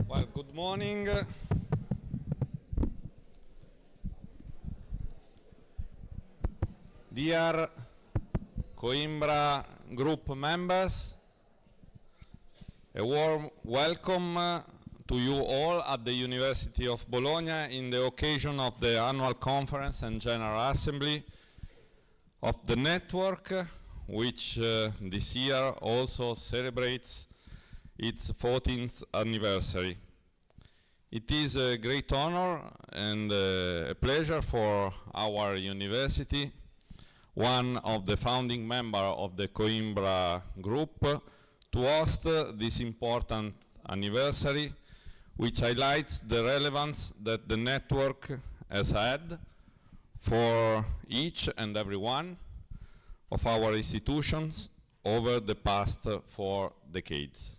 Well, good morning. Dear Coimbra group members, a warm welcome to you all at the University of Bologna in the occasion of the annual conference and General Assembly of the network, which this year also celebrates its 14th anniversary. It is a great honor and a pleasure for our university, one of the founding members of the Coimbra group, to host this important anniversary, which highlights the relevance that the network has had for each and every one of our institutions over the past 4 decades.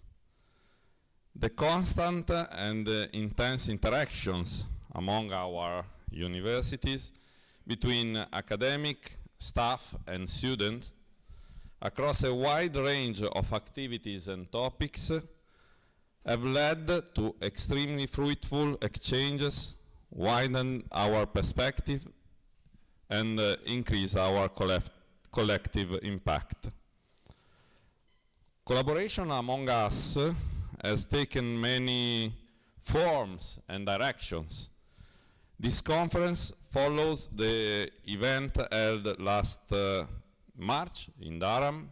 The constant and intense interactions among our universities between academic, staff and students across a wide range of activities and topics have led to extremely fruitful exchanges, widen our perspective and increase our collective impact. Collaboration among us has taken many forms and directions. This conference follows the event held last March in Durham,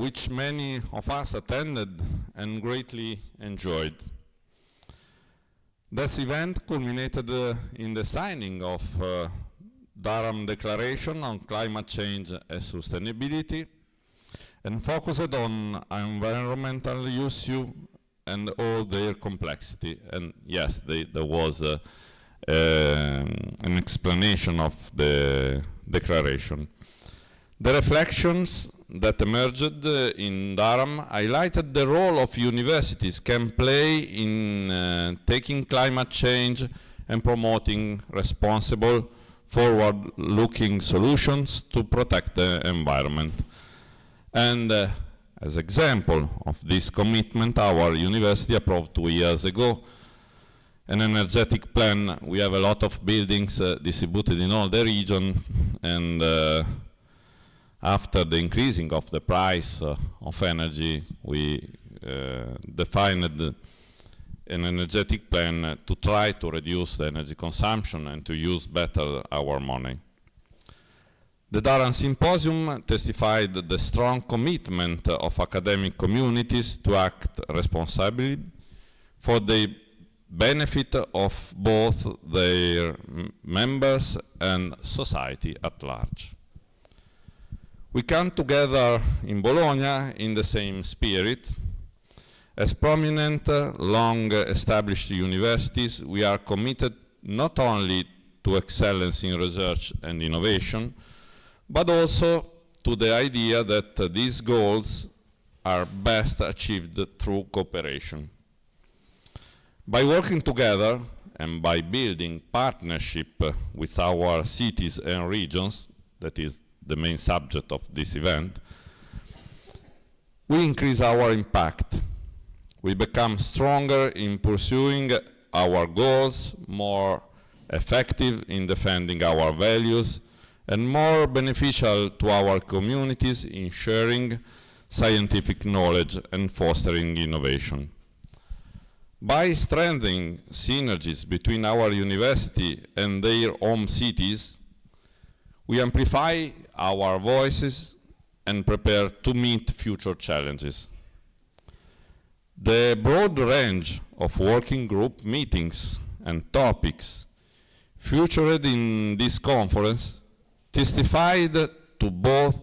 which many of us attended and greatly enjoyed. This event culminated in the signing of Durham Declaration on Climate Change and Sustainability, and focused on environmental issue and all their complexity. And yes, there was an explanation of the declaration. The reflections that emerged in Durham highlighted the role of universities can play in taking climate change and promoting responsible, forward-looking solutions to protect the environment. And as example of this commitment, our university approved 2 years ago an energetic plan. We have a lot of buildings distributed in all the region, and after the increasing of the price of energy, we defined an energetic plan to try to reduce the energy consumption and to use better our money. The Durham Symposium testified the strong commitment of academic communities to act responsibly for the benefit of both their members and society at large. We come together in Bologna in the same spirit. As prominent, long-established universities, we are committed not only to excellence in research and innovation, but also to the idea that these goals are best achieved through cooperation. By working together and by building partnership with our cities and regions, that is the main subject of this event, we increase our impact. We become stronger in pursuing our goals, more effective in defending our values, and more beneficial to our communities in sharing scientific knowledge and fostering innovation. By strengthening synergies between our university and their home cities, we amplify our voices and prepare to meet future challenges. The broad range of working group meetings and topics featured in this conference testified to both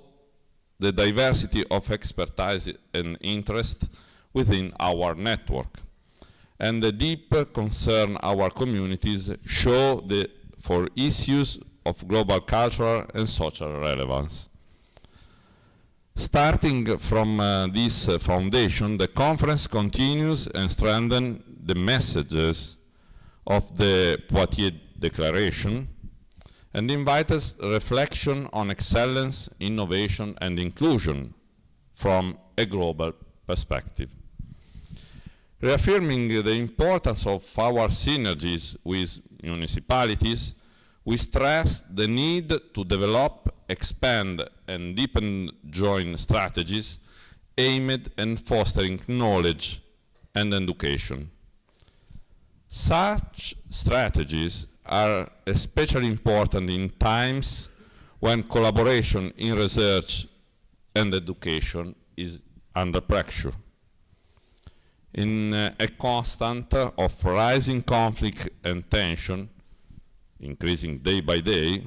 the diversity of expertise and interest within our network and the deep concern our communities show for issues of global cultural and social relevance. Starting from this foundation, the conference continues and strengthens the messages of the Poitiers Declaration and invites reflection on excellence, innovation, and inclusion from a global perspective. Reaffirming the importance of our synergies with municipalities, we stress the need to develop, expand, and deepen joint strategies aimed at fostering knowledge and education. Such strategies are especially important in times when collaboration in research and education is under pressure. In a constant of rising conflict and tension, increasing day by day,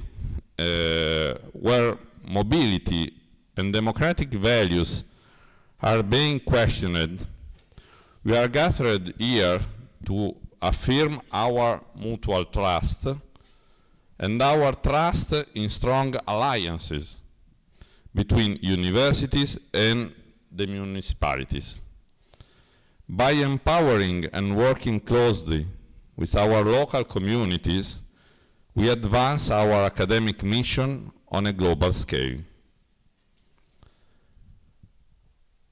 where mobility and democratic values are being questioned, we are gathered here to affirm our mutual trust and our trust in strong alliances between universities and the municipalities. By empowering and working closely with our local communities, we advance our academic mission on a global scale.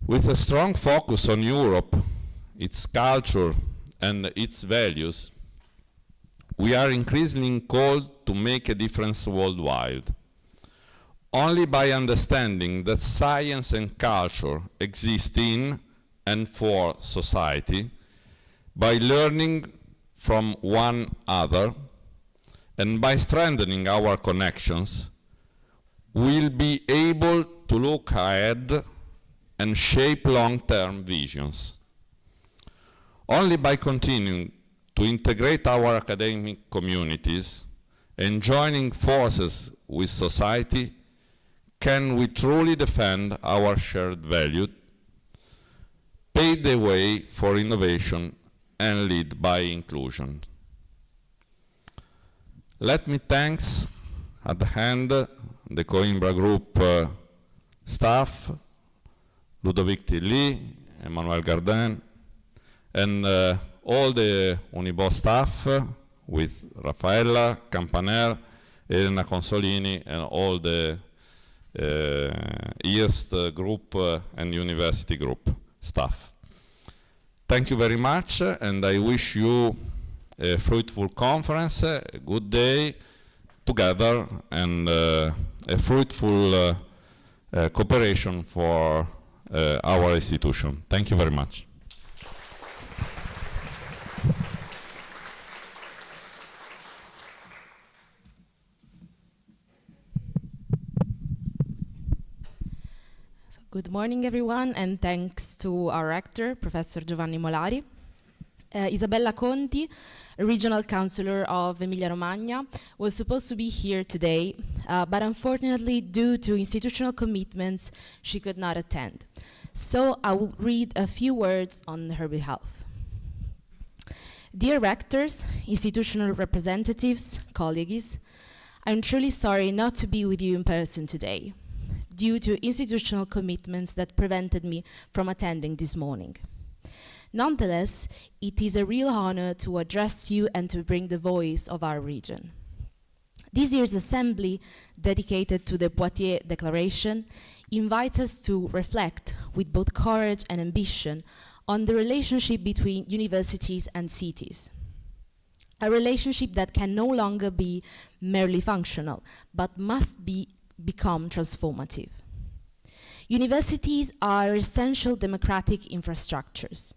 With a strong focus on Europe, its culture, and its values, we are increasingly called to make a difference worldwide. Only by understanding that science and culture exist in and for society, by learning from one another, and by strengthening our connections, we'll be able to look ahead and shape long-term visions. Only by continuing to integrate our academic communities and joining forces with society can we truly defend our shared value, pave the way for innovation, and lead by inclusion. Let me thank at the end the Coimbra Group staff, Ludovic Tilly, Emmanuel Garden, and all the Unibo staff with Raffaella, Campanel, Elena Consolini, and all the IRST group and university group staff. Thank you very much, and I wish you a fruitful conference, a good day together, and a fruitful cooperation for our institution. Thank you very much. Good morning, everyone, and thanks to our rector, Professor Giovanni Molari. Isabella Conti, a regional councillor of Emilia-Romagna, was supposed to be here today, but unfortunately, due to institutional commitments, she could not attend. So I will read a few words on her behalf. Dear rectors, institutional representatives, colleagues, I'm truly sorry not to be with you in person today, due to institutional commitments that prevented me from attending this morning. Nonetheless, it is a real honor to address you and to bring the voice of our region. This year's assembly, dedicated to the Poitiers Declaration, invites us to reflect with both courage and ambition on the relationship between universities and cities. A relationship that can no longer be merely functional, but must become transformative. Universities are essential democratic infrastructures,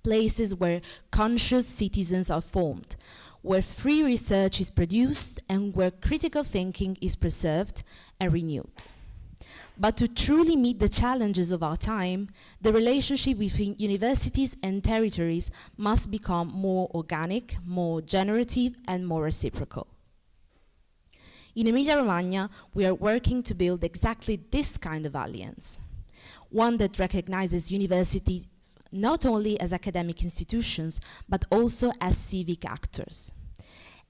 places where conscious citizens are formed, where free research is produced, and where critical thinking is preserved and renewed. But to truly meet the challenges of our time, the relationship between universities and territories must become more organic, more generative, and more reciprocal. In Emilia-Romagna, we are working to build exactly this kind of alliance, one that recognizes universities not only as academic institutions, but also as civic actors,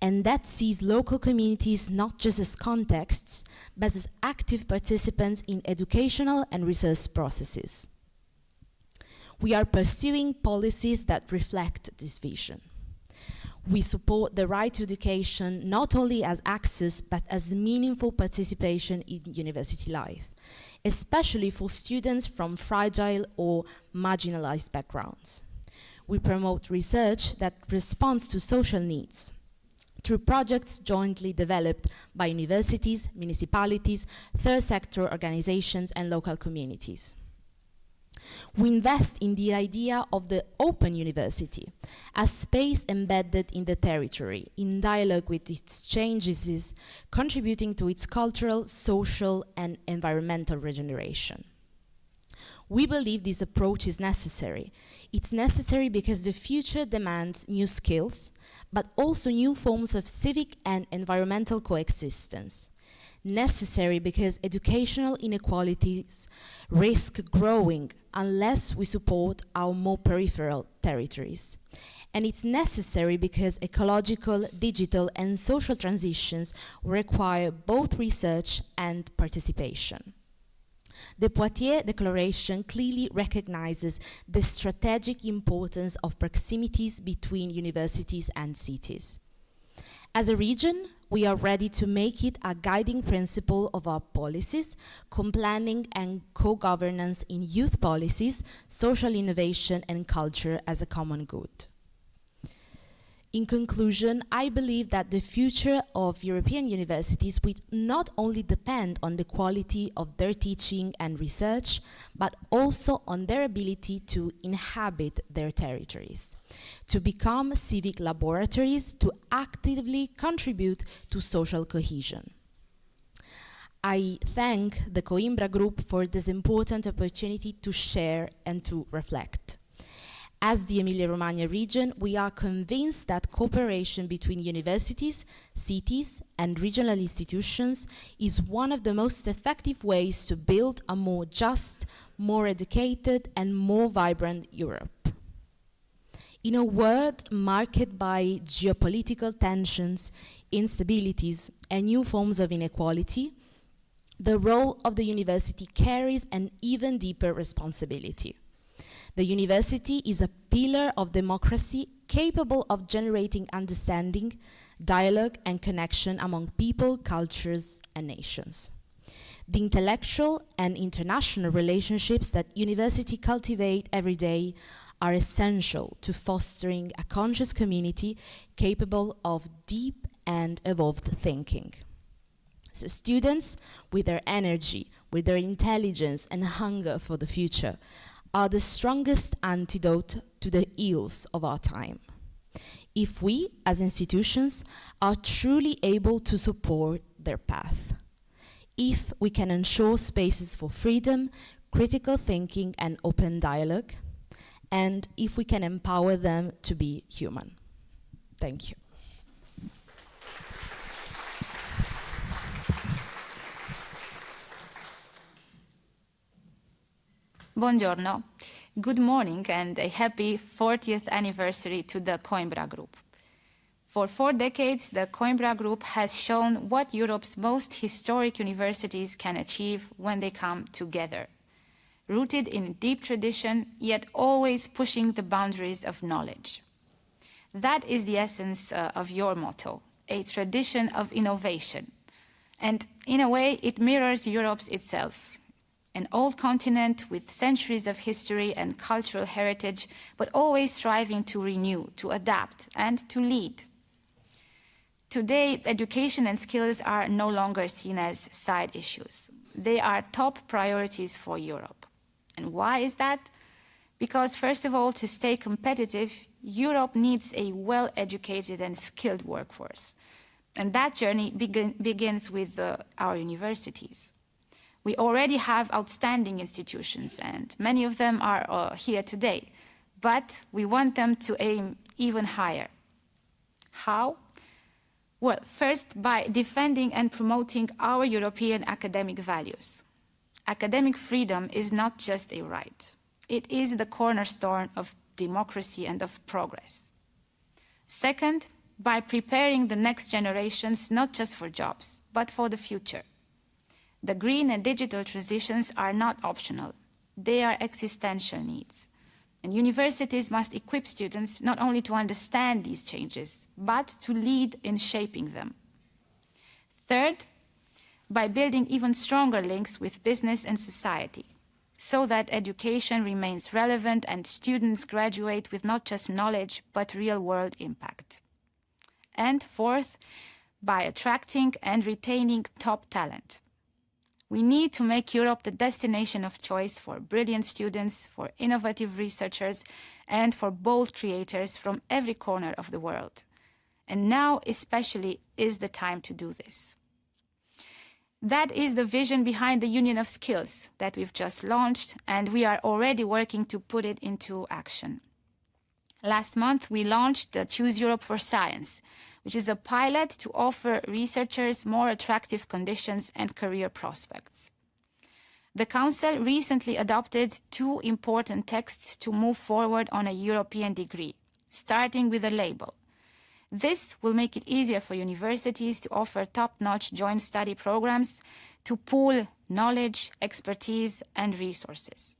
and that sees local communities not just as contexts, but as active participants in educational and research processes. We are pursuing policies that reflect this vision. We support the right to education not only as access, but as meaningful participation in university life, especially for students from fragile or marginalized backgrounds. We promote research that responds to social needs through projects jointly developed by universities, municipalities, third sector organizations, and local communities. We invest in the idea of the open university, a space embedded in the territory, in dialogue with its changes, contributing to its cultural, social, and environmental regeneration. We believe this approach is necessary. It's necessary because the future demands new skills, but also new forms of civic and environmental coexistence. Necessary because educational inequalities risk growing unless we support our more peripheral territories. And it's necessary because ecological, digital, and social transitions require both research and participation. The Poitiers Declaration clearly recognizes the strategic importance of proximities between universities and cities. As a region, we are ready to make it a guiding principle of our policies, co-planning and co-governance in youth policies, social innovation, and culture as a common good. In conclusion, I believe that the future of European universities will not only depend on the quality of their teaching and research, but also on their ability to inhabit their territories, to become civic laboratories, to actively contribute to social cohesion. I thank the Coimbra Group for this important opportunity to share and to reflect. As the Emilia-Romagna region, we are convinced that cooperation between universities, cities, and regional institutions is one of the most effective ways to build a more just, more educated, and more vibrant Europe. In a world marked by geopolitical tensions, instabilities, and new forms of inequality, the role of the university carries an even deeper responsibility. The university is a pillar of democracy capable of generating understanding, dialogue, and connection among people, cultures, and nations. The intellectual and international relationships that universities cultivate every day are essential to fostering a conscious community capable of deep and evolved thinking. So students, with their energy, with their intelligence and hunger for the future, are the strongest antidote to the ills of our time. If we, as institutions, are truly able to support their path, if we can ensure spaces for freedom, critical thinking, and open dialogue, and if we can empower them to be human. Thank you. Buongiorno, good morning, and a happy 40th anniversary to the Coimbra Group. For 4 decades, the Coimbra Group has shown what Europe's most historic universities can achieve when they come together, rooted in deep tradition, yet always pushing the boundaries of knowledge. That is the essence of your motto, a tradition of innovation. And in a way, it mirrors Europe's itself. An old continent with centuries of history and cultural heritage, but always striving to renew, to adapt, and to lead. Today, education and skills are no longer seen as side issues. They are top priorities for Europe. And why is that? Because, first of all, to stay competitive, Europe needs a well-educated and skilled workforce. And that journey begins with our universities. We already have outstanding institutions, and many of them are here today, but we want them to aim even higher. How? Well, first, by defending and promoting our European academic values. Academic freedom is not just a right. It is the cornerstone of democracy and of progress. Second, by preparing the next generations not just for jobs, but for the future. The green and digital transitions are not optional. They are existential needs. And universities must equip students not only to understand these changes, but to lead in shaping them. Third, by building even stronger links with business and society. so that education remains relevant and students graduate with not just knowledge, but real-world impact. And fourth, by attracting and retaining top talent. We need to make Europe the destination of choice for brilliant students, for innovative researchers, and for bold creators from every corner of the world. And now especially is the time to do this. That is the vision behind the Union of Skills that we've just launched, and we are already working to put it into action. Last month, we launched the Choose Europe for Science, which is a pilot to offer researchers more attractive conditions and career prospects. The Council recently adopted 2 important texts to move forward on a European degree, starting with a label. This will make it easier for universities to offer top-notch joint study programs to pool knowledge, expertise, and resources.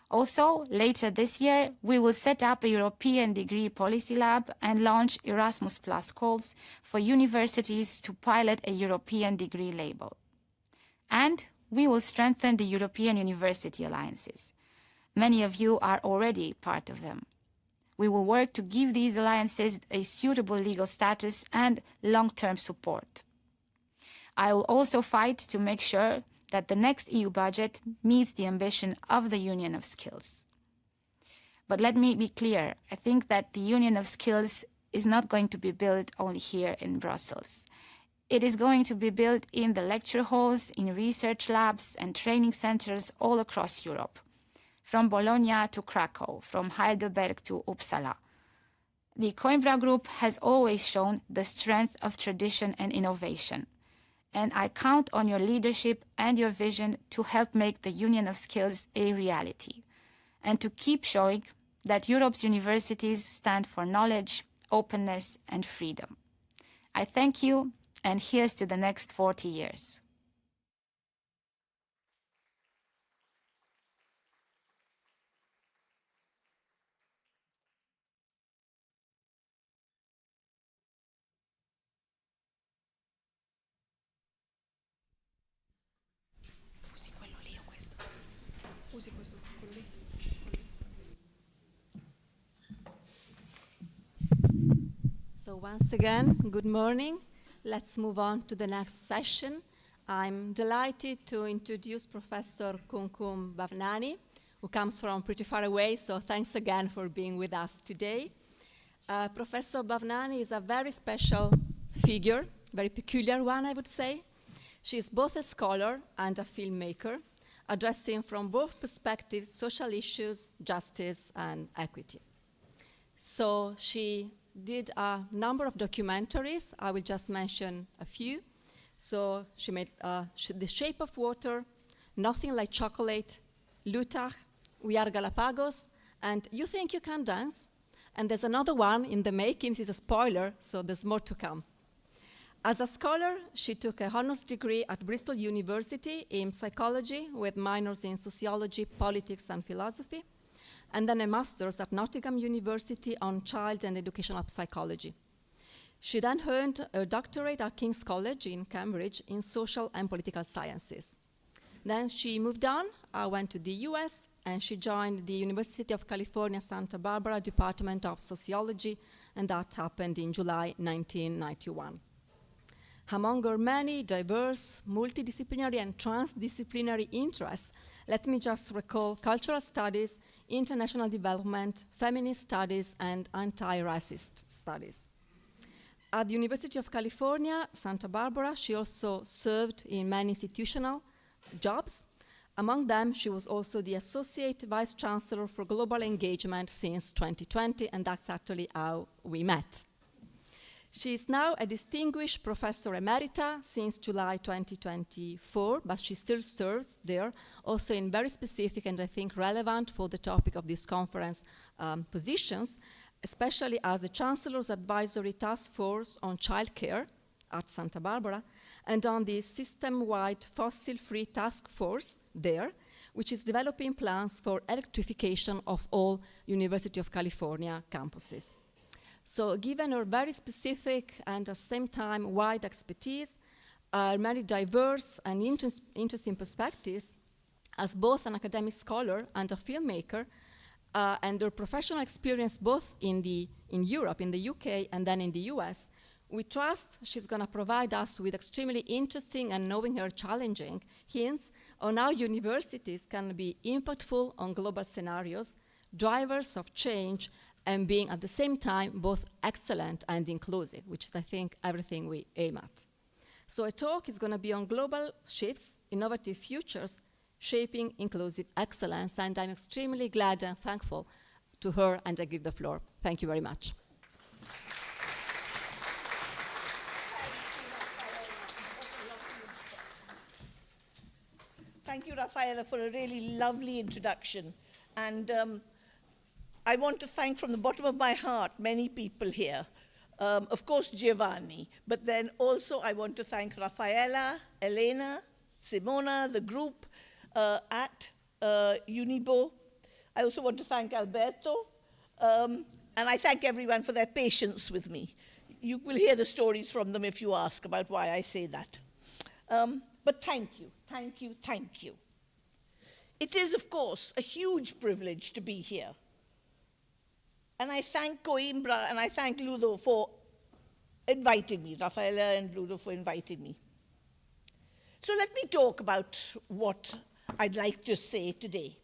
Also, later this year, we will set up a European degree policy lab and launch Erasmus Plus calls for universities to pilot a European degree label. And we will strengthen the European University Alliances. Many of you are already part of them. We will work to give these alliances a suitable legal status and long-term support. I will also fight to make sure that the next EU budget meets the ambition of the Union of Skills. But let me be clear, I think that the Union of Skills is not going to be built only here in Brussels. It is going to be built in the lecture halls, in research labs and training centers all across Europe, from Bologna to Krakow, from Heidelberg to Uppsala. The Coimbra Group has always shown the strength of tradition and innovation. And I count on your leadership and your vision to help make the Union of Skills a reality, and to keep showing that Europe's universities stand for knowledge, openness, and freedom. I thank you, and here's to the next 40 years. So once again, good morning. Let's move on to the next session. I'm delighted to introduce Professor Kumkum Bhavnani, who comes from pretty far away, so thanks again for being with us today. Professor Bhavnani is a very special figure, very peculiar one, I would say. She is both a scholar and a filmmaker, addressing from both perspectives social issues, justice, and equity. So she did a number of documentaries. I will just mention a few. So she made The Shape of Water, Nothing Like Chocolate, Lutach, We Are Galapagos, and You Think You Can Dance. And there's another one in the making. This is a spoiler, so there's more to come. As a scholar, she took a honors degree at Bristol University in psychology with minors in sociology, politics, and philosophy, and then a master's at Nottingham University on child and educational psychology. She then earned a doctorate at King's College in Cambridge in social and political sciences. Then she moved on, went to the US, and she joined the University of California, Santa Barbara Department of Sociology, and that happened in July 1991. Among her many diverse, multidisciplinary and transdisciplinary interests, let me just recall cultural studies, international development, feminist studies, and anti-racist studies. At the University of California, Santa Barbara, she also served in many institutional jobs. Among them, she was also the Associate Vice Chancellor for Global Engagement since 2020, and that's actually how we met. She is now a distinguished professor emerita since July 2024, but she still serves there, also in very specific and I think relevant for the topic of this conference positions, especially as the Chancellor's Advisory Task Force on Childcare at Santa Barbara, and on the system-wide fossil-free task force there, which is developing plans for electrification of all University of California campuses. So given her very specific and at the same time wide expertise, many diverse and interesting perspectives, As both an academic scholar and a filmmaker, and her professional experience both in Europe, in the UK, and then in the US, we trust she's going to provide us with extremely interesting and, knowing her, challenging hints on how universities can be impactful on global scenarios, drivers of change, and being at the same time both excellent and inclusive, which is, I think, everything we aim at. So a talk is going to be on global shifts, innovative futures, shaping inclusive excellence, and I'm extremely glad and thankful to her, and I give the floor. Thank you very much. Thank you, Raffaella, for a really lovely introduction. And I want to thank from the bottom of my heart many people here. Of course, Giovanni, but then also I want to thank Raffaella, Elena, Simona, the group at Unibo. I also want to thank Alberto, and I thank everyone for their patience with me. You will hear the stories from them if you ask about why I say that. But thank you, thank you, thank you. It is, of course, a huge privilege to be here. And I thank Coimbra and I thank Ludo for inviting me, Raffaella and Ludo for inviting me. So let me talk about what I'd like to say today.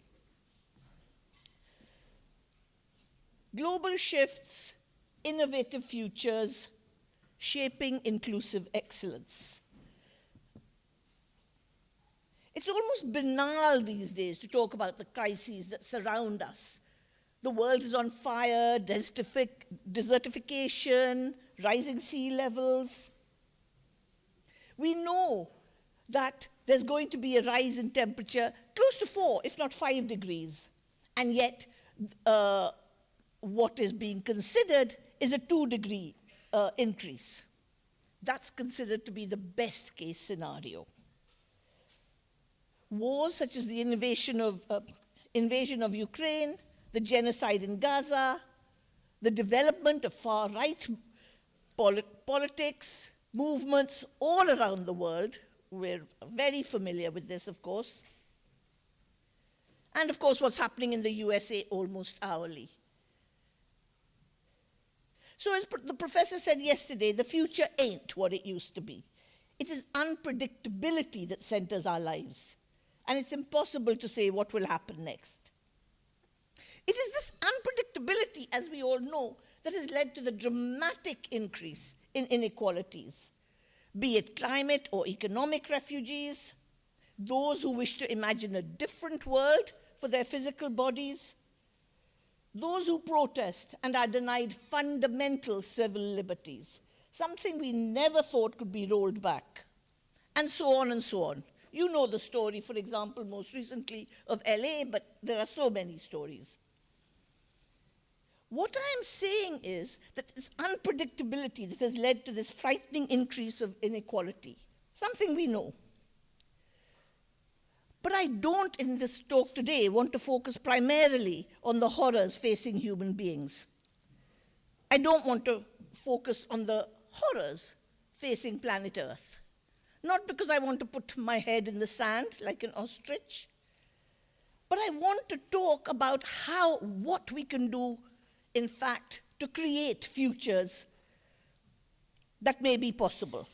Global shifts, innovative futures, shaping inclusive excellence. It's almost banal these days to talk about the crises that surround us. The world is on fire, desertification, rising sea levels. We know that there's going to be a rise in temperature close to 4, if not 5 degrees. And yet, what is being considered is a 2-degree increase. That's considered to be the best case scenario. Wars such as the invasion of Ukraine, the genocide in Gaza, the development of far-right politics, movements all around the world. We're very familiar with this, of course. And of course, what's happening in the USA almost hourly. So as the professor said yesterday, the future ain't what it used to be. It is unpredictability that centers our lives. And it's impossible to say what will happen next. It is this unpredictability, as we all know, that has led to the dramatic increase in inequalities, be it climate or economic refugees, those who wish to imagine a different world for their physical bodies, those who protest and are denied fundamental civil liberties, something we never thought could be rolled back, and so on and so on. You know the story, for example, most recently of LA, but there are so many stories. What I'm saying is that this unpredictability that has led to this frightening increase of inequality, something we know. But I don't, in this talk today, want to focus primarily on the horrors facing human beings. I don't want to focus on the horrors facing planet Earth. Not because I want to put my head in the sand like an ostrich, but I want to talk about what we can do, in fact, to create futures that may be possible.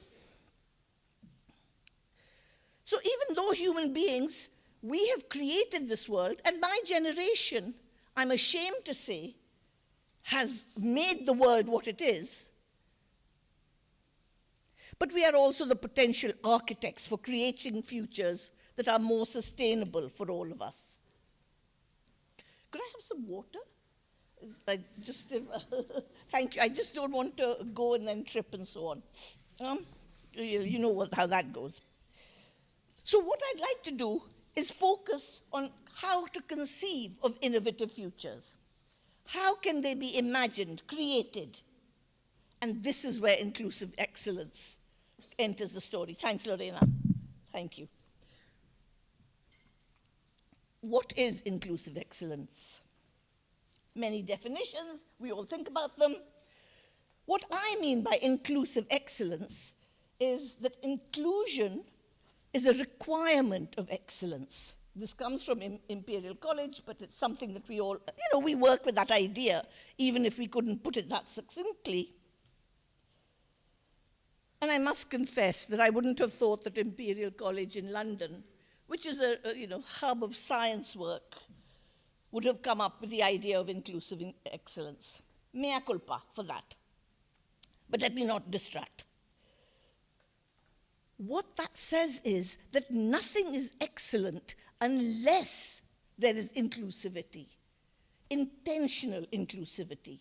So even though human beings, we have created this world, and my generation, I'm ashamed to say, has made the world what it is, but we are also the potential architects for creating futures that are more sustainable for all of us. Could I have some water? Thank you. I just don't want to go and then trip and so on. You know how that goes. So what I'd like to do is focus on how to conceive of innovative futures. How can they be imagined, created? And this is where inclusive excellence enters the story. Thanks, Lorena. Thank you. What is inclusive excellence? Many definitions, we all think about them. What I mean by inclusive excellence is that inclusion is a requirement of excellence. This comes from Imperial College, but it's something that we all, we work with that idea, even if we couldn't put it that succinctly. And I must confess that I wouldn't have thought that Imperial College in London, which is a hub of science work, would have come up with the idea of inclusive excellence. Mea culpa for that. But let me not distract. What that says is that nothing is excellent unless there is inclusivity, intentional inclusivity.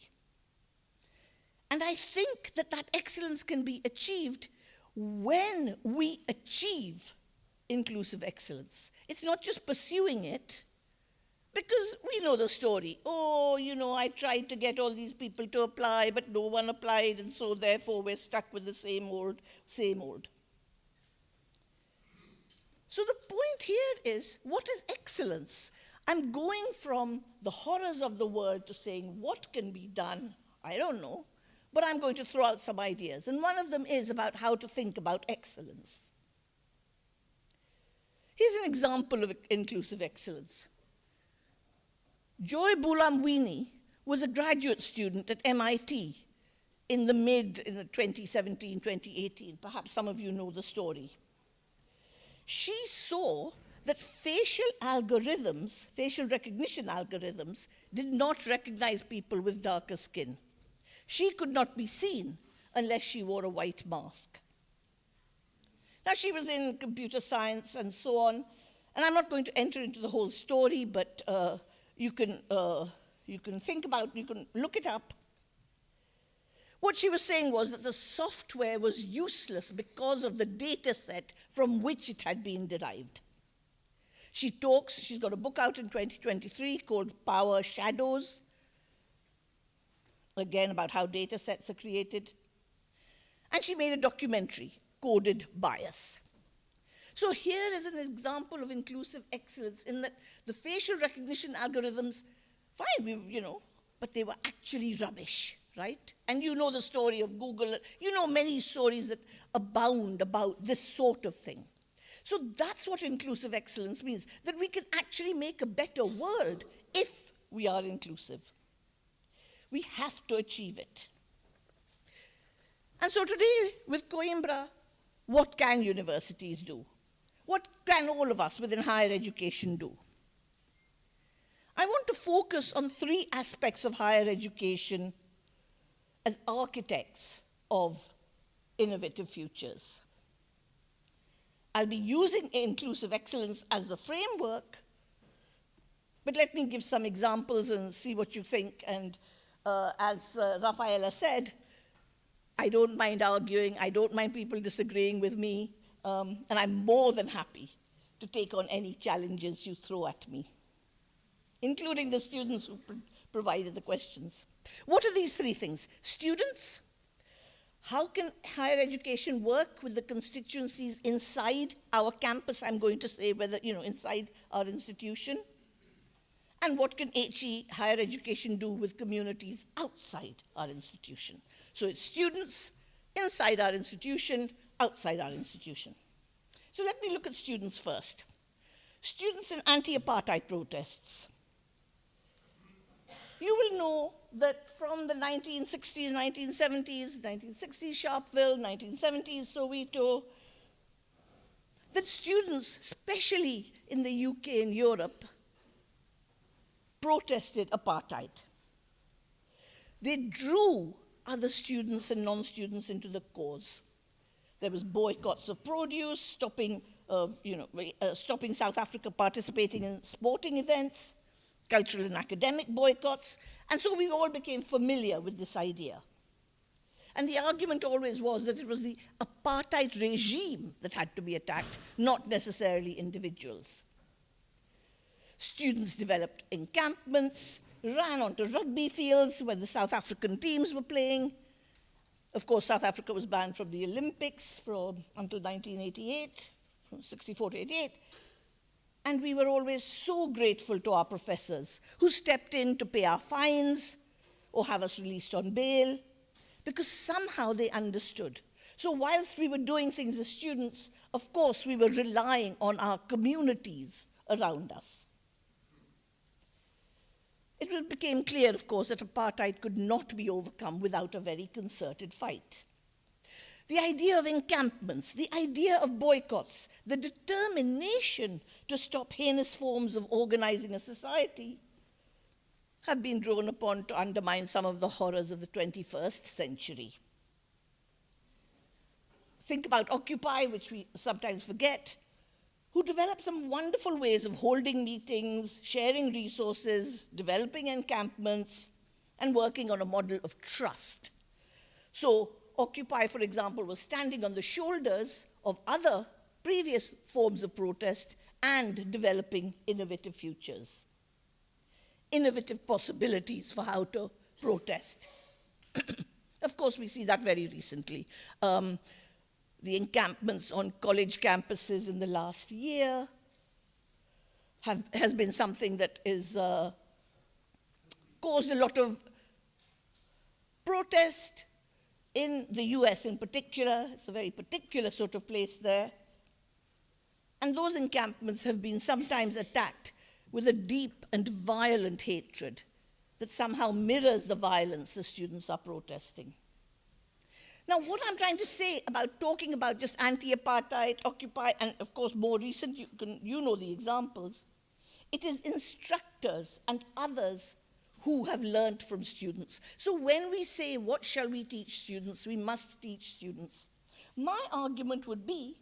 And I think that that excellence can be achieved when we achieve inclusive excellence. It's not just pursuing it, because we know the story. Oh, I tried to get all these people to apply, but no one applied, and so therefore we're stuck with the same old. So the point here is, what is excellence? I'm going from the horrors of the world to saying, what can be done? I don't know, but I'm going to throw out some ideas. And one of them is about how to think about excellence. Here's an example of inclusive excellence. Joy Bulamwini was a graduate student at MIT in the 2017, 2018. Perhaps some of you know the story. She saw that facial recognition algorithms, did not recognize people with darker skin. She could not be seen unless she wore a white mask. Now, she was in computer science and so on, and I'm not going to enter into the whole story, but you can look it up. What she was saying was that the software was useless because of the data set from which it had been derived. She's got a book out in 2023 called Power Shadows, again about how data sets are created. And she made a documentary, Coded Bias. So here is an example of inclusive excellence in that the facial recognition algorithms, fine, but they were actually rubbish, right? And you know the story of Google. You know many stories that abound about this sort of thing. So that's what inclusive excellence means, that we can actually make a better world if we are inclusive. We have to achieve it. And so today, with Coimbra, what can universities do? What can all of us within higher education do? I want to focus on 3 aspects of higher education as architects of innovative futures. I'll be using inclusive excellence as the framework, but let me give some examples and see what you think. And as Rafaela said, I don't mind arguing, I don't mind people disagreeing with me, and I'm more than happy to take on any challenges you throw at me, including the students who provided the questions. What are these 3 things? Students, how can higher education work with the constituencies inside our campus? I'm going to say whether, inside our institution. And what can HE, higher education, do with communities outside our institution? So it's students inside our institution, outside our institution. So let me look at students first. Students in anti-apartheid protests. You will know that from the 1960s, 1960s Sharpeville, 1970s Soweto, that students, especially in the UK and Europe, protested apartheid. They drew other students and non-students into the cause. There was boycotts of produce, stopping South Africa participating in sporting events, cultural and academic boycotts, and so we all became familiar with this idea. And the argument always was that it was the apartheid regime that had to be attacked, not necessarily individuals. Students developed encampments, ran onto rugby fields where the South African teams were playing. Of course, South Africa was banned from the Olympics until 1988, from 64 to 88. And we were always so grateful to our professors who stepped in to pay our fines or have us released on bail, because somehow they understood. So whilst we were doing things as students, of course, we were relying on our communities around us. It became clear, of course, that apartheid could not be overcome without a very concerted fight. The idea of encampments, the idea of boycotts, the determination to stop heinous forms of organizing a society have been drawn upon to undermine some of the horrors of the 21st century. Think about Occupy, which we sometimes forget, who developed some wonderful ways of holding meetings, sharing resources, developing encampments, and working on a model of trust. So Occupy, for example, was standing on the shoulders of other previous forms of protest and developing innovative futures, innovative possibilities for how to protest. Of course, we see that very recently. The encampments on college campuses in the last year has been something that is caused a lot of protest in the US in particular. It's a very particular sort of place there. And those encampments have been sometimes attacked with a deep and violent hatred that somehow mirrors the violence the students are protesting. Now, what I'm trying to say about talking about just anti-apartheid, Occupy, and of course more recent, you know the examples, it is instructors and others who have learned from students. So when we say, what shall we teach students, we must teach students. My argument would be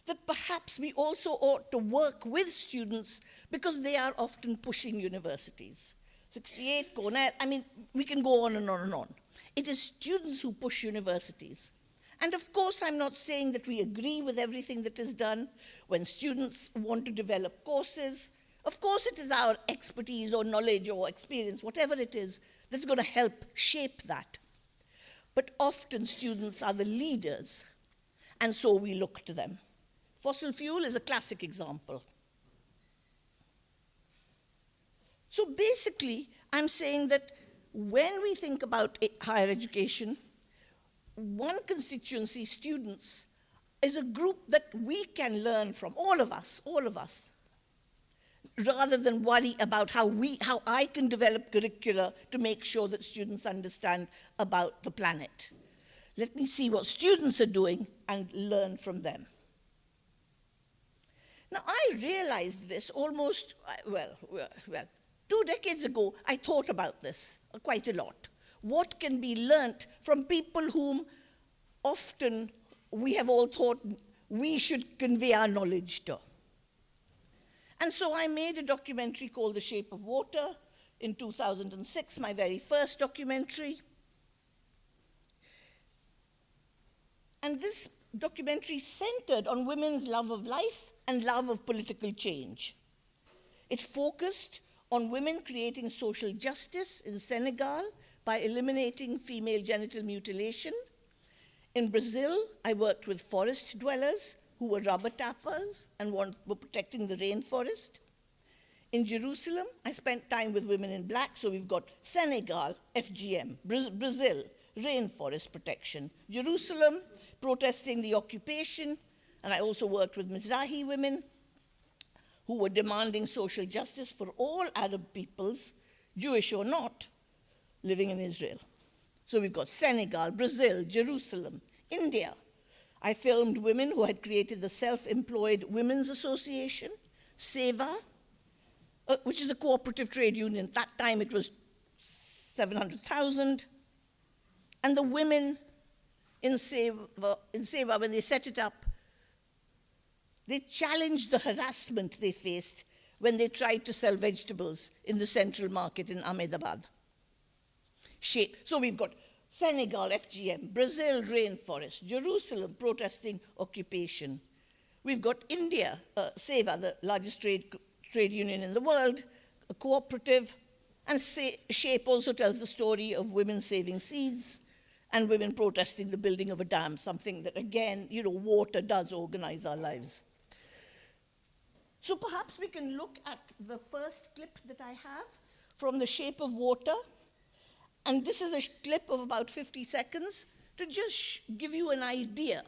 that perhaps we also ought to work with students because they are often pushing universities. 68, Cornell, I mean, we can go on and on and on. It is students who push universities. And of course, I'm not saying that we agree with everything that is done. When students want to develop courses, of course it is our expertise or knowledge or experience, whatever it is, that's going to help shape that. But often students are the leaders, and so we look to them. Fossil fuel is a classic example. So basically, I'm saying that when we think about higher education, one constituency, students, is a group that we can learn from, all of us, rather than worry about how I can develop curricula to make sure that students understand about the planet. Let me see what students are doing and learn from them. Now, I realized this almost, well, 2 decades ago, I thought about this quite a lot. What can be learnt from people whom often we have all thought we should convey our knowledge to? And so I made a documentary called The Shape of Water in 2006, my very first documentary. And this documentary centered on women's love of life and love of political change. It focused on women creating social justice in Senegal by eliminating female genital mutilation. In Brazil, I worked with forest dwellers who were rubber tappers and were protecting the rainforest. In Jerusalem, I spent time with women in black, so we've got Senegal, FGM, Brazil, rainforest protection, Jerusalem, protesting the occupation, and I also worked with Mizrahi women who were demanding social justice for all Arab peoples, Jewish or not, living in Israel. So we've got Senegal, Brazil, Jerusalem, India. I filmed women who had created the Self-Employed Women's Association, SEVA, which is a cooperative trade union. At that time it was 700,000. And the women in SEVA, when they set it up, they challenged the harassment they faced when they tried to sell vegetables in the central market in Ahmedabad. So we've got Senegal, FGM, Brazil, rainforest, Jerusalem, protesting occupation. We've got India, SEVA, the largest trade union in the world, a cooperative, and SHAPE also tells the story of women saving seeds and women protesting the building of a dam, something that, again, water does organize our lives. So perhaps we can look at the first clip that I have from The Shape of Water. And this is a clip of about 50 seconds to just give you an idea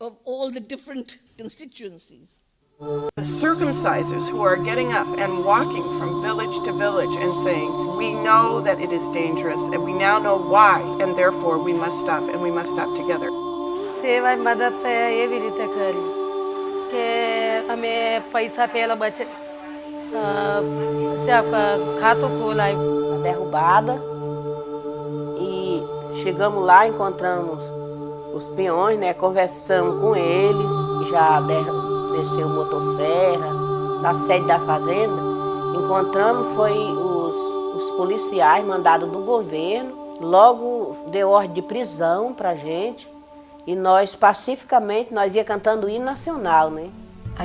of all the different constituencies. The circumcisers who are getting up and walking from village to village and saying, we know that it is dangerous and we now know why, and therefore we must stop and we must stop together. સેવાય મદદ એવી રીતે કરી કે અમે પૈસા પહેલા બચે ખાતું ખોલાયું. Derrubada e chegamos lá, encontramos os peões, né? Conversamos com eles, já desceu motosserra da sede da fazenda. Encontramos foi os policiais mandados do governo, logo deu ordem de prisão pra gente e nós pacificamente nós ia cantando o hino nacional, né?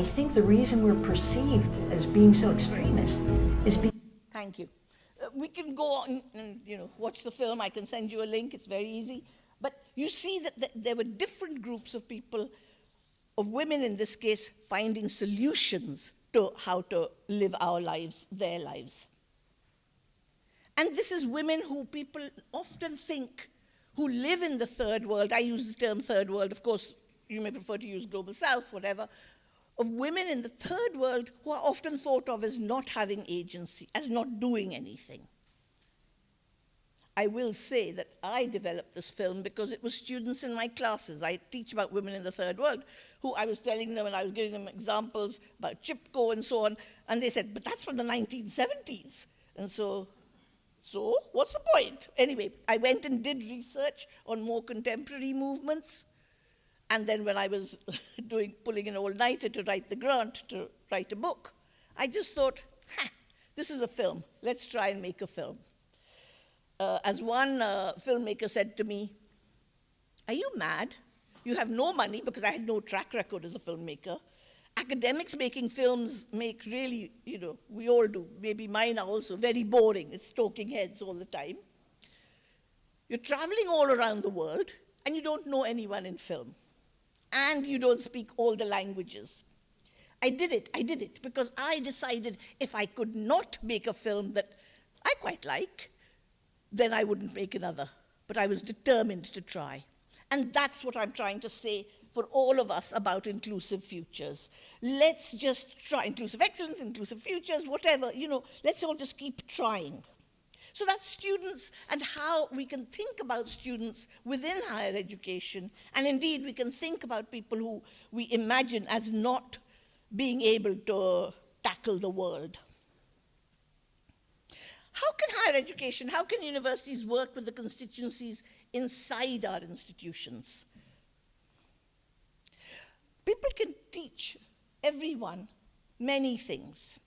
I think the reason we're perceived as being so extremist is because... Thank you. We can go on and watch the film. I can send you a link. It's very easy. But you see that there were different groups of people, of women in this case, finding solutions to how to live our lives, their lives. And this is women who people often think who live in the third world. I use the term third world. Of course, you may prefer to use global south, whatever. Of women in the third world who are often thought of as not having agency, as not doing anything. I will say that I developed this film because it was students in my classes. I teach about women in the third world who I was telling them and I was giving them examples about Chipko and so on. And they said, but that's from the 1970s. And so what's the point? Anyway, I went and did research on more contemporary movements. And then when I was pulling an all-nighter to write the grant, to write a book, I just thought, this is a film. Let's try and make a film. As one filmmaker said to me, are you mad? You have no money, because I had no track record as a filmmaker. Academics making films make really, we all do. Maybe mine are also very boring. It's talking heads all the time. You're traveling all around the world, and you don't know anyone in film. And you don't speak all the languages. I did it because I decided if I could not make a film that I quite like, then I wouldn't make another. But I was determined to try. And that's what I'm trying to say for all of us about inclusive futures. Let's just try. Inclusive excellence, inclusive futures, whatever, let's all just keep trying. So that's students and how we can think about students within higher education. And indeed, we can think about people who we imagine as not being able to tackle the world. How can higher education, how can universities work with the constituencies inside our institutions? People can teach everyone many things.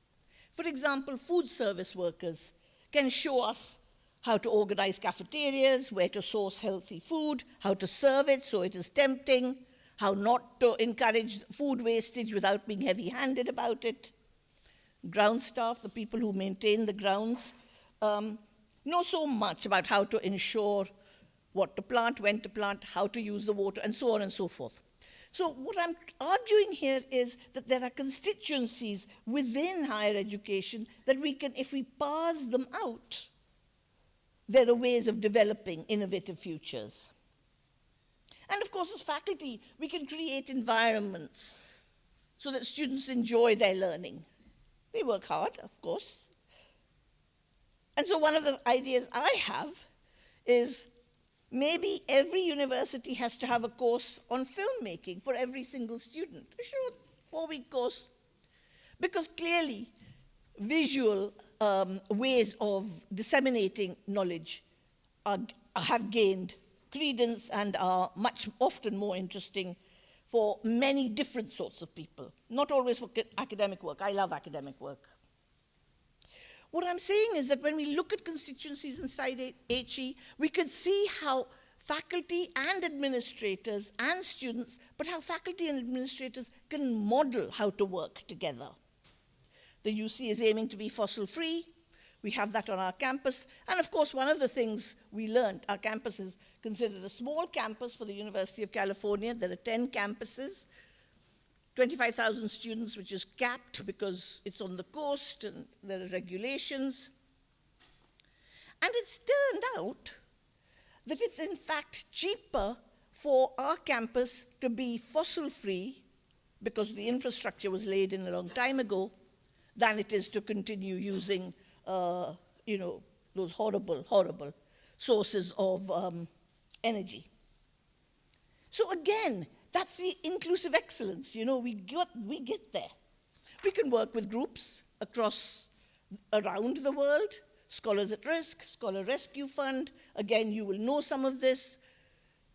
For example, food service workers can show us how to organize cafeterias, where to source healthy food, how to serve it so it is tempting, how not to encourage food wastage without being heavy-handed about it. Ground staff, the people who maintain the grounds, know so much about how to ensure what to plant, when to plant, how to use the water, and so on and so forth. So what I'm arguing here is that there are constituencies within higher education that we can, if we parse them out, there are ways of developing innovative futures. And of course, as faculty, we can create environments so that students enjoy their learning. They work hard, of course. And so one of the ideas I have is maybe every university has to have a course on filmmaking for every single student. A short 4-week course. Because clearly, visual ways of disseminating knowledge have gained credence and are often more interesting for many different sorts of people. Not always for academic work. I love academic work. What I'm saying is that when we look at constituencies inside HE, we could see how faculty and administrators and students, but how faculty and administrators can model how to work together. The UC is aiming to be fossil-free. We have that on our campus. And of course, one of the things we learned, our campus is considered a small campus for the University of California. There are 10 campuses, 25,000 students, which is capped because it's on the coast and there are regulations. And it's turned out that it's in fact cheaper for our campus to be fossil-free because the infrastructure was laid in a long time ago, than it is to continue using, those horrible, horrible sources of energy. So again, that's the inclusive excellence. We get there. We can work with groups around the world. Scholars at Risk, Scholar Rescue Fund. Again, you will know some of this.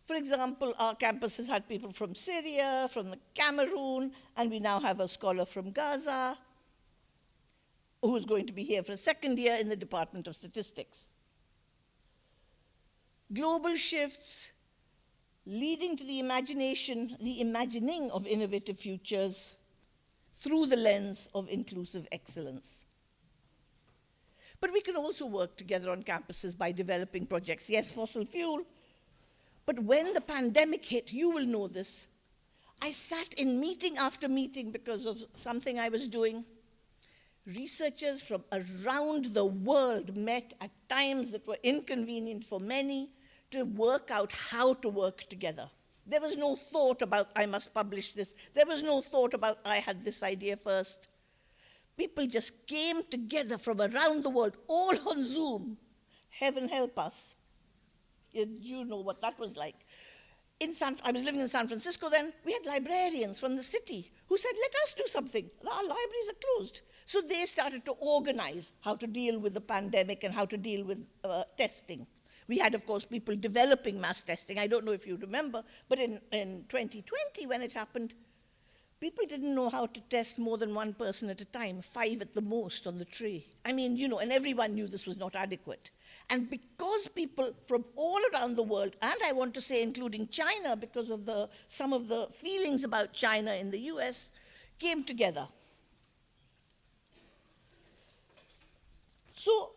For example, our campus has had people from Syria, from the Cameroon, and we now have a scholar from Gaza who's going to be here for a second year in the Department of Statistics. Global shifts leading to the imagining of innovative futures through the lens of inclusive excellence. But we can also work together on campuses by developing projects. Yes, fossil fuel, but when the pandemic hit, you will know this, I sat in meeting after meeting because of something I was doing. Researchers from around the world met at times that were inconvenient for many to work out how to work together. There was no thought about, I must publish this. There was no thought about, I had this idea first. People just came together from around the world, all on Zoom. Heaven help us. You know what that was like. I was living in San Francisco then. We had librarians from the city who said, let us do something. Our libraries are closed. So they started to organize how to deal with the pandemic and how to deal with testing. We had, of course, people developing mass testing. I don't know if you remember, but in 2020, when it happened, people didn't know how to test more than one person at a time, 5 at the most on the tray. I mean, and everyone knew this was not adequate. And because people from all around the world, and I want to say including China, because of some of the feelings about China in the US, came together. So,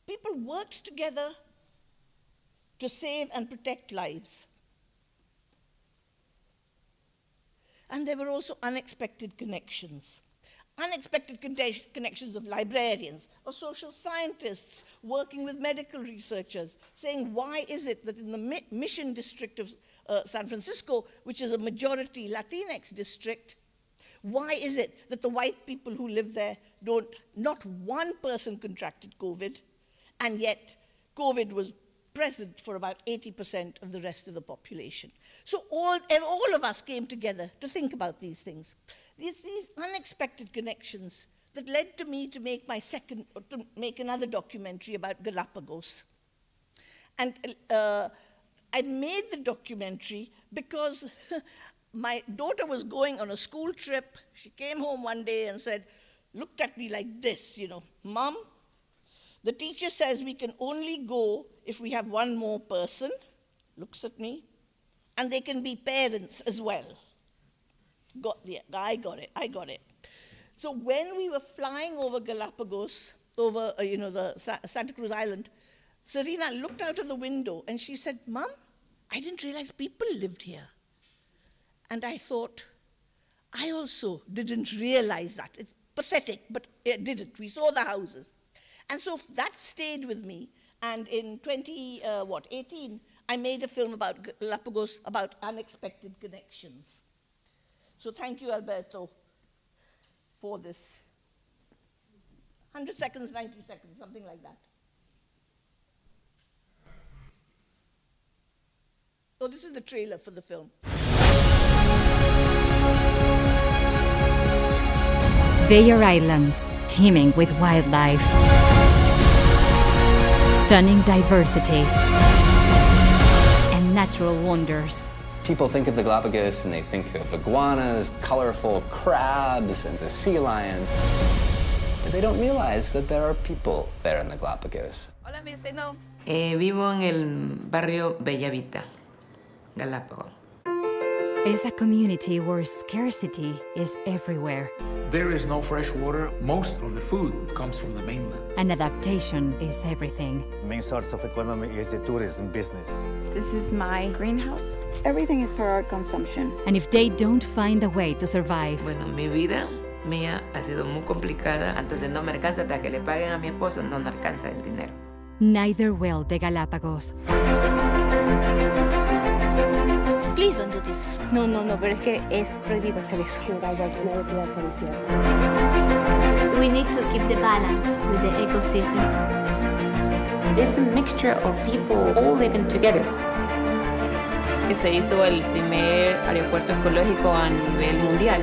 people worked together to save and protect lives. And there were also unexpected connections. Unexpected connections of librarians, of social scientists working with medical researchers, saying, why is it that in the Mission District of San Francisco, which is a majority Latinx district, why is it that the white people who live there not one person contracted COVID, and yet COVID was present for about 80% of the rest of the population. So all of us came together to think about these things. These unexpected connections that led to me to make another documentary about Galapagos. And I made the documentary because my daughter was going on a school trip. She came home one day and looked at me like this, Mom, the teacher says we can only go if we have one more person, looks at me, and they can be parents as well. I got it. So when we were flying over Galapagos, over the Santa Cruz Island, Serena looked out of the window and she said, Mom, I didn't realize people lived here. And I thought, I also didn't realize that. It's pathetic, but it didn't. We saw the houses. And so that stayed with me. And in 2018, I made a film about Galapagos, about unexpected connections. So thank you, Alberto, for this. 100 seconds, 90 seconds, something like that. Oh, this is the trailer for the film. They are islands teeming with wildlife, stunning diversity, and natural wonders. People think of the Galapagos and they think of iguanas, colorful crabs, and the sea lions. But they don't realize that there are people there in the Galapagos. Hola, mi vecino. Vivo en el barrio Bellavista, Galápagos. It's a community where scarcity is everywhere. There is no fresh water. Most of the food comes from the mainland. And adaptation is everything. The main source of economy is the tourism business. This is my greenhouse. Everything is for our consumption. And if they don't find a way to survive... Bueno, mi vida mía ha sido muy complicada. Entonces no me alcanza hasta que le paguen a mi esposo, no me alcanza el dinero. Neither will the Galapagos. Please don't do this. No, pero es que es prohibido hacer eso. We need to keep the balance with the ecosystem. It's a mixture of people all living together. Que se hizo el primer aeropuerto ecológico a nivel mundial.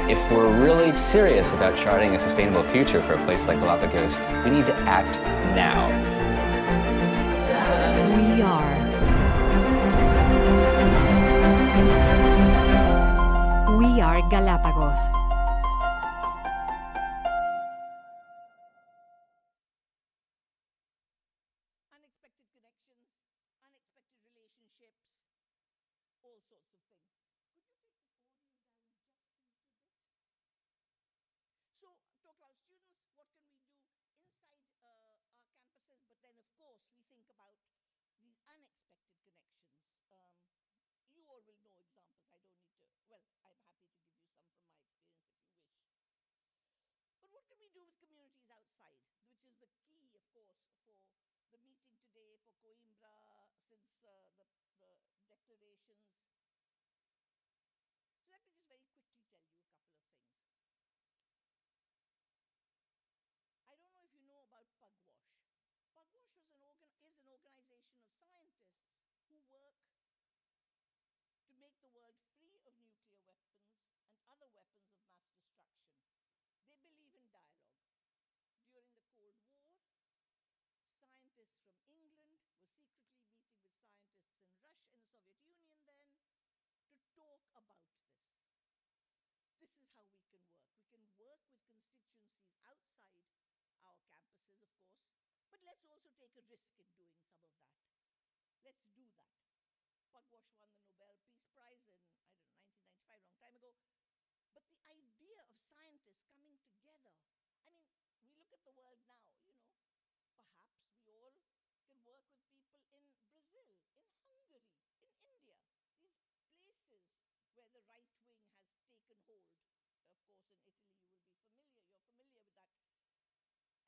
If we're really serious about charting a sustainable future for a place like Galapagos, we need to act now. We are. We are Galapagos. Unexpected connections, unexpected relationships, all sorts of things. Could you take the audio down just a little bit? So, talk to our students, what can we do inside our campuses, but then of course we think about these unexpected connections. You all will know examples, I don't need to, well, I'm happy to give you some from my experience if you wish. But what can we do with communities outside, which is the key, of course, for the meeting today, for Coimbra, since the declarations. So let me just very quickly tell you a couple of things. I don't know if you know about Pugwash. Pugwash is an organization of scientists who work to make the world free of nuclear weapons and other weapons of mass destruction. They believe in dialogue. During the Cold War, scientists from England were secretly meeting with scientists in Russia, in the Soviet Union then, to talk about this. This is how we can work. We can work with constituencies outside our campuses, of course, but let's also take a risk in doing some of that. Let's do that. Pugwash won the Nobel Peace Prize in, 1995, a long time ago. But the idea of scientists coming together, I mean, we look at the world now, perhaps we all can work with people in Brazil, in Hungary, in India, these places where the right wing has taken hold. Of course, in Italy, you're familiar with that,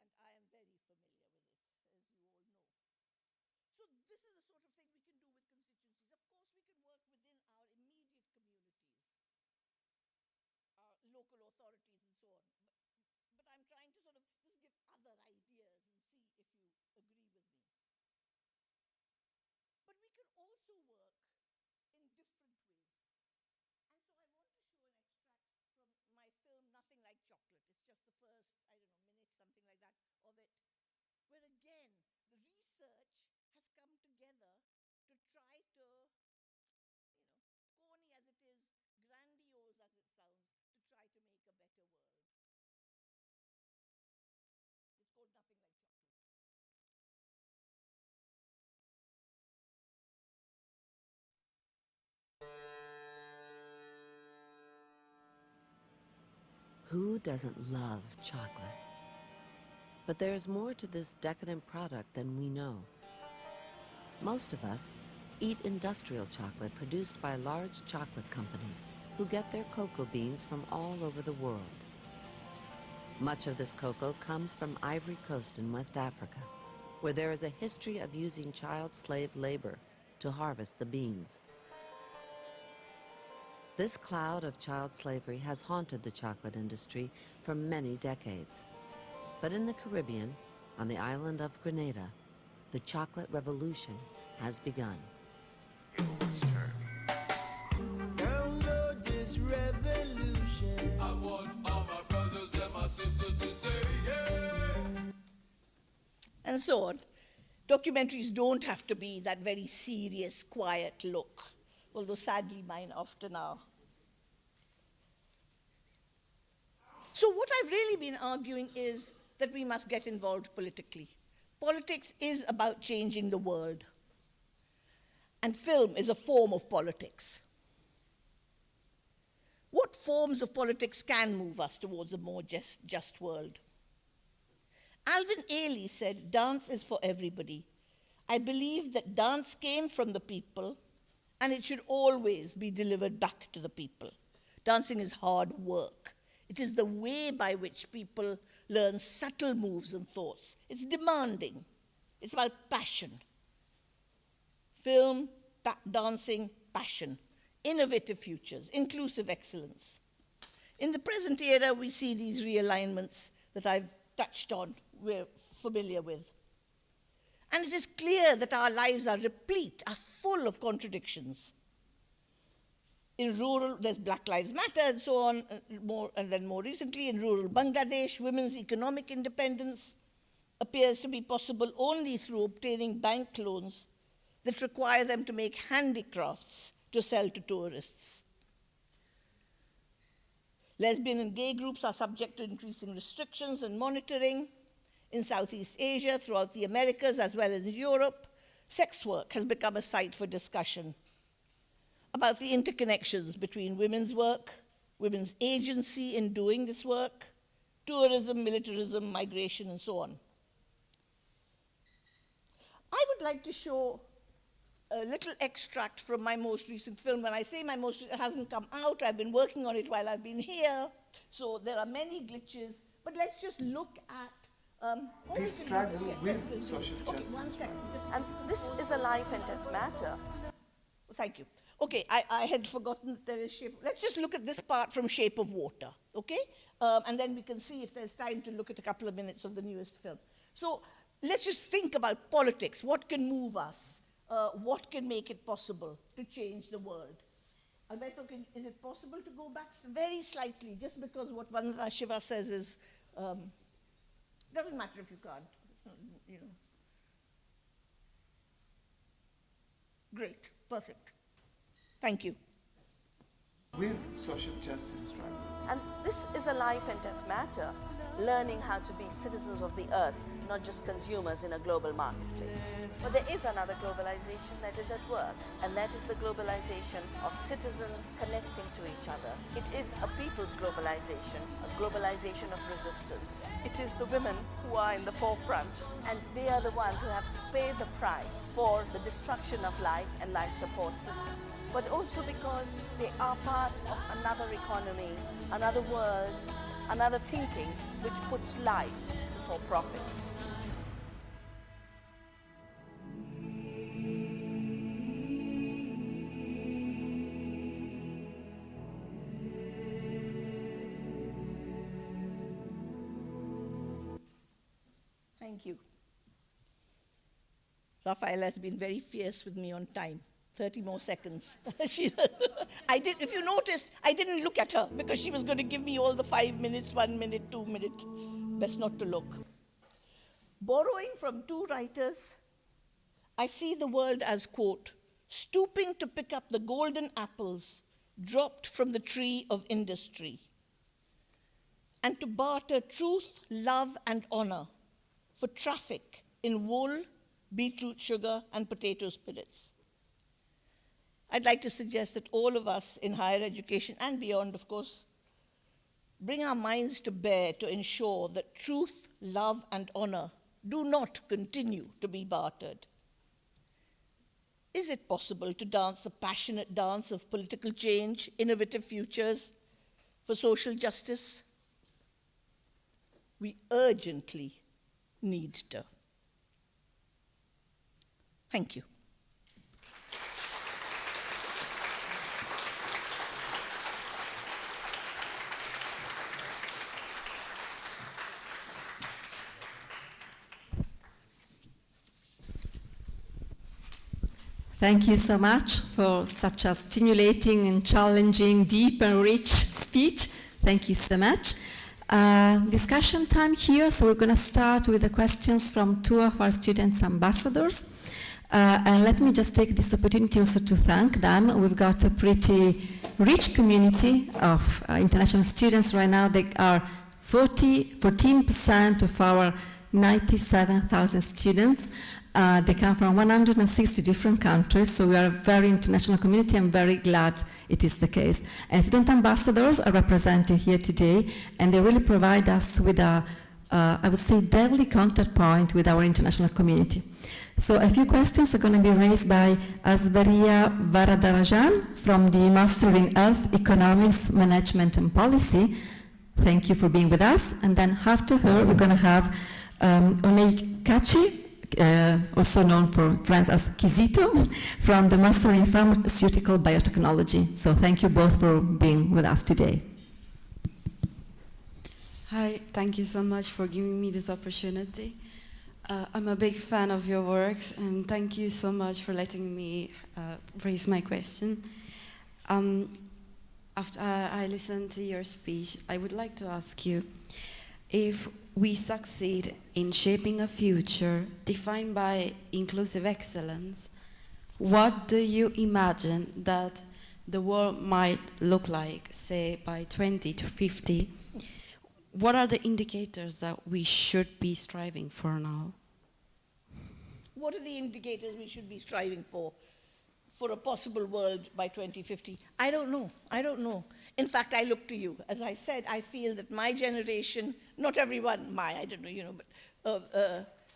and I am very familiar with it, as you all know. So this is the sort of thing we can do with constituencies. Of course, we can work within our immediate communities, our local authorities and so on. But I'm trying to sort of just give other ideas and see if you agree with me. But we can also work in different ways. And so I want to show an extract from my film, Nothing Like Chocolate. It's just the first, minute, something like that, of it, where again, the research has come together to try to, corny as it is, grandiose as it sounds, to try to make a better world. It's called Nothing Like Chocolate. Who doesn't love chocolate? But there's more to this decadent product than we know. Most of us eat industrial chocolate produced by large chocolate companies who get their cocoa beans from all over the world. Much of this cocoa comes from Ivory Coast in West Africa, where there is a history of using child slave labor to harvest the beans. This cloud of child slavery has haunted the chocolate industry for many decades. But in the Caribbean, on the island of Grenada, the chocolate revolution has begun. Download this revolution. I want all my brothers and my sisters to say yeah. And so on. Documentaries don't have to be that very serious, quiet look, although sadly mine often are. So what I've really been arguing is that we must get involved politically. Politics is about changing the world. And film is a form of politics. What forms of politics can move us towards a more just world? Alvin Ailey said, "Dance is for everybody." I believe that dance came from the people, and it should always be delivered back to the people. Dancing is hard work. It is the way by which people learn subtle moves and thoughts. It's demanding. It's about passion. film, dancing, passion, innovative futures, inclusive excellence. In the present era, we see these realignments that I've touched on, we're familiar with. And it is clear that our lives are replete, are full of contradictions. In rural, there's Black Lives Matter and so on, and then more recently in rural Bangladesh, women's economic independence appears to be possible only through obtaining bank loans that require them to make handicrafts to sell to tourists. Lesbian and gay groups are subject to increasing restrictions and monitoring. In Southeast Asia, throughout the Americas, as well as in Europe, sex work has become a site for discussion about the interconnections between women's work, women's agency in doing this work, tourism, militarism, migration, and so on. I would like to show a little extract from my most recent film. When I say my most recent, it hasn't come out. I've been working on it while I've been here, so there are many glitches. But let's just look at Peace struggle with social justice. One second. And this is a life and death matter. Thank you. Okay, I had forgotten that there is shape. Let's just look at this part from Shape of Water, okay? And then we can see if there's time to look at a couple of minutes of the newest film. So let's just think about politics. What can move us? What can make it possible to change the world? Alberto, is it possible to go back very slightly, just because what Vandana Shiva says is, doesn't matter if you can't, you know. Great, perfect. Thank you. With social justice struggle. And this is a life and death matter, learning how to be citizens of the earth, not just consumers in a global marketplace. But there is another globalization that is at work, and that is the globalization of citizens connecting to each other. It is a people's globalization, a globalization of resistance. It is the women who are in the forefront, and they are the ones who have to pay the price for the destruction of life and life support systems. But also because they are part of another economy, another world, another thinking which puts life before profits. Thank you. Raphael has been very fierce with me on time. 30 more seconds. If you noticed, I didn't look at her because she was going to give me all the 5 minutes, 1 minute, 2 minutes. Best not to look. Borrowing from two writers, I see the world as, quote, stooping to pick up the golden apples dropped from the tree of industry, and to barter truth, love, and honor for traffic in wool, beetroot sugar, and potato spirits. I'd like to suggest that all of us in higher education and beyond, of course, bring our minds to bear to ensure that truth, love, and honor do not continue to be bartered. Is it possible to dance the passionate dance of political change, innovative futures for social justice? We urgently need to. Thank you. Thank you so much for such a stimulating and challenging, deep and rich speech. Thank you so much. Discussion time here, so we're going to start with the questions from two of our students ambassadors. And let me just take this opportunity also to thank them. We've got a pretty rich community of international students right now. They are 14% of our 97,000 students. They come from 160 different countries, so we are a very international community. I'm very glad it is the case. And student ambassadors are represented here today, and they really provide us with a, I would say, deadly contact point with our international community. So a few questions are going to be raised by Asvaria Varadarajan from the Master in Health, Economics, Management and Policy. Thank you for being with us. And then after her, we're going to have Onei Kachi, also known for friends as Kizito, from the Master in Pharmaceutical Biotechnology. So thank you both for being with us today. Hi, thank you so much for giving me this opportunity. I'm a big fan of your works, and thank you so much for letting me raise my question. After I listened to your speech, I would like to ask you, if we succeed in shaping a future defined by inclusive excellence, what do you imagine that the world might look like, say, by 2050? What are the indicators that we should be striving for now? What are the indicators we should be striving for a possible world by 2050? I don't know. I don't know. In fact, I look to you. As I said, I feel that my generation, not everyone, I don't know, but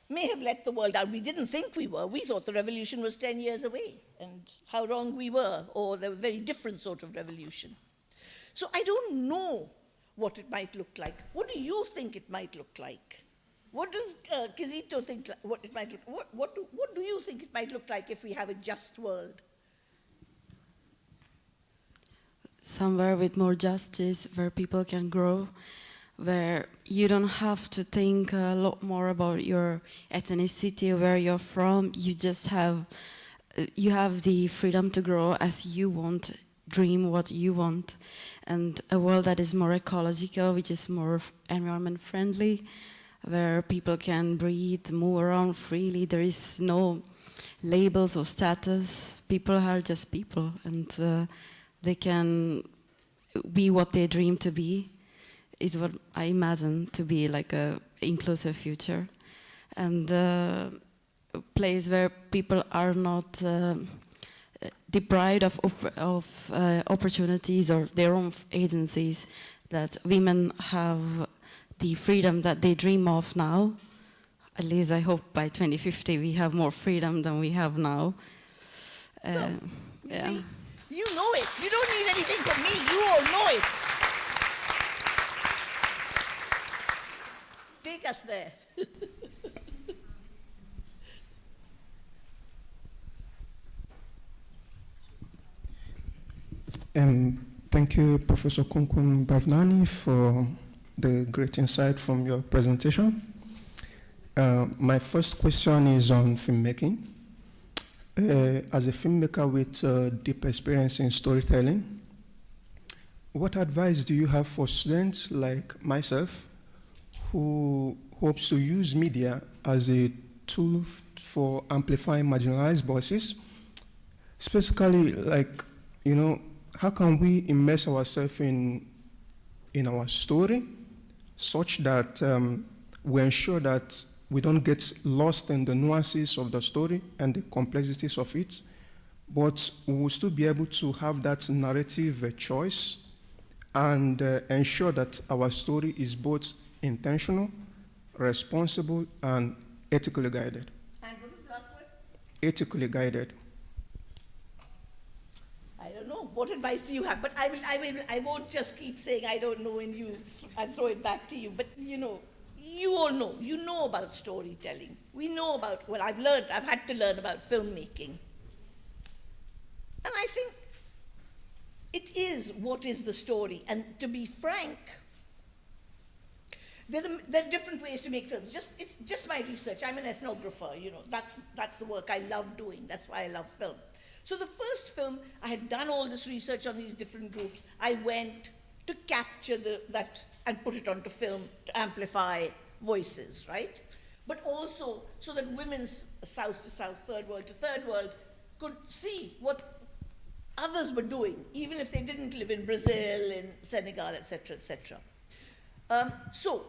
may have let the world down. We didn't think we were. We thought the revolution was 10 years away, and how wrong we were, or the very different sort of revolution. So I don't know what it might look like. What do you think it might look like? What does Kizito think what it might look? What do you think it might look like if we have a just world? Somewhere with more justice, where people can grow, where you don't have to think a lot more about your ethnicity, where you're from. You just have the freedom to grow as you want, dream what you want, and a world that is more ecological, which is more environment friendly, where people can breathe, move around freely. There is no labels or status. People are just people, and they can be what they dream to be, is what I imagine to be like a inclusive future. And a place where people are not deprived of opportunities or their own agencies, that women have the freedom that they dream of now. At least I hope by 2050 we have more freedom than we have now. Yeah. See, you know it. You don't need anything from me. You all know it. Take us there. Thank you, Professor Kunkum Bhavnani, for the great insight from your presentation. My first question is on filmmaking. As a filmmaker with deep experience in storytelling, what advice do you have for students like myself who hopes to use media as a tool for amplifying marginalized voices? Specifically, how can we immerse ourselves in our story such that we ensure that we don't get lost in the nuances of the story and the complexities of it, but we will still be able to have that narrative choice and ensure that our story is both intentional, responsible, and ethically guided. And what was the last word? Ethically guided. I don't know. What advice do you have? But I won't just keep saying I don't know and throw it back to you. But you all know. You know about storytelling. We know about, I've had to learn about filmmaking. And I think it is what is the story. And to be frank, there are different ways to make films. It's just my research. I'm an ethnographer, that's the work I love doing. That's why I love film. So the first film, I had done all this research on these different groups. I went to capture that and put it onto film to amplify voices, right? But also so that women's south to south, third world to third world could see what others were doing, even if they didn't live in Brazil, in Senegal, etc., etc. So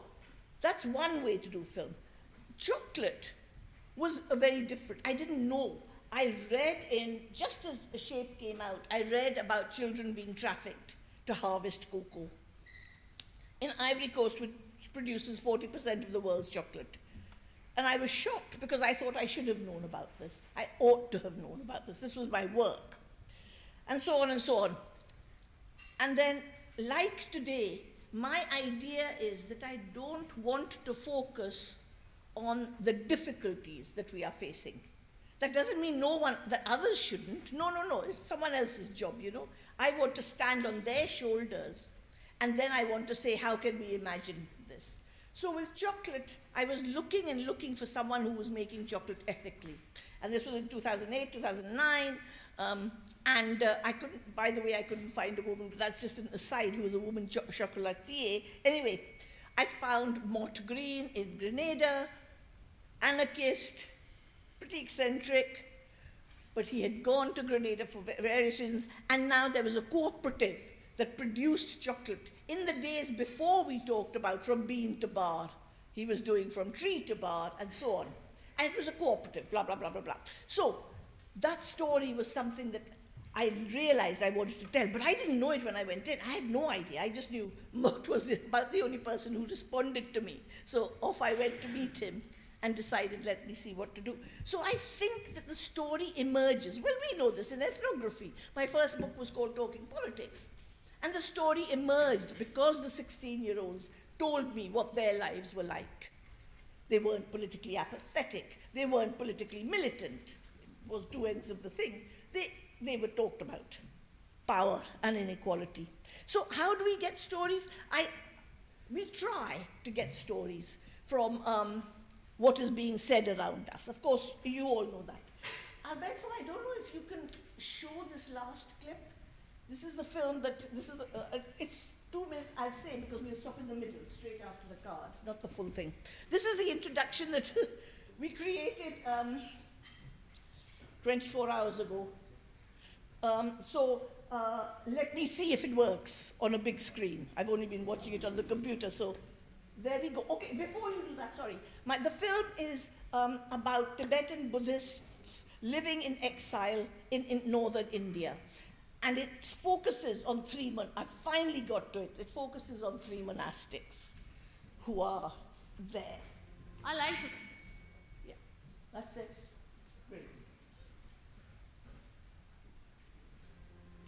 that's one way to do film. Chocolate was a very different. I didn't know. I read just as the shape came out, I read about children being trafficked to harvest cocoa. In Ivory Coast, which produces 40% of the world's chocolate. And I was shocked because I thought I should have known about this. I ought to have known about this. This was my work. And so on and so on. And then, like today, my idea is that I don't want to focus on the difficulties that we are facing. That doesn't mean that others shouldn't. No, it's someone else's job, you know. I want to stand on their shoulders, and then I want to say, how can we imagine this? So with chocolate, I was looking for someone who was making chocolate ethically. And this was in 2008, 2009, and I couldn't find a woman, but that's just an aside, who was a woman chocolatier. Anyway, I found Mort Green in Grenada, anarchist, pretty eccentric, but he had gone to Grenada for various reasons, and now there was a cooperative that produced chocolate. In the days before we talked about from bean to bar, he was doing from tree to bar, and so on. And it was a cooperative, blah, blah, blah, blah, blah. So that story was something that I realized I wanted to tell, but I didn't know it when I went in. I had no idea. I just knew Mort was about the only person who responded to me. So off I went to meet him and decided, let me see what to do. So I think that the story emerges. Well, we know this in ethnography. My first book was called Talking Politics. And the story emerged because the 16-year-olds told me what their lives were like. They weren't politically apathetic. They weren't politically militant. It was two ends of the thing. They were talked about. Power and inequality. So how do we get stories? We try to get stories from what is being said around us. Of course, you all know that. Alberto, I don't know if you can show this last clip. This is the film it's 2 minutes, I'll say, because we'll stop in the middle, straight after the card, not the full thing. This is the introduction that we created 24 hours ago. Let me see if it works on a big screen. I've only been watching it on the computer, so there we go. Okay, before you do that, sorry. The film is about Tibetan Buddhists living in exile in northern India. And it focuses on I finally got to it. It focuses on 3 monastics who are there. I liked it. Yeah, that's it. Great.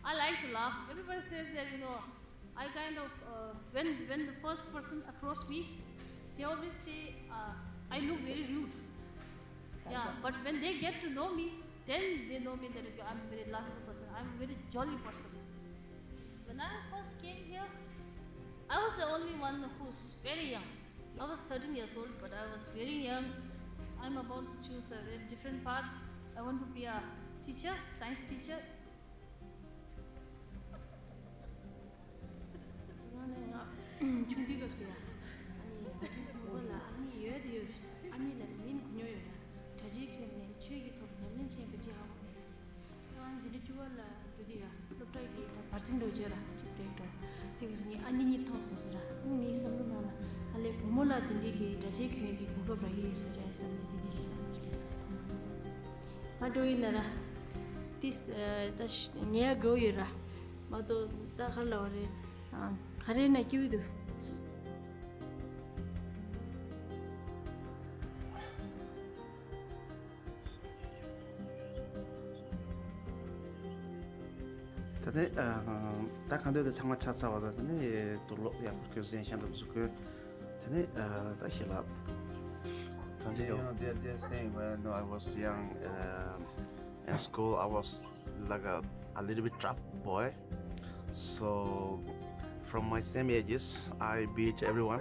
I like to laugh. Everybody says that, you know, I kind of, when the first person approached me, they always say, I look very rude. Yeah, but when they get to know me, then they know me that I'm a very laughable person. I'm a very jolly person. When I first came here, I was the only one who's very young. I was 13 years old, but I was very young. I'm about to choose a very different path. I want to be a teacher, science teacher. This near go yura, but the Halore, Karina Kudu. Today, that kind of the chats out of the to look the accusation of Zucker. Today, that's a lot. They're saying when I was young in school, I was like a little bit tough boy. So, from my same ages, I beat everyone.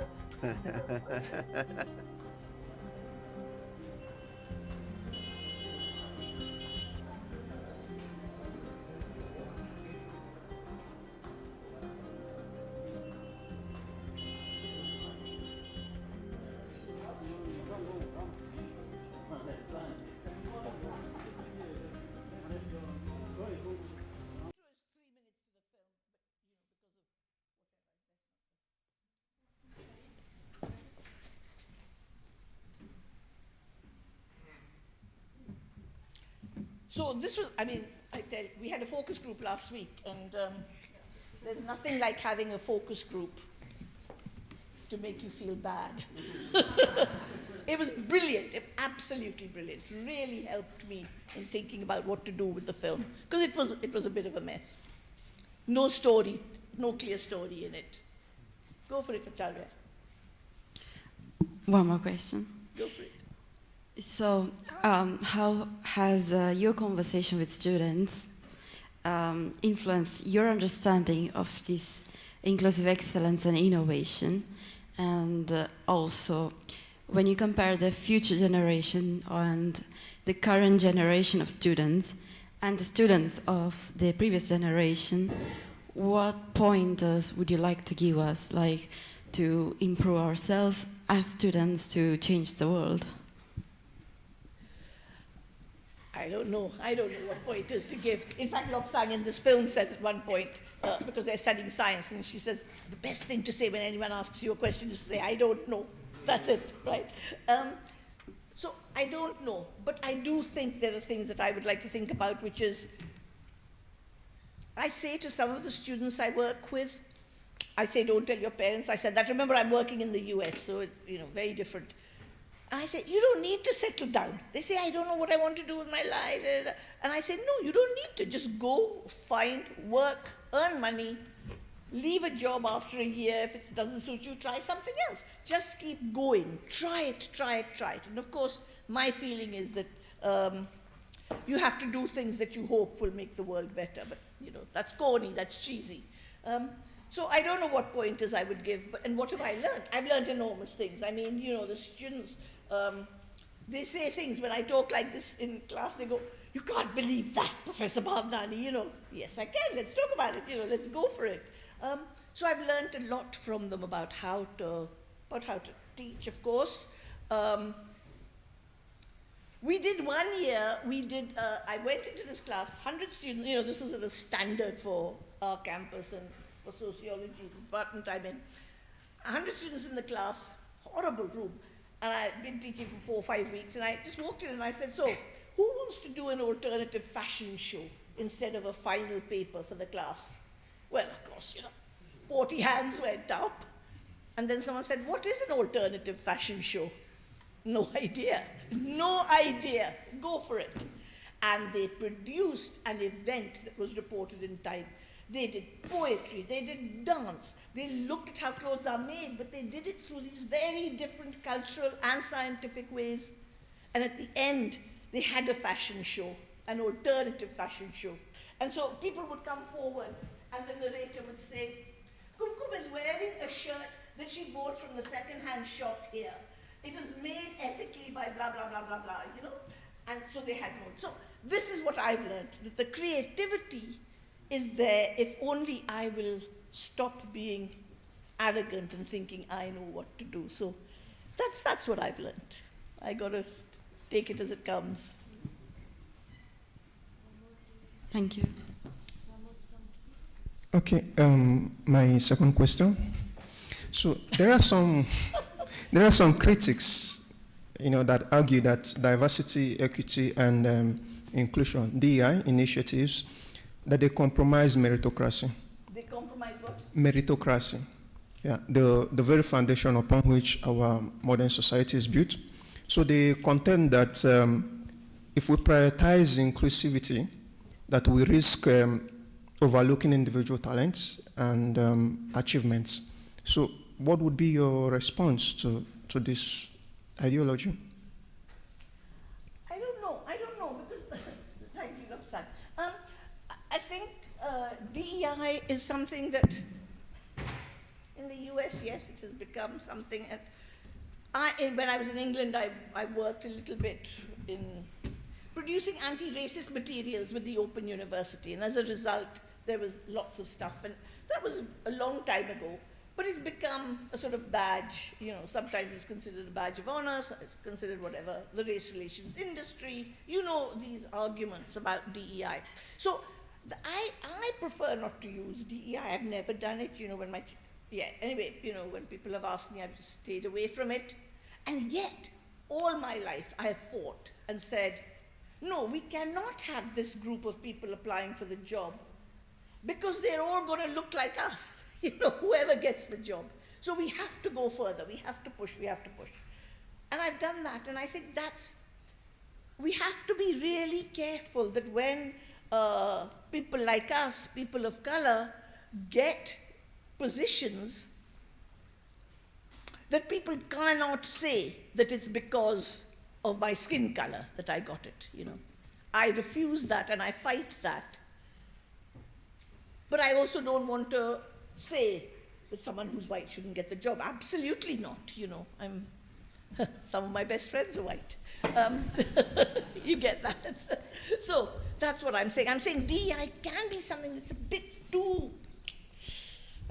So this was, I tell you, we had a focus group last week, and there's nothing like having a focus group to make you feel bad. It was brilliant, absolutely brilliant. Really helped me in thinking about what to do with the film, because it was a bit of a mess. No story, no clear story in it. Go for it, Acharya. One more question. Go for it. So, how has your conversation with students influenced your understanding of this inclusive excellence and innovation? And also, when you compare the future generation and the current generation of students and the students of the previous generation, what pointers would you like to give us, like to improve ourselves as students to change the world? I don't know what pointers to give. In fact, Lobsang in this film says at one point, because they're studying science, and she says, the best thing to say when anyone asks you a question is to say, I don't know. That's it, right? So I don't know, but I do think there are things that I would like to think about, which is, I say to some of the students I work with, I say, don't tell your parents. I said that. Remember, I'm working in the US, so it's very different. And I say, you don't need to settle down. They say, I don't know what I want to do with my life. And I say, no, you don't need to. Just go, find work, earn money, leave a job after a year. If it doesn't suit you, try something else. Just keep going. Try it, try it, try it. And of course, my feeling is that you have to do things that you hope will make the world better. But, that's corny, that's cheesy. So I don't know what pointers I would give, and what have I learned? I've learned enormous things. I mean, the students, they say things when I talk like this in class, they go, you can't believe that, Professor Bhavnani, Yes, I can, let's talk about it, let's go for it. So I've learned a lot from them about how to teach, of course. We did one year, I went into this class, 100 students, this is a standard for our campus and for sociology, the department I'm in. 100 students in the class, horrible room. And I'd been teaching for 4 or 5 weeks, and I just walked in and I said, so, who wants to do an alternative fashion show instead of a final paper for the class? Well, of course, 40 hands went up. And then someone said, what is an alternative fashion show? No idea. No idea. Go for it. And they produced an event that was reported in Time. They did poetry, they did dance, they looked at how clothes are made, but they did it through these very different cultural and scientific ways. And at the end, they had a fashion show, an alternative fashion show. And so people would come forward, and the narrator would say, Kumkum is wearing a shirt that she bought from the second-hand shop here. It was made ethically by blah, blah, blah, blah, blah, And so they had more. So this is what I've learned, that the creativity is there if only I will stop being arrogant and thinking I know what to do. So that's what I've learned. I got to take it as it comes. Thank you. Okay, my second question. So there are some critics, that argue that diversity, equity, and inclusion (DEI) initiatives, that they compromise meritocracy. They compromise what? Meritocracy. Yeah, the very foundation upon which our modern society is built. So they contend that if we prioritize inclusivity, that we risk overlooking individual talents and achievements. So what would be your response to this ideology? I don't know, because, thank you, Lobsang. I think DEI is something that, in the US, yes, it has become something. And when I was in England, I worked a little bit in producing anti-racist materials with the Open University, and as a result, there was lots of stuff, and that was a long time ago. But it's become a sort of badge, sometimes it's considered a badge of honor, it's considered whatever, the race relations industry, these arguments about DEI. So I prefer not to use DEI. I've never done it, when people have asked me, I've just stayed away from it. And yet, all my life, I have fought and said, no, we cannot have this group of people applying for the job because they're all going to look like us. Whoever gets the job. So we have to go further. We have to push. And I've done that, and I think we have to be really careful that when people like us, people of color, get positions, that people cannot say that it's because of my skin color that I got it, you know. I refuse that and I fight that. But I also don't want to say that someone who's white shouldn't get the job. Absolutely not, you know. Some of my best friends are white. You get that. So that's what I'm saying. I'm saying DEI can be something that's a bit too,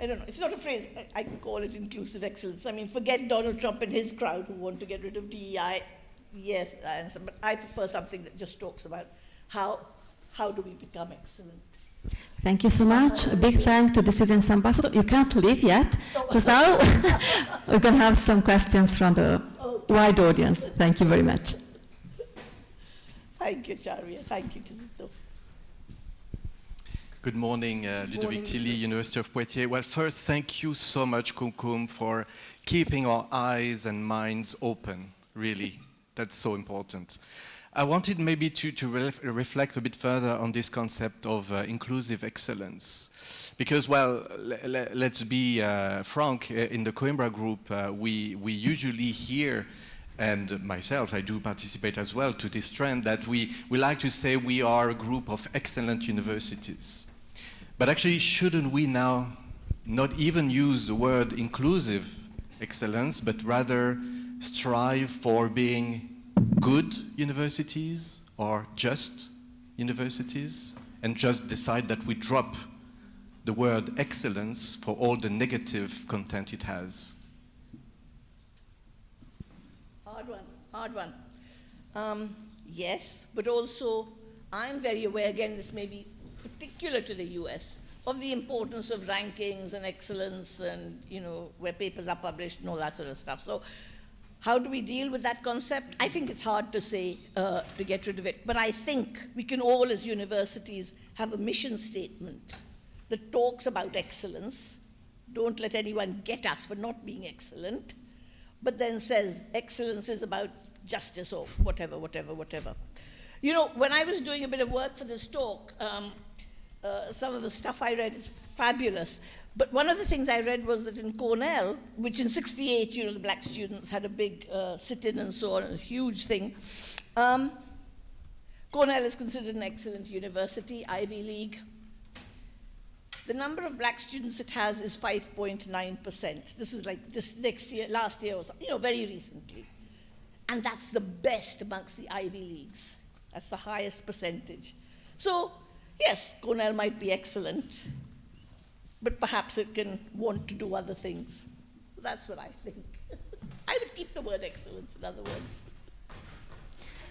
I don't know, it's not a phrase, I can call it inclusive excellence. I mean, forget Donald Trump and his crowd who want to get rid of DEI. Yes, I understand, but I prefer something that just talks about how do we become excellent. Thank you so much. A big thank to the Students' Ambassador. You can't leave yet, because now we're going to have some questions from the wide audience. Thank you very much. Thank you, Charvia. Thank you, Kizito. Good morning, Ludovic Tilly, University of Poitiers. Well, first, thank you so much, Kumkum, for keeping our eyes and minds open, really. That's so important. I wanted maybe to reflect a bit further on this concept of inclusive excellence. Because, well, let's be frank, in the Coimbra group, we usually hear, and myself, I do participate as well to this trend, that we like to say we are a group of excellent universities. But actually, shouldn't we now not even use the word inclusive excellence, but rather strive for being good universities or just universities, and just decide that we drop the word excellence for all the negative content it has? Hard one. Yes, but also I'm very aware, again, this may be particular to the US, of the importance of rankings and excellence and, you know, where papers are published and all that sort of stuff. So how do we deal with that concept? I think it's hard to say to get rid of it, but I think we can all as universities have a mission statement that talks about excellence. Don't let anyone get us for not being excellent, but then says excellence is about justice or whatever. You know, when I was doing a bit of work for this talk, some of the stuff I read is fabulous. But one of the things I read was that in Cornell, which in '68, you know, the black students had a big sit-in and so on, a huge thing. Cornell is considered an excellent university, Ivy League. The number of black students it has is 5.9%. This is like this next year, last year or something, you know, very recently. And that's the best amongst the Ivy Leagues. That's the highest percentage. So, yes, Cornell might be excellent, but perhaps it can want to do other things. So that's what I think. I would keep the word excellence, in other words.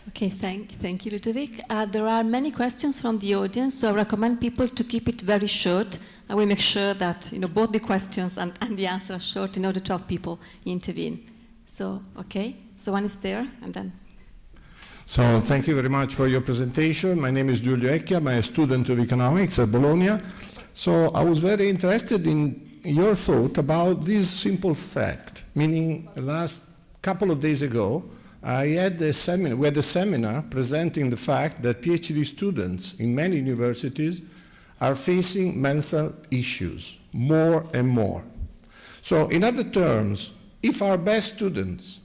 Okay, thank you, Ludovic. There are many questions from the audience, so I recommend people to keep it very short. I will make sure that, you know, both the questions and the answer are short in order to have people intervene. So, okay, so one is there, and then. So thank you very much for your presentation. My name is Giulio Ecchia. I'm a student of economics at Bologna. So I was very interested in your thought about this simple fact, meaning last couple of days ago, we had a seminar presenting the fact that PhD students in many universities are facing mental issues more and more. So in other terms, if our best students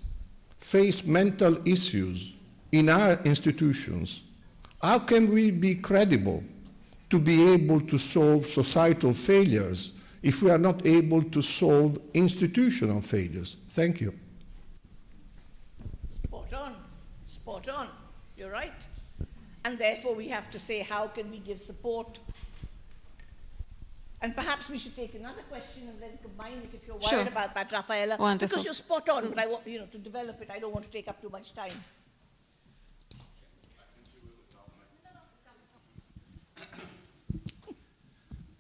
face mental issues in our institutions, how can we be credible to be able to solve societal failures if we are not able to solve institutional failures? Thank you. Spot on, you're right. And therefore we have to say, how can we give support? And perhaps we should take another question and then combine it if you're worried about that, Rafaela. Wonderful. Because you're spot on, but I want, you know, to develop it, I don't want to take up too much time.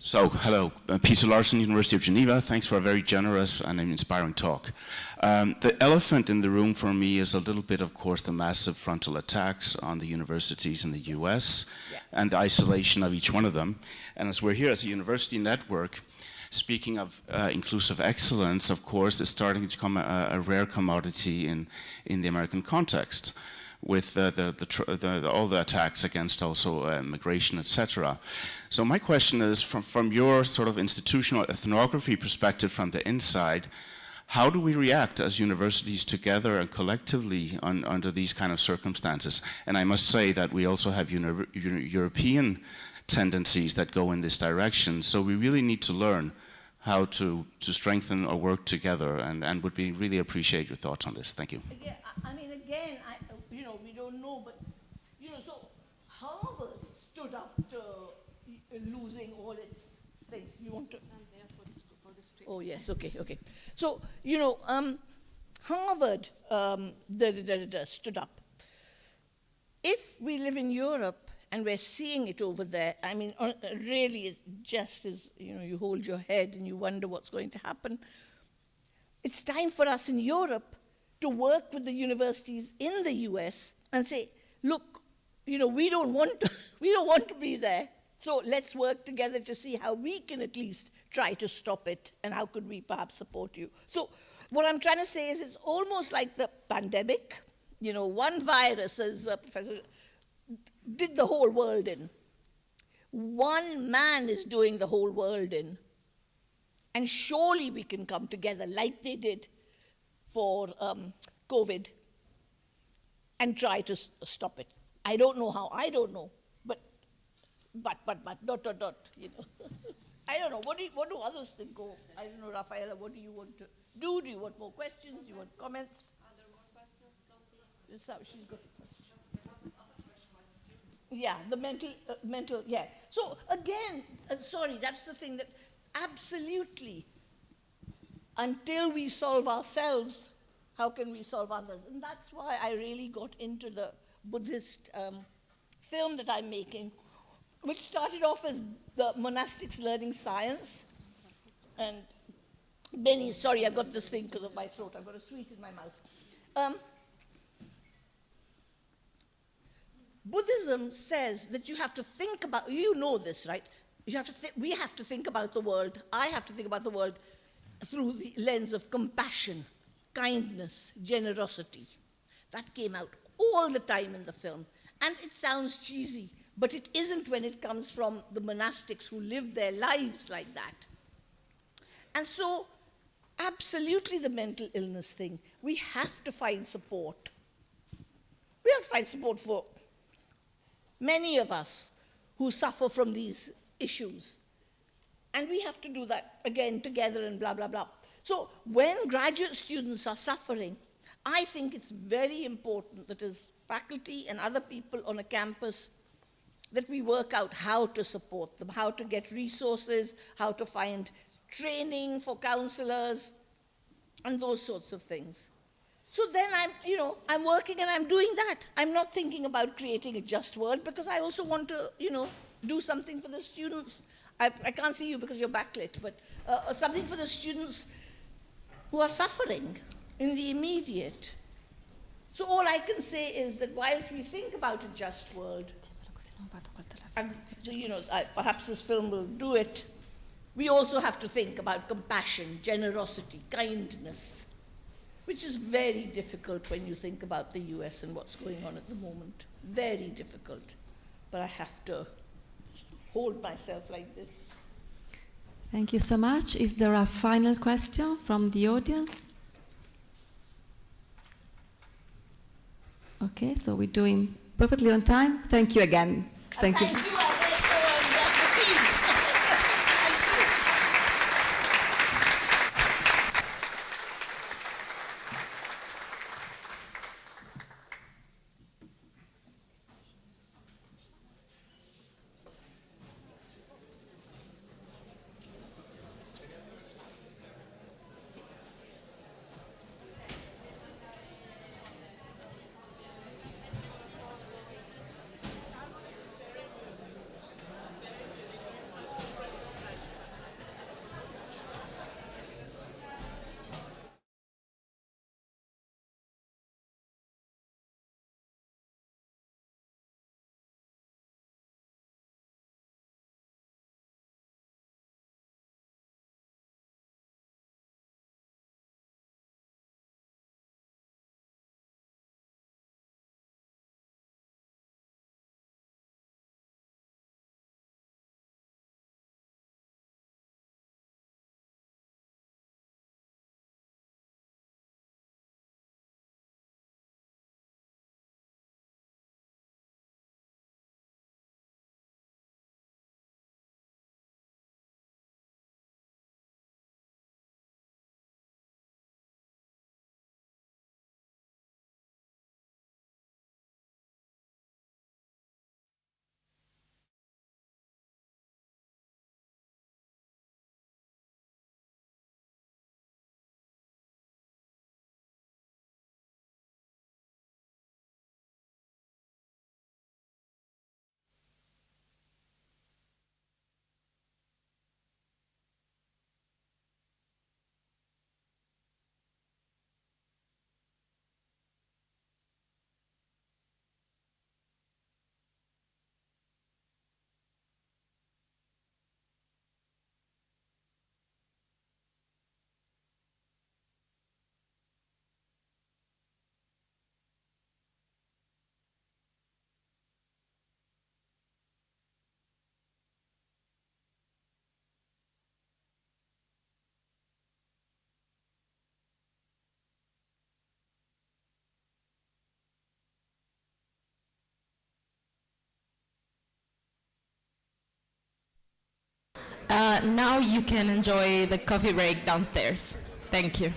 So, hello, Peter Larson, University of Geneva. Thanks for a very generous and inspiring talk. The elephant in the room for me is a little bit, of course, the massive frontal attacks on the universities in the US and the isolation of each one of them. And as we're here as a university network, speaking of inclusive excellence, of course, is starting to become a rare commodity in the American context, with all the attacks against also immigration, etc. So my question is, from your sort of institutional ethnography perspective from the inside, How do we react as universities together and collectively under these kind of circumstances? And I must say that we also have European tendencies that go in this direction. So we really need to learn how to strengthen our work together, and would be really appreciate your thoughts on this. Thank you. Again, I mean, again, we don't know, but, so Harvard stood up to losing all its things. You want to stand there for this trip? Oh, yes, okay. So, Harvard stood up. If we live in Europe and we're seeing it over there, I mean, really, it's just as, you hold your head and you wonder what's going to happen. It's time for us in Europe to work with the universities in the US and say, look, we don't want to be there. So let's work together to see how we can at least try to stop it, and how could we perhaps support you. So what I'm trying to say is it's almost like the pandemic. One virus, as Professor did the whole world in. One man is doing the whole world in. And surely we can come together like they did for COVID and try to stop it. I don't know how, but, I don't know, what do others think? I don't know, Rafaela, what do you want to do? Do you want more questions? Do you want comments? Are there more questions from the... This is how she's got a question. Yeah, the mental, yeah. So again, sorry, that's the thing, that absolutely, until we solve ourselves, how can we solve others? And that's why I really got into the Buddhist film that I'm making, which started off as the monastics learning science. And Benny, sorry, I've got this thing because of my throat. I've got a sweet in my mouth. Buddhism says that you have to think about, this, right? We have to think about the world. I have to think about the world through the lens of compassion, kindness, generosity. That came out all the time in the film. And it sounds cheesy, but it isn't when it comes from the monastics who live their lives like that. And so, absolutely the mental illness thing, we have to find support. We have to find support for many of us who suffer from these issues. And we have to do that, again, together and blah, blah, blah. So when graduate students are suffering, I think it's very important that as faculty and other people on a campus, that we work out how to support them, how to get resources, how to find training for counselors, and those sorts of things. So then I'm working and I'm doing that. I'm not thinking about creating a just world, because I also want to, do something for the students. I can't see you because you're backlit, but something for the students who are suffering in the immediate. So all I can say is that whilst we think about a just world, and perhaps this film will do it, we also have to think about compassion, generosity, kindness, which is very difficult when you think about the US and what's going on at the moment. Very difficult. But I have to hold myself like this. Thank you so much. Is there a final question from the audience? Okay, so we're doing perfectly on time. Thank you again. Thank you. Now you can enjoy the coffee break downstairs. Thank you.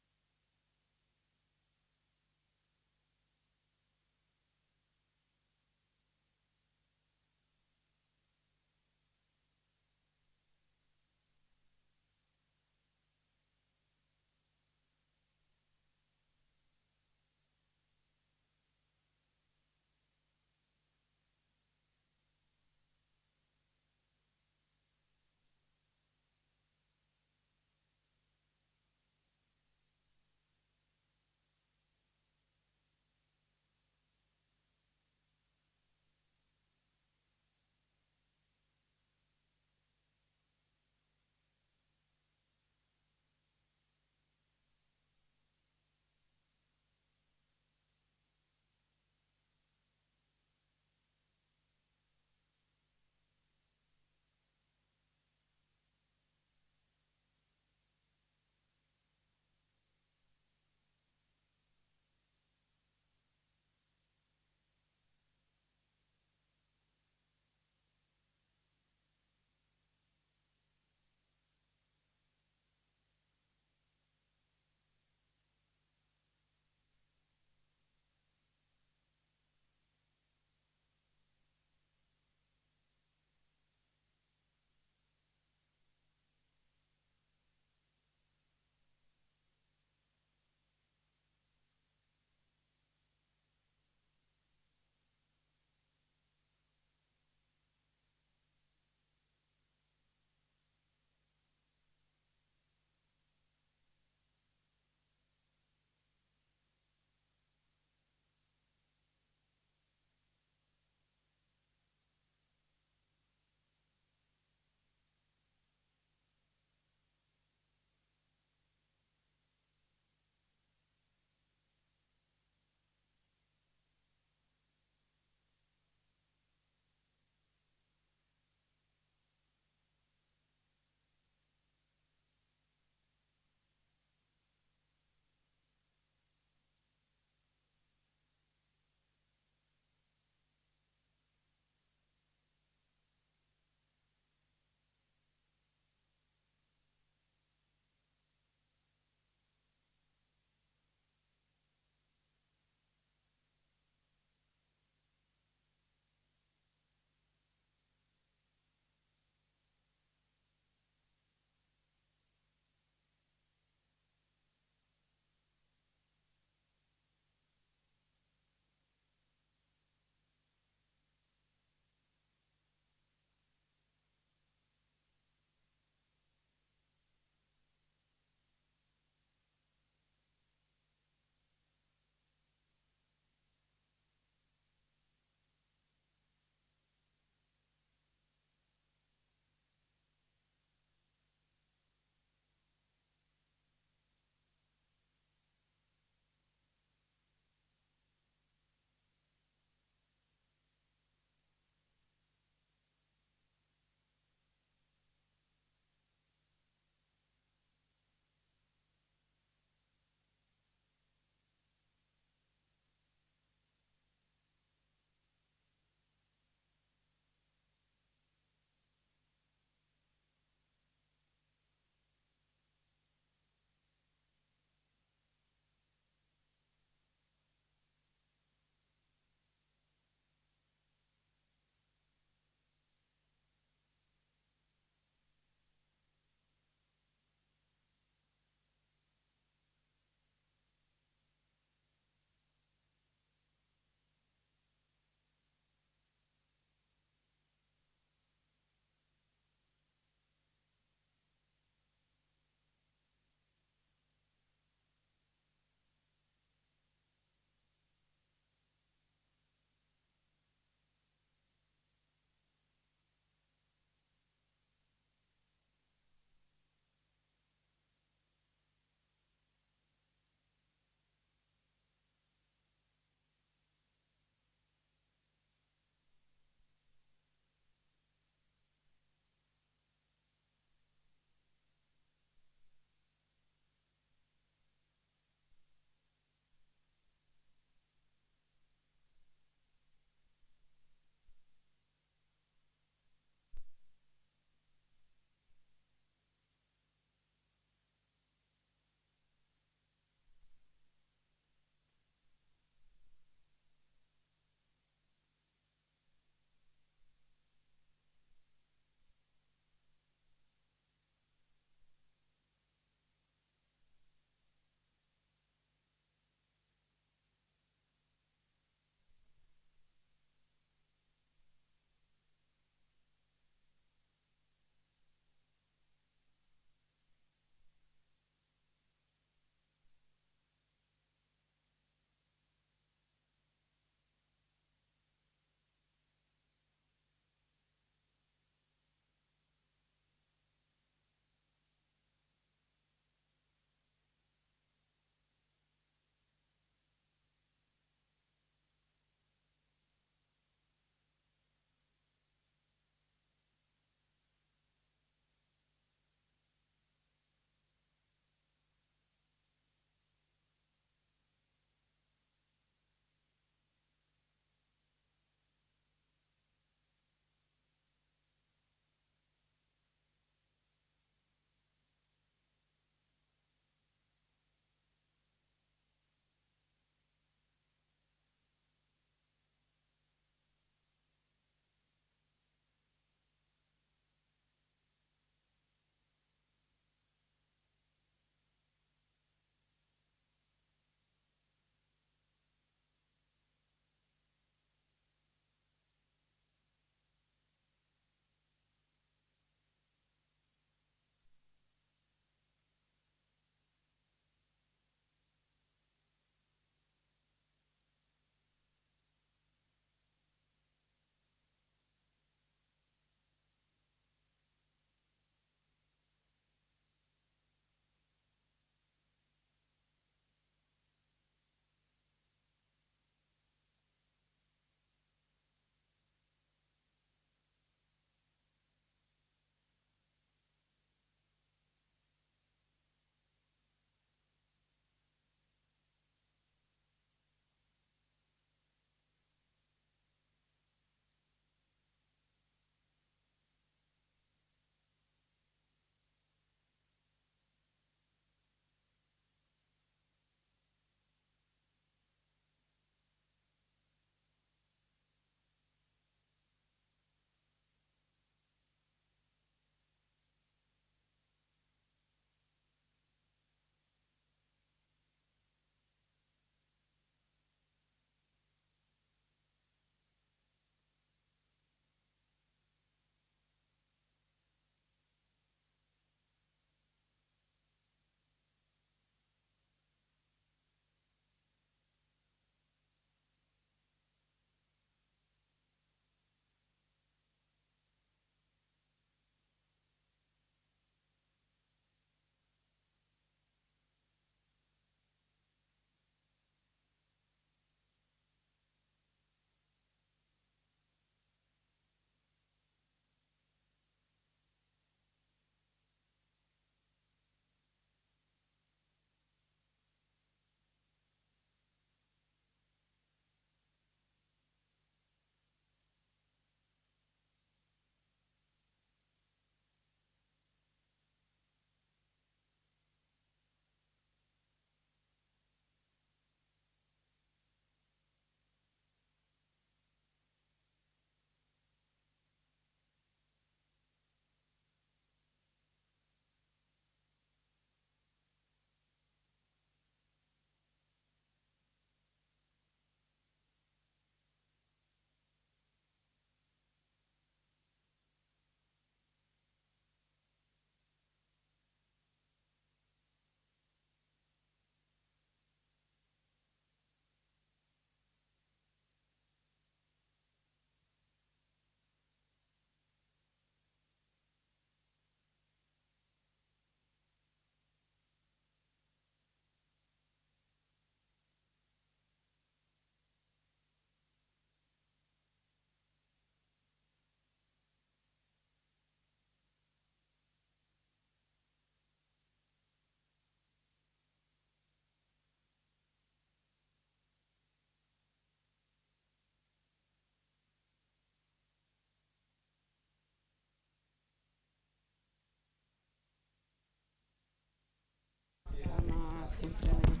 funzioni.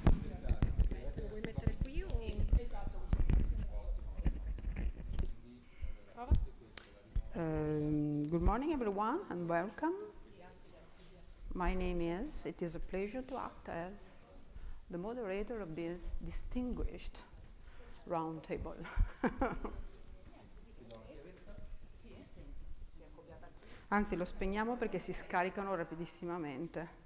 Vuoi mettere qui o... Good morning everyone and welcome. My name is, it is a pleasure to act as the moderator of this distinguished round table. Anzi, lo spegniamo perché si scaricano rapidissimamente.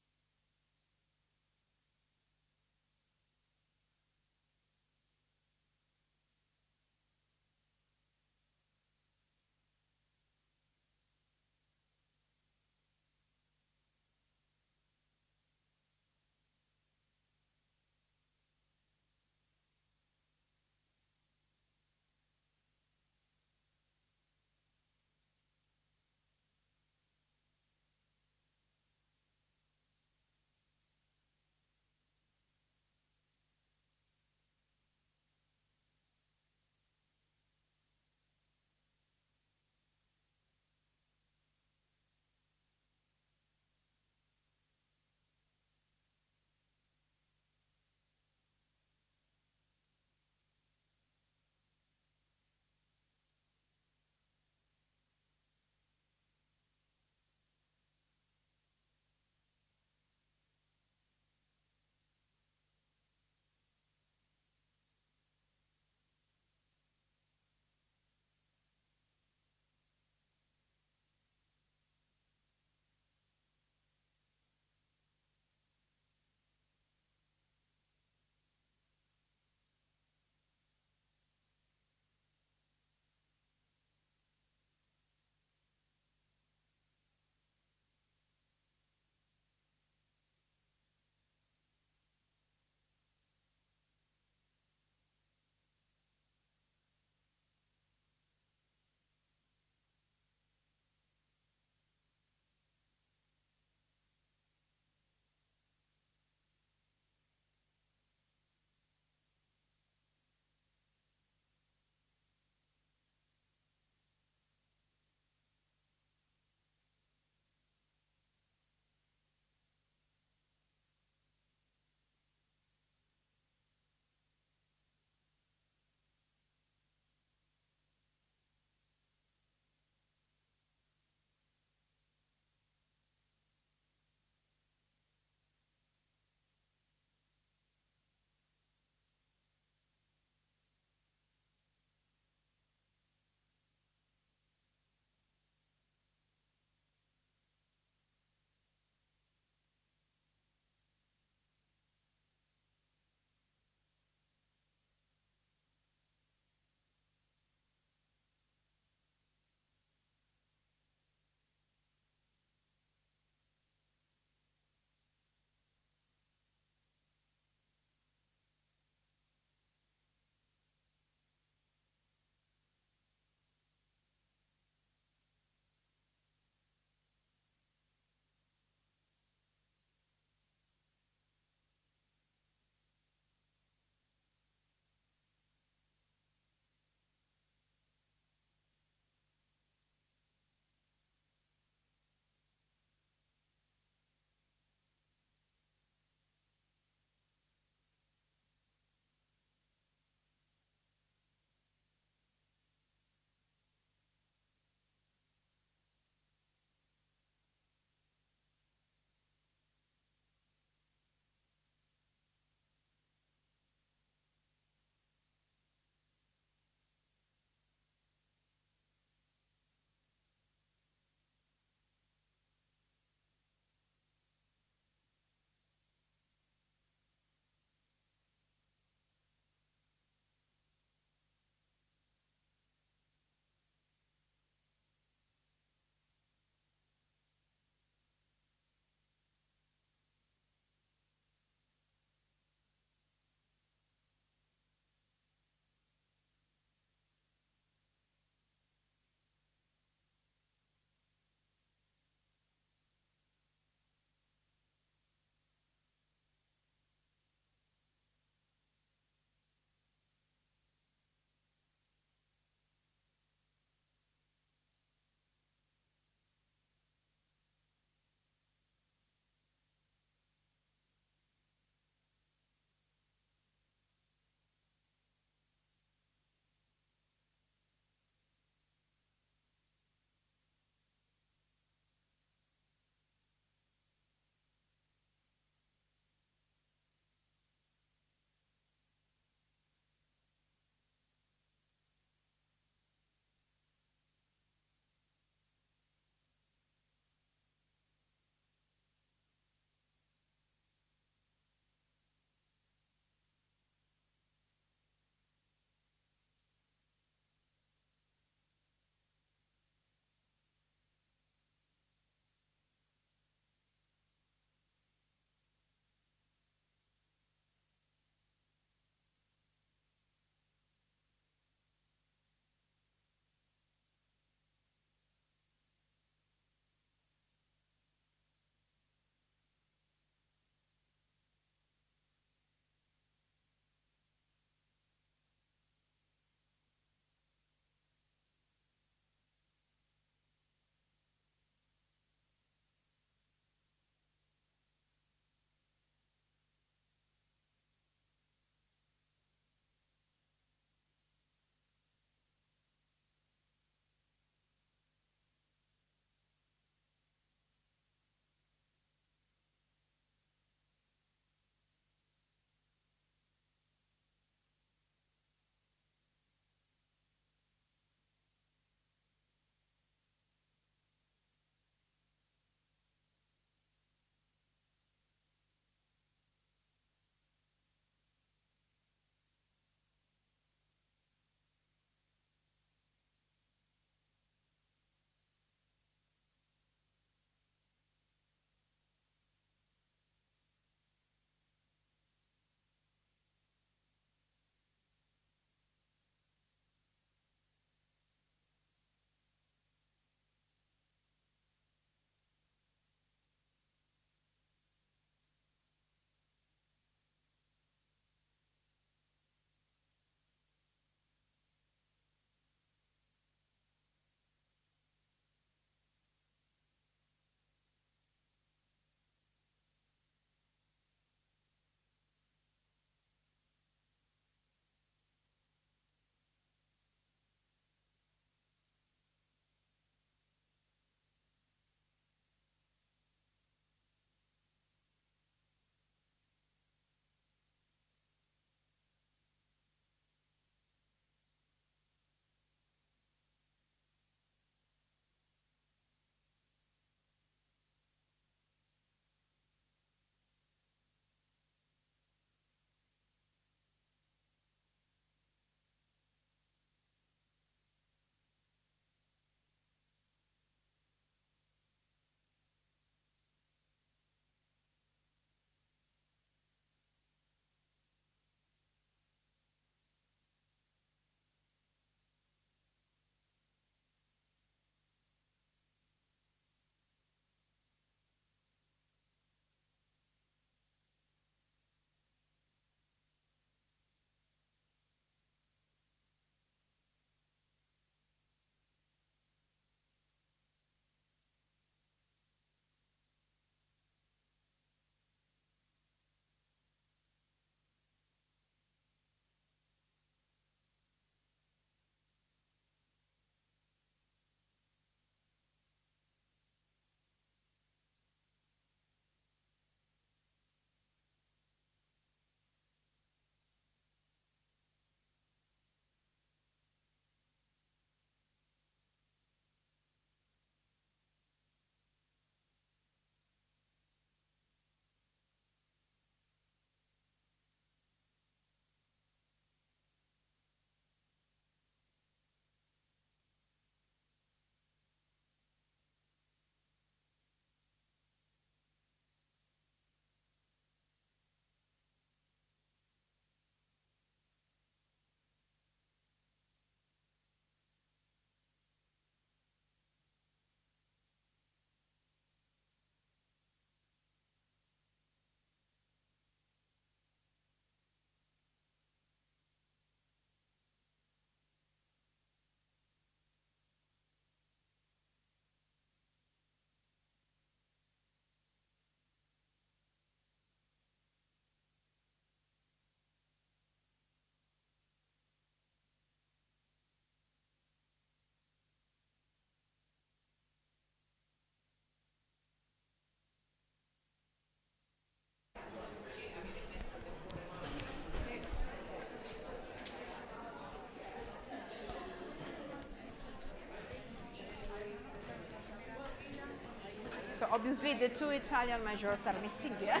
obviously the two Italian majors are missing here.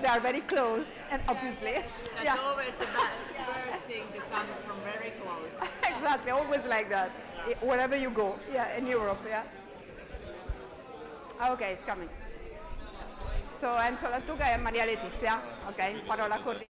They are very close, and obviously. That's always the first thing to come from very close. Exactly, always like that. Wherever you go, yeah, in Europe, yeah. Okay, it's coming. So Enzo Lattuga e Maria Letizia, ok, parola corrente.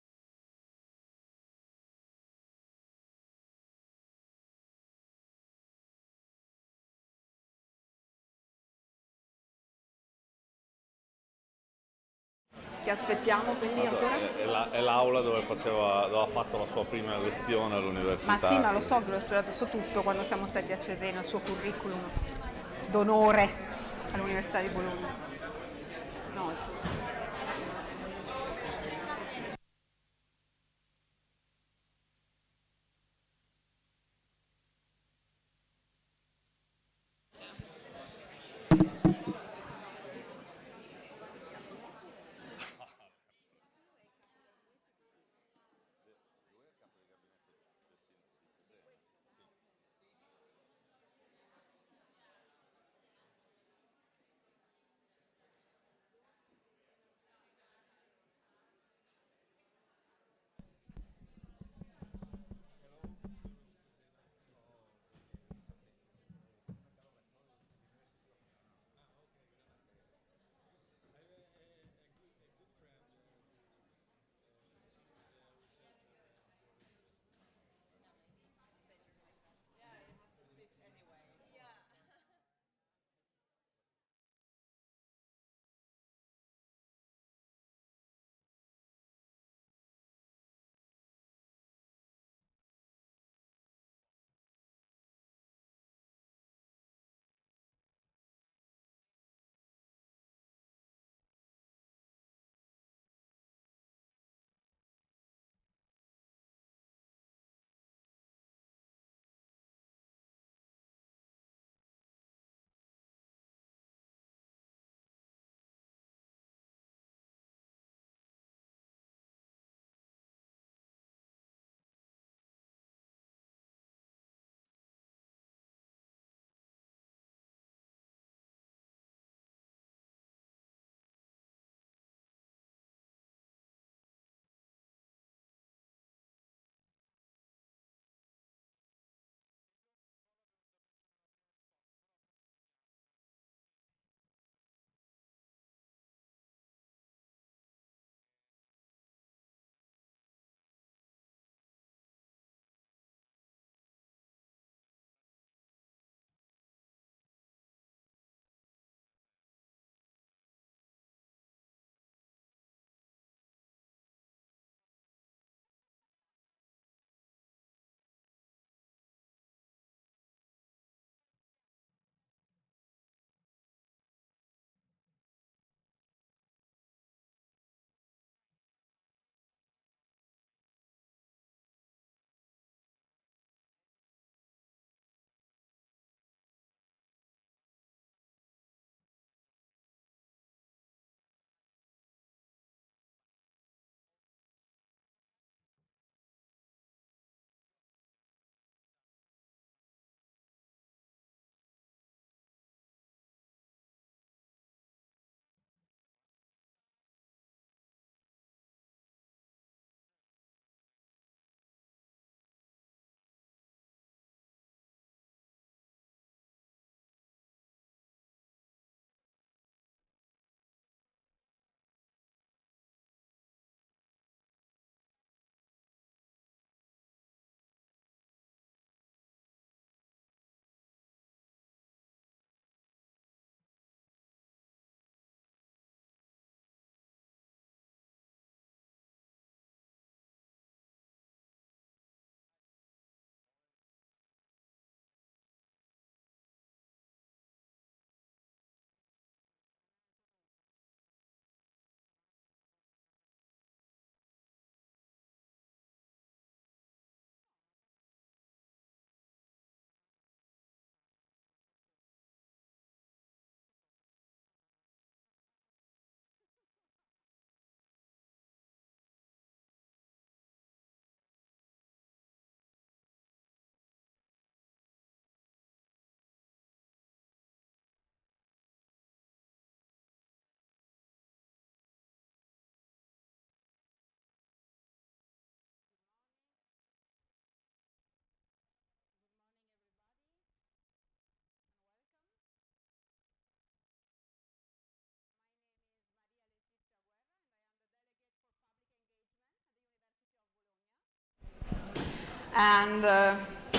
Che aspettiamo quindi ancora? È l'aula dove ha fatto la sua prima lezione all'università. Ma sì, ma lo so che l'ho studiato su tutto quando siamo stati a Cesena, il suo curriculum d'onore all'Università di Bologna. No. And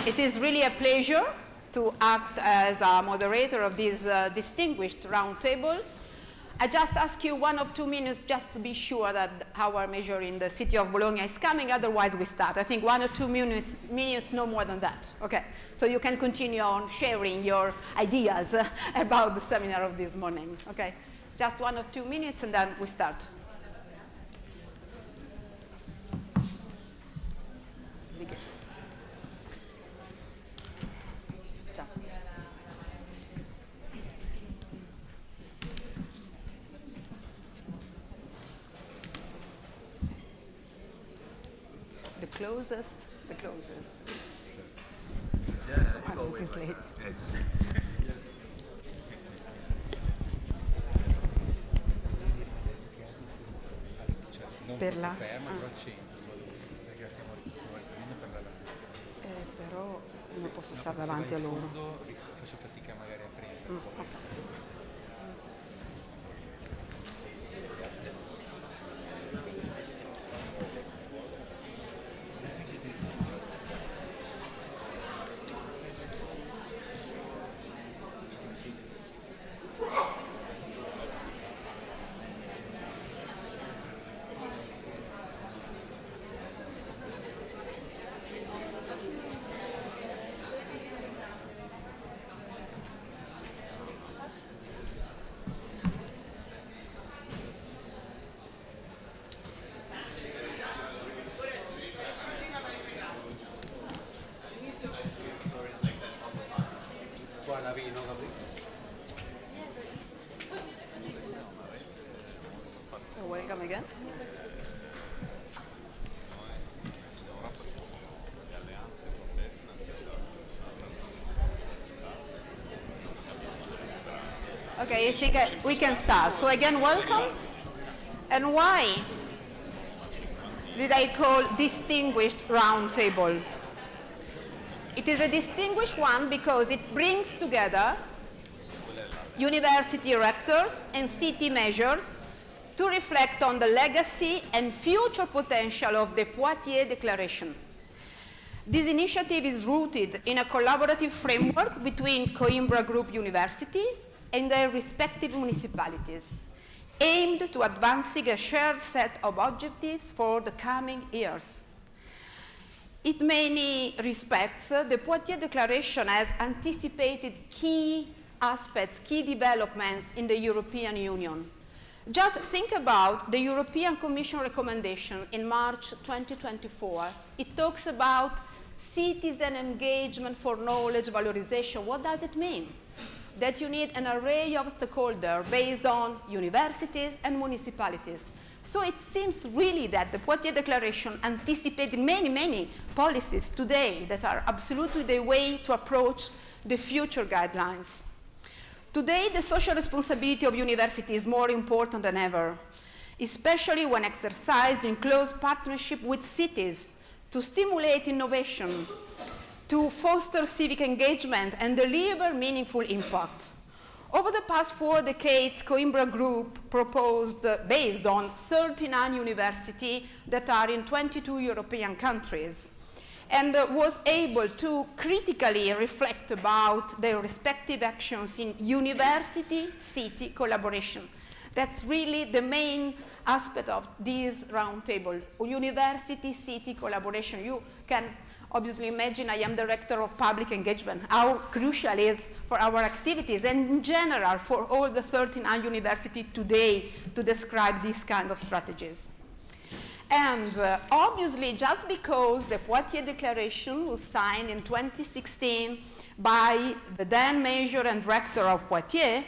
it is really a pleasure to act as a moderator of this distinguished roundtable. I just ask you 1 or 2 minutes just to be sure that our measure in the city of Bologna is coming, otherwise we start. I think 1 or 2 minutes, no more than that. Okay, so you can continue on sharing your ideas about the seminar of this morning. Okay, just 1 or 2 minutes and then we start. The closest. Yeah, it's always like late. Yes. Per la... ferma, però al centro, perché stiamo riprendendo per la però non posso stare davanti a loro. Faccio fatica magari a prendere. Okay. Welcome again. Okay, I think we can start. So again, welcome. And why did I call distinguished roundtable? It is a distinguished one because it brings together university rectors and city measures to reflect on the legacy and future potential of the Poitiers Declaration. This initiative is rooted in a collaborative framework between Coimbra Group universities and their respective municipalities, aimed to advancing a shared set of objectives for the coming years. In many respects, the Poitiers Declaration has anticipated key aspects, key developments in the European Union. Just think about the European Commission recommendation in March 2024. It talks about citizen engagement for knowledge valorization. What does it mean? That you need an array of stakeholders based on universities and municipalities. So it seems really that the Poitiers Declaration anticipated many, many policies today that are absolutely the way to approach the future guidelines. Today, the social responsibility of university is more important than ever, especially when exercised in close partnership with cities to stimulate innovation, to foster civic engagement and deliver meaningful impact. Over the past 4 decades, Coimbra Group proposed, based on 39 universities that are in 22 European countries, and was able to critically reflect about their respective actions in university-city collaboration. That's really the main aspect of this roundtable, university-city collaboration. You can obviously imagine I am director of public engagement, how crucial it is for our activities and in general for all the 39 universities today to describe these kind of strategies. And obviously, just because the Poitiers Declaration was signed in 2016 by the then mayor and rector of Poitiers,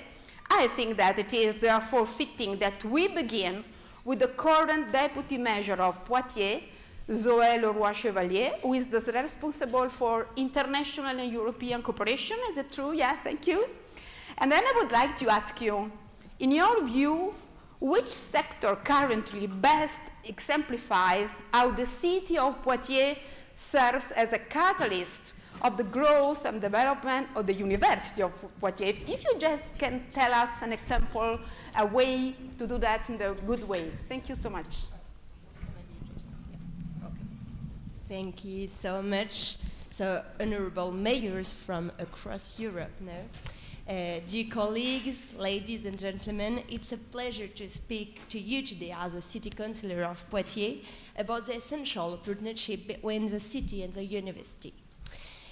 I think that it is therefore fitting that we begin with the current deputy mayor of Poitiers, Zoé Leroy-Chevalier, who is the responsible for international and European cooperation. Is it true? Yeah, thank you. And then I would like to ask you, in your view, which sector currently best exemplifies how the city of Poitiers serves as a catalyst of the growth and development of the University of Poitiers? If you just can tell us an example, a way to do that in a good way. Thank you so much. Thank you so much. So, honorable mayors from across Europe, dear colleagues, ladies and gentlemen, it's a pleasure to speak to you today as a city councillor of Poitiers about the essential partnership between the city and the university.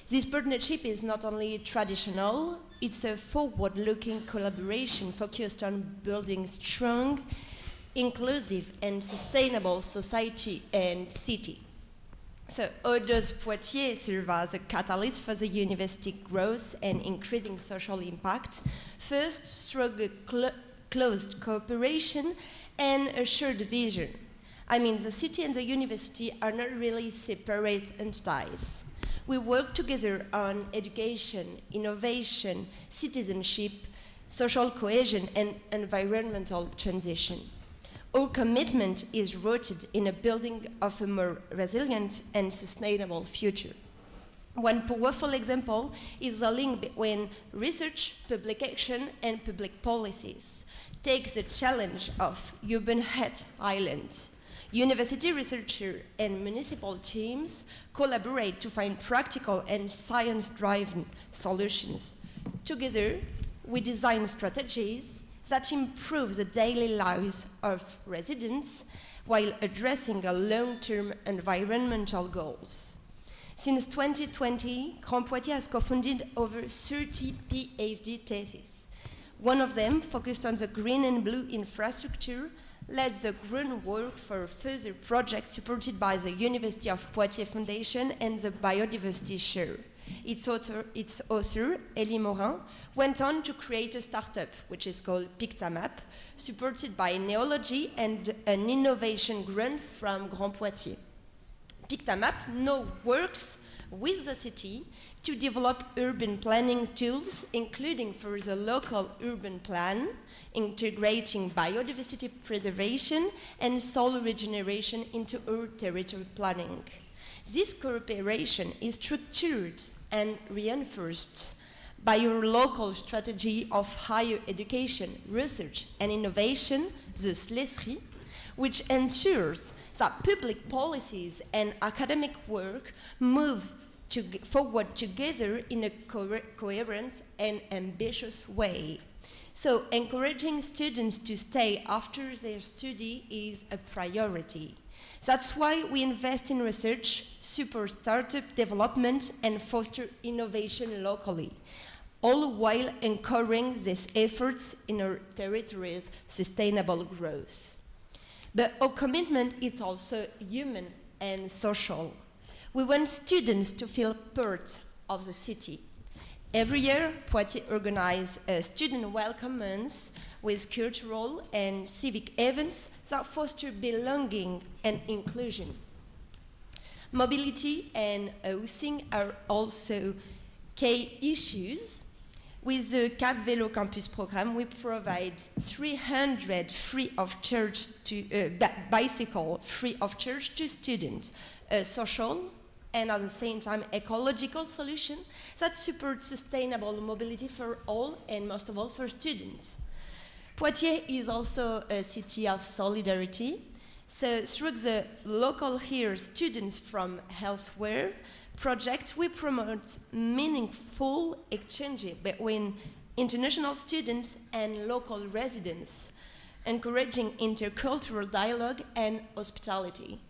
This partnership is not only traditional, it's a forward-looking collaboration focused on building strong, inclusive and sustainable society and city. So how does Poitiers serve as a catalyst for the university growth and increasing social impact? First, through a close cooperation and a shared vision. I mean, the city and the university are not really separate entities. We work together on education, innovation, citizenship, social cohesion, and environmental transition. Our commitment is rooted in a building of a more resilient and sustainable future. One powerful example is the link between research, publication, and public policies. Take the challenge of urban health islands. University researchers and municipal teams collaborate to find practical and science-driven solutions. Together, we design strategies that improve the daily lives of residents while addressing long-term environmental goals. Since 2020, Grand Poitiers has co-funded over 30 PhD theses. One of them, focused on the green and blue infrastructure, led the groundwork for further projects supported by the University of Poitiers Foundation and the Biodiversity Share. Its author, Elie Morin, went on to create a startup, which is called Pictamap, supported by Neology and an innovation grant from Grand Poitiers. Pictamap now works with the city to develop urban planning tools, including for the local urban plan, integrating biodiversity preservation and soil regeneration into our territory planning. This cooperation is structured and reinforced by our local strategy of higher education, research and innovation, the SLESRI, which ensures that public policies and academic work move forward together in a coherent and ambitious way. So encouraging students to stay after their study is a priority. That's why we invest in research, support startup development, and foster innovation locally, all while encouraging these efforts in our territory's sustainable growth. But our commitment is also human and social. We want students to feel part of the city. Every year, Poitiers organizes a student welcome month with cultural and civic events that foster belonging and inclusion. Mobility and housing are also key issues. With the Cap Vélo Campus program, we provide 300 bicycle free of charge to students, a social and at the same time ecological solution that supports sustainable mobility for all and most of all for students. Poitiers is also a city of solidarity. So through the local here students from elsewhere project, we promote meaningful exchange between international students and local residents, encouraging intercultural dialogue and hospitality.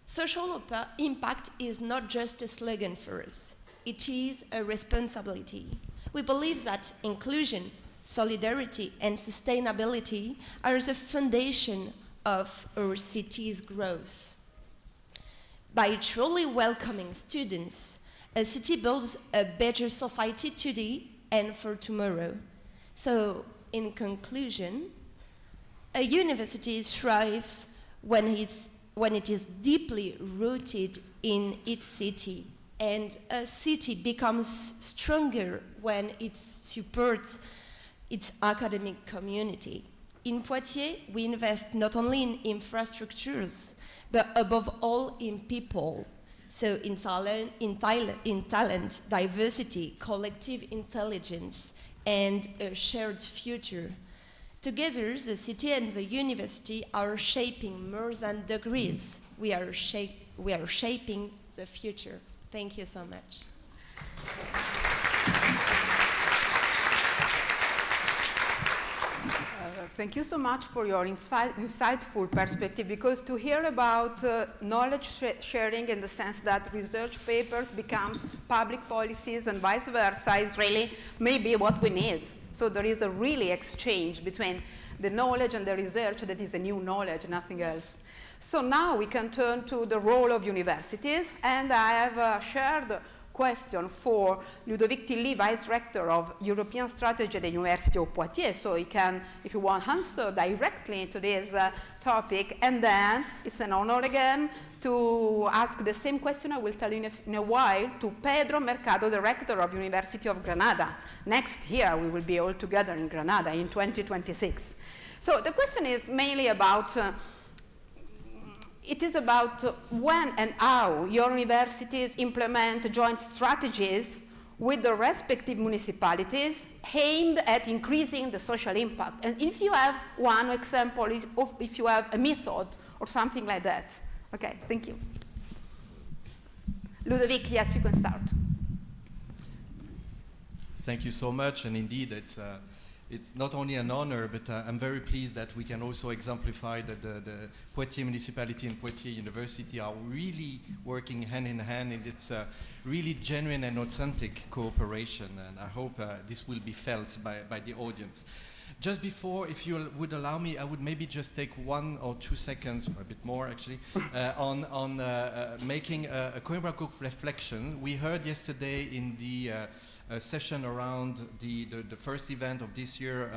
Social impact is not just a slogan for us, it is a responsibility. We believe that inclusion, solidarity, and sustainability are the foundation of our city's growth. By truly welcoming students, a city builds a better society today and for tomorrow. So, in conclusion, a university thrives when it is deeply rooted in its city, and a city becomes stronger when it supports its academic community. In Poitiers, we invest not only in infrastructures, but above all in people. So in talent, diversity, collective intelligence, and a shared future. Together, the city and the university are shaping more than degrees. We are we are shaping the future. Thank you so much. Thank you so much for your insightful perspective, because to hear about knowledge sharing in the sense that research papers becomes public policies and vice versa is really maybe what we need. So there is a really exchange between the knowledge and the research that is a new knowledge, nothing else. So now we can turn to the role of universities, and I have shared question for Ludovic Tilly, Vice Rector of European Strategy at the University of Poitiers, so he can, if you want, answer directly into this topic. And then it's an honor again to ask the same question I will tell you in a while to Pedro Mercado, the Rector of University of Granada. Next year we will be all together in Granada in 2026. So the question is mainly about it is about when and how your universities implement joint strategies with the respective municipalities aimed at increasing the social impact. And if you have one example, if you have a method or something like that. Okay, thank you. Ludovic, yes, you can start. Thank you so much, and indeed it's not only an honor, but I'm very pleased that we can also exemplify that the Poitiers municipality and Poitiers University are really working hand in hand, and it's a really genuine and authentic cooperation, and I hope this will be felt by the audience. Just before, if you would allow me, I would maybe just take 1 or 2 seconds, a bit more actually, on making a Coimbra Group reflection. We heard yesterday in the session around the first event of this year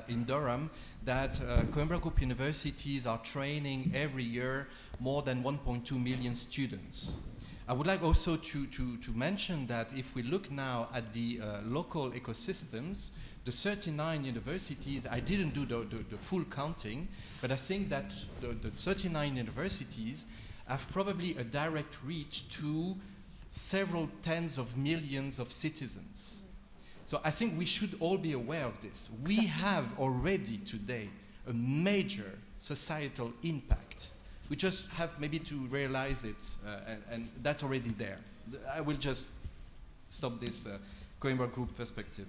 in Durham that Coimbra Group universities are training every year more than 1.2 million students. I would like also to mention that if we look now at the local ecosystems, the 39 universities, I didn't do the full counting, but I think that the 39 universities have probably a direct reach to several tens of millions of citizens. So I think we should all be aware of this. We have already today a major societal impact. We just have maybe to realize it, and that's already there. I will just stop this Coimbra Group perspective.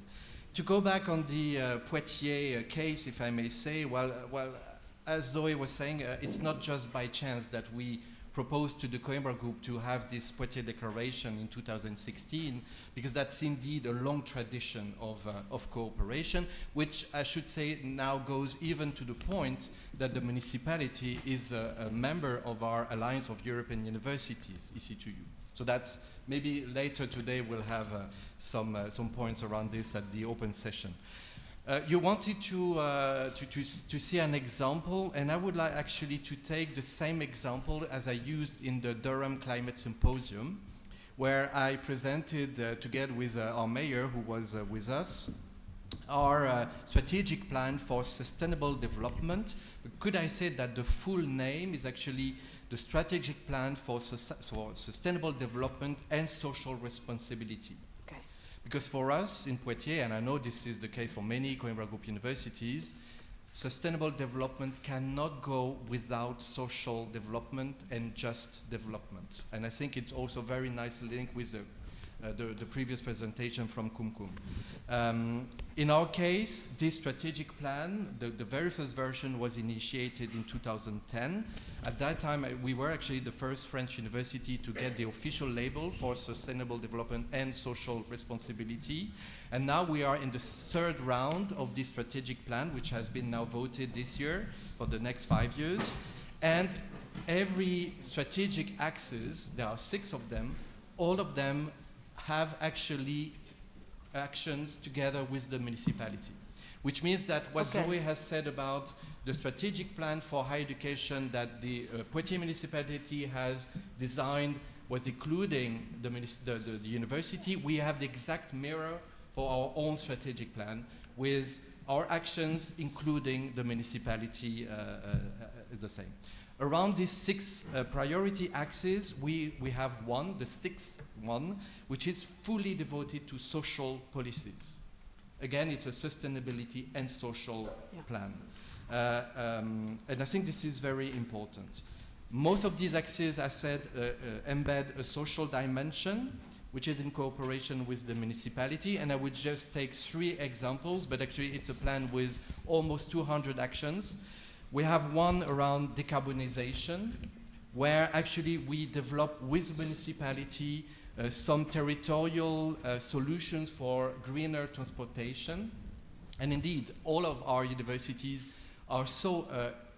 To go back on the Poitiers case, if I may say, well, as Zoe was saying, it's not just by chance that we proposed to the Coimbra Group to have this Poitiers Declaration in 2016, because that's indeed a long tradition of cooperation, which I should say now goes even to the point that the municipality is a member of our Alliance of European Universities, EC2U. So that's maybe later today we'll have some points around this at the open session. You wanted to see an example, and I would like actually to take the same example as I used in the Durham Climate Symposium, where I presented, together with our mayor who was with us, our strategic plan for sustainable development. But could I say that the full name is actually the strategic plan for sustainable development and social responsibility? Because for us in Poitiers, and I know this is the case for many Coimbra Group universities, sustainable development cannot go without social development and just development. And I think it's also very nicely linked with the previous presentation from Kumkum. In our case, this strategic plan, the very first version was initiated in 2010. At that time, we were actually the first French university to get the official label for sustainable development and social responsibility. And now we are in the third round of this strategic plan, which has been now voted this year for the next 5 years. And every strategic axis, there are 6 of them, all of them have actually actions together with the municipality. Which means that what Zoe has said about the strategic plan for higher education that the Poitiers municipality has designed was including the university, we have the exact mirror for our own strategic plan with our actions including the municipality the same. Around these 6 priority axes, we have one, the 6th one, which is fully devoted to social policies. Again, it's a sustainability and social plan. And I think this is very important. Most of these axes, as said, embed a social dimension, which is in cooperation with the municipality. And I would just take 3 examples, but actually it's a plan with almost 200 actions. We have one around decarbonization, where actually we develop with municipality some territorial solutions for greener transportation. And indeed, all of our universities are so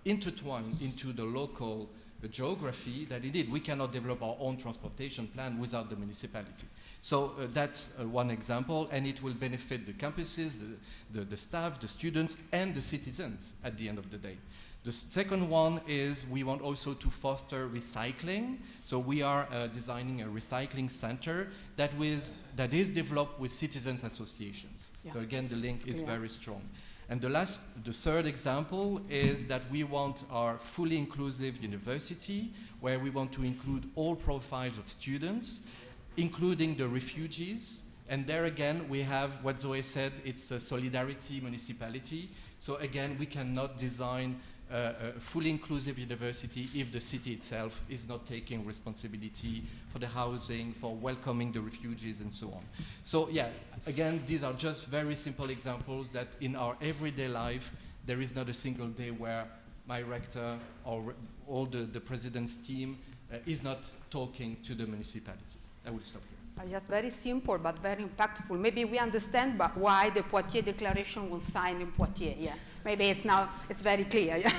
intertwined into the local geography that indeed we cannot develop our own transportation plan without the municipality. So that's one example, and it will benefit the campuses, the staff, the students, and the citizens at the end of the day. The second one is we want also to foster recycling. So we are designing a recycling center that is developed with citizens associations. Yeah. So again, the link is very strong. And the third example is that we want our fully inclusive university, where we want to include all profiles of students, including the refugees. And there again, we have what Zoe said, it's a solidarity municipality. So again, we cannot design a fully inclusive university if the city itself is not taking responsibility for the housing, for welcoming the refugees, and so on. So yeah, again, these are just very simple examples that in our everyday life, there is not a single day where my rector or all the president's team is not talking to the municipality. I will stop here. Yes, very simple but very impactful. Maybe we understand why the Poitiers Declaration was signed in Poitiers. Yeah, maybe it's very clear. Yeah?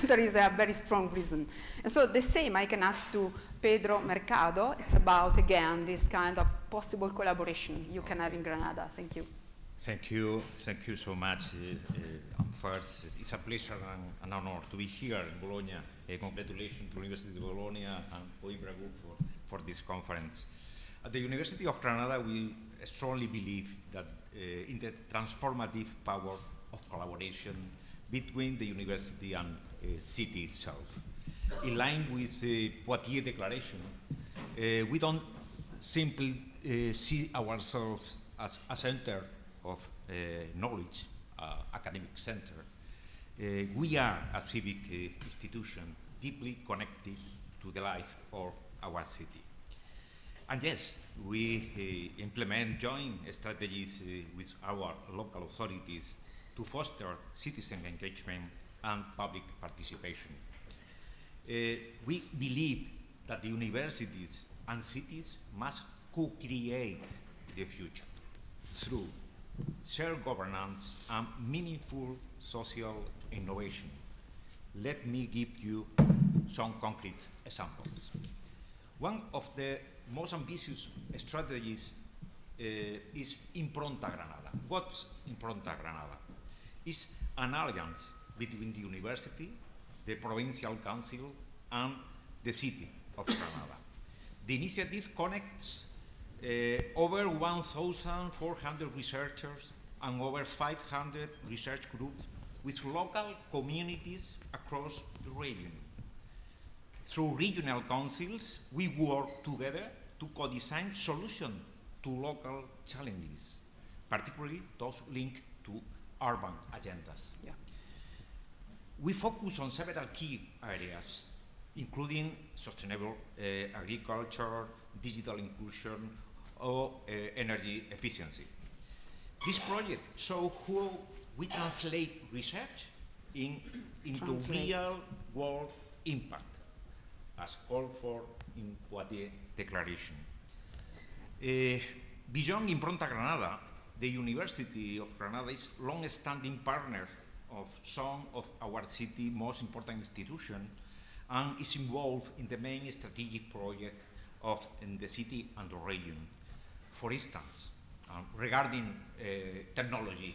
There is a very strong reason. And so the same I can ask to Pedro Mercado. It's about again this kind of possible collaboration you can have in Granada. Thank you. Thank you so much. First, it's a pleasure and an honor to be here in Bologna. Congratulations to University of Bologna and Coimbra Group for this conference. At the University of Granada, we strongly believe that in the transformative power of collaboration between the university and city itself. In line with the Poitiers Declaration, we don't simply see ourselves as a center of knowledge, academic center. We are a civic institution deeply connected to the life of our city. And yes, we implement joint strategies with our local authorities to foster citizen engagement and public participation. We believe that the universities and cities must co-create the future through shared governance and meaningful social innovation. Let me give you some concrete examples. One of the most ambitious strategies is Impronta Granada. What's Impronta Granada? It's an alliance between the university, the provincial council, and the city of Granada. The initiative connects over 1,400 researchers and over 500 research groups with local communities across the region. Through regional councils, we work together to co-design solutions to local challenges, particularly those linked to urban agendas. Yeah. We focus on several key areas, including sustainable agriculture, digital inclusion, or energy efficiency. This project shows how we translate research into real-world impact, as called for in Poitiers Declaration. Beyond Impronta Granada, the University of Granada is a long-standing partner of some of our city's most important institutions and is involved in the main strategic project in the city and the region. For instance, regarding technology,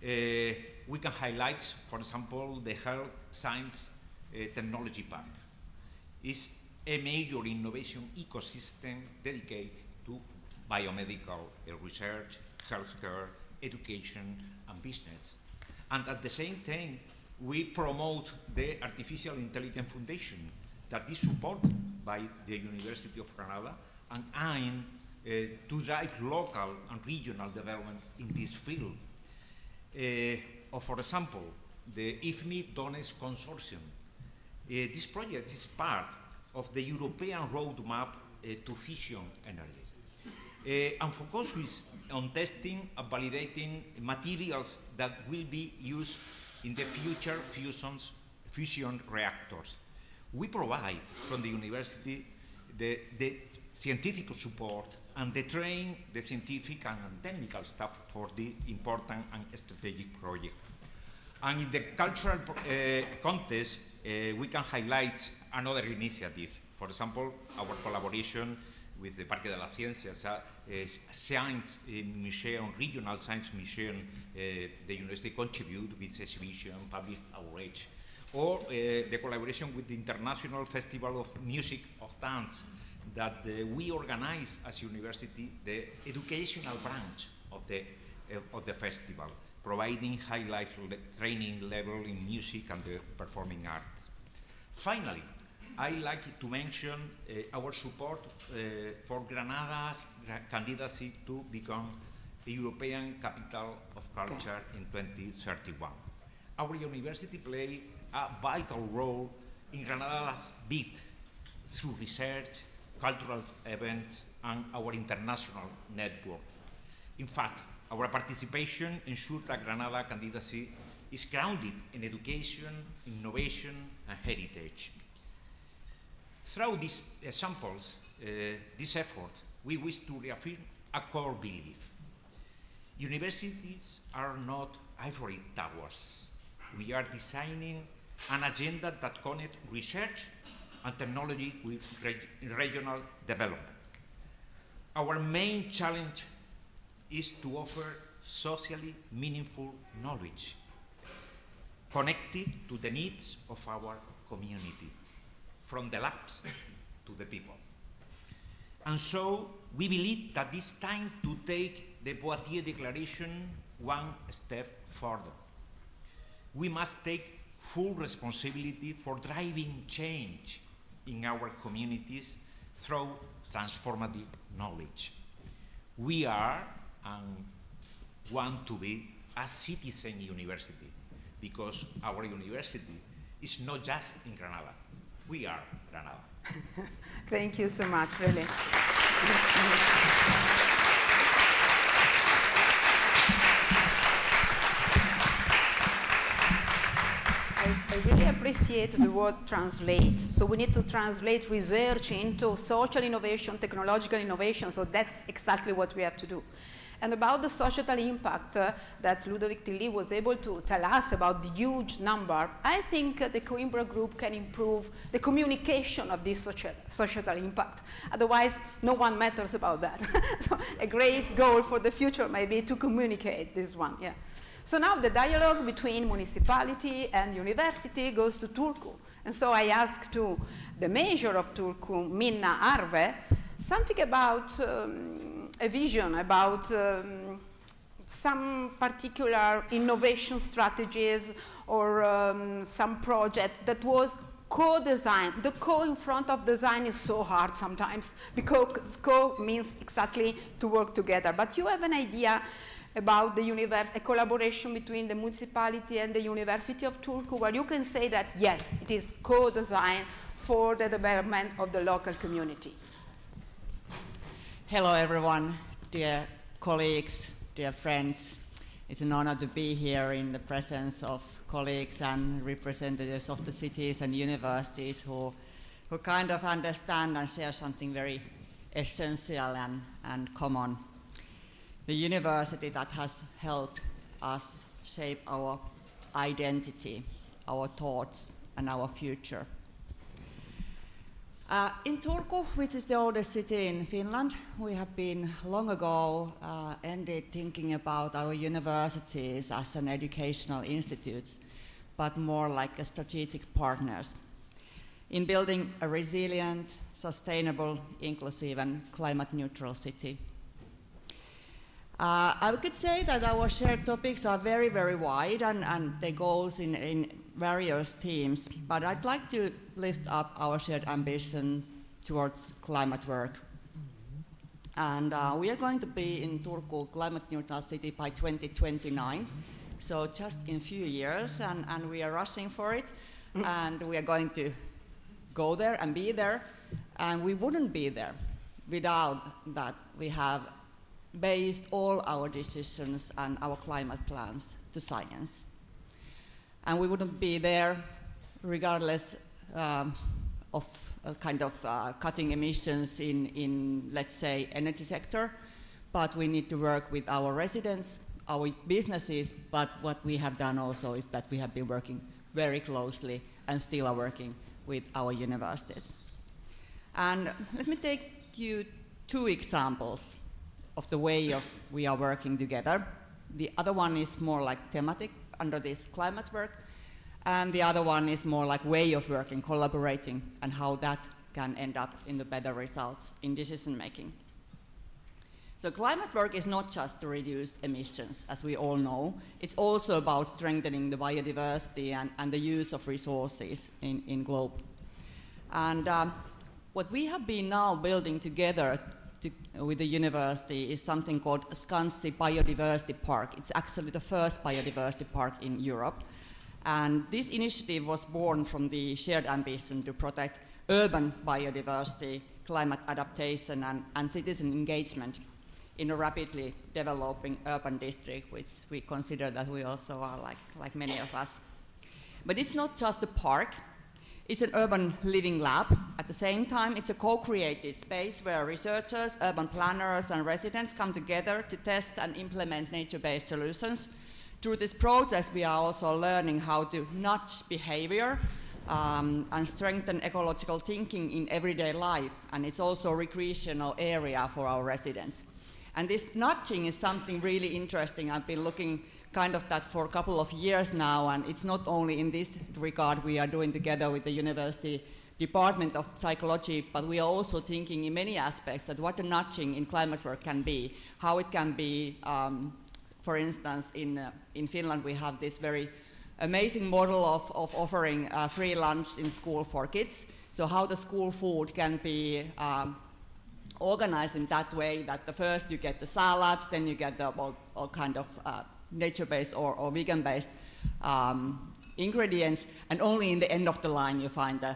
we can highlight, for example, the Health Science Technology Park. It's a major innovation ecosystem dedicated to biomedical research, healthcare, education, and business. And at the same time, we promote the Artificial Intelligence Foundation that is supported by the University of Granada and aimed to drive local and regional development in this field. For example, the IFMI Donors Consortium This project is part of the European roadmap to fusion energy and focuses on testing and validating materials that will be used in the future fusion reactors. We provide from the university the scientific support and train the scientific and technical staff for the important and strategic project. And in the cultural context, we can highlight another initiative. For example, our collaboration with the Parque de las Ciencias, Science Museum, Regional Science Museum, the university contribute with exhibition, public outreach, or the collaboration with the International Festival of Music of Dance that we organize as university, the educational branch of the festival, providing high life training level in music and the performing arts. Finally, I like to mention our support for Granada's candidacy to become a European Capital of Culture in 2031. Our university plays a vital role in Granada's bid through research, cultural events, and our international network. In fact, our participation ensures that Granada candidacy is grounded in education, innovation, and heritage. Through these examples, this effort, we wish to reaffirm a core belief. Universities are not ivory towers. We are designing an agenda that connects research and technology with regional development. Our main challenge is to offer socially meaningful knowledge, connected to the needs of our community, from the labs to the people. And so we believe that it's time to take the Poitiers Declaration one step further. We must take full responsibility for driving change in our communities through transformative knowledge. We are and want to be a citizen university because our university is not just in Granada. We are Granada. Thank you so much, really. I really appreciate the word translate. So we need to translate research into social innovation, technological innovation, so that's exactly what we have to do. And about the societal impact that Ludovic Tilly was able to tell us about the huge number, I think the Coimbra group can improve the communication of this societal impact. Otherwise, no one matters about that. So a great goal for the future may be to communicate this one, yeah. So now the dialogue between municipality and university goes to Turku. And so I asked to the mayor of Turku, Minna Arve, something about a vision about some particular innovation strategies or some project that was co-design. The co in front of design is so hard sometimes because co means exactly to work together. But you have an idea about the a collaboration between the municipality and the University of Turku where you can say that yes, it is co-design for the development of the local community. Hello everyone, dear colleagues, dear friends. It's an honor to be here in the presence of colleagues and representatives of the cities and universities who kind of understand and share something very essential and common. The university that has helped us shape our identity, our thoughts, and our future. In Turku, which is the oldest city in Finland, we have been long ago ended thinking about our universities as an educational institutes, but more like a strategic partners in building a resilient, sustainable, inclusive, and climate-neutral city. I could say that our shared topics are very, very wide and they go in various themes, but I'd like to lift up our shared ambitions towards climate work. And we are going to be in Turku climate neutral city by 2029, so just in a few years, and we are rushing for it. and we are going to go there and be there, and we wouldn't be there without that we have based all our decisions and our climate plans to science. And we wouldn't be there regardless of cutting emissions in, let's say, energy sector, but we need to work with our residents, our businesses, but what we have done also is that we have been working very closely and still are working with our universities. And let me take you 2 examples of the way we are working together. The other one is more like thematic under this climate work, and the other one is more like way of working, collaborating, and how that can end up in the better results in decision making. So climate work is not just to reduce emissions, as we all know. It's also about strengthening the biodiversity and the use of resources in globe. And what we have been now building together with the university is something called Skansi Biodiversity Park. It's actually the first biodiversity park in Europe. And this initiative was born from the shared ambition to protect urban biodiversity, climate adaptation, and citizen engagement in a rapidly developing urban district, which we consider that we also are like many of us. But it's not just a park. It's an urban living lab. At the same time, it's a co-created space where researchers, urban planners, and residents come together to test and implement nature-based solutions. Through this process, we are also learning how to nudge behavior and strengthen ecological thinking in everyday life. And it's also a recreational area for our residents. And this nudging is something really interesting. I've been looking kind of that for a couple of years now, and it's not only in this regard we are doing together with the University Department of Psychology, but we are also thinking in many aspects that what the nudging in climate work can be, how it can be, for instance, in Finland we have this very amazing model of offering free lunch in school for kids. So how the school food can be organized in that way that the first you get the salads, then you get the all kind of nature-based or vegan-based ingredients, and only in the end of the line you find the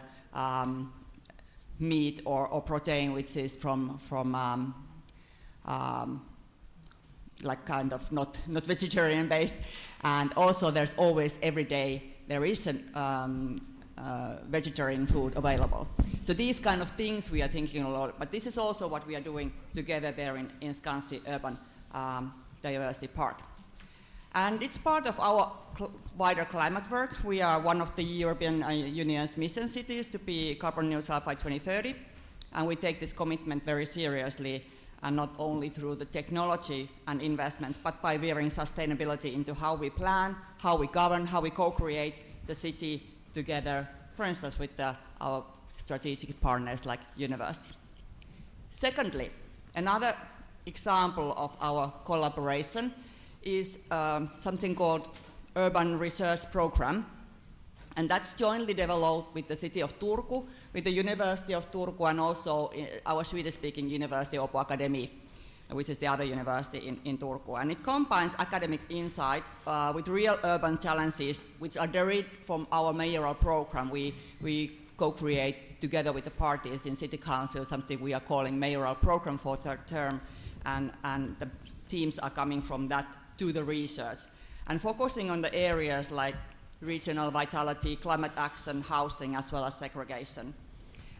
meat or protein, which is from like kind of not vegetarian-based. And also there's always every day there is a vegetarian food available. So these kind of things we are thinking a lot, but this is also what we are doing together there in Skansi Urban Diversity Park. And it's part of our wider climate work. We are one of the European Union's mission cities to be carbon neutral by 2030, and we take this commitment very seriously, and not only through the technology and investments, but by weaving sustainability into how we plan, how we govern, how we co-create the city together, for instance, with our strategic partners like university. Secondly, another example of our collaboration is something called Urban Research Program, and that's jointly developed with the city of Turku, with the University of Turku, and also our Swedish-speaking university, Åbo Akademi, which is the other university in Turku. And it combines academic insight with real urban challenges, which are derived from our mayoral program. We co-create together with the parties in City Council something we are calling mayoral program for third term, and the teams are coming from that to the research, and focusing on the areas like regional vitality, climate action, housing, as well as segregation.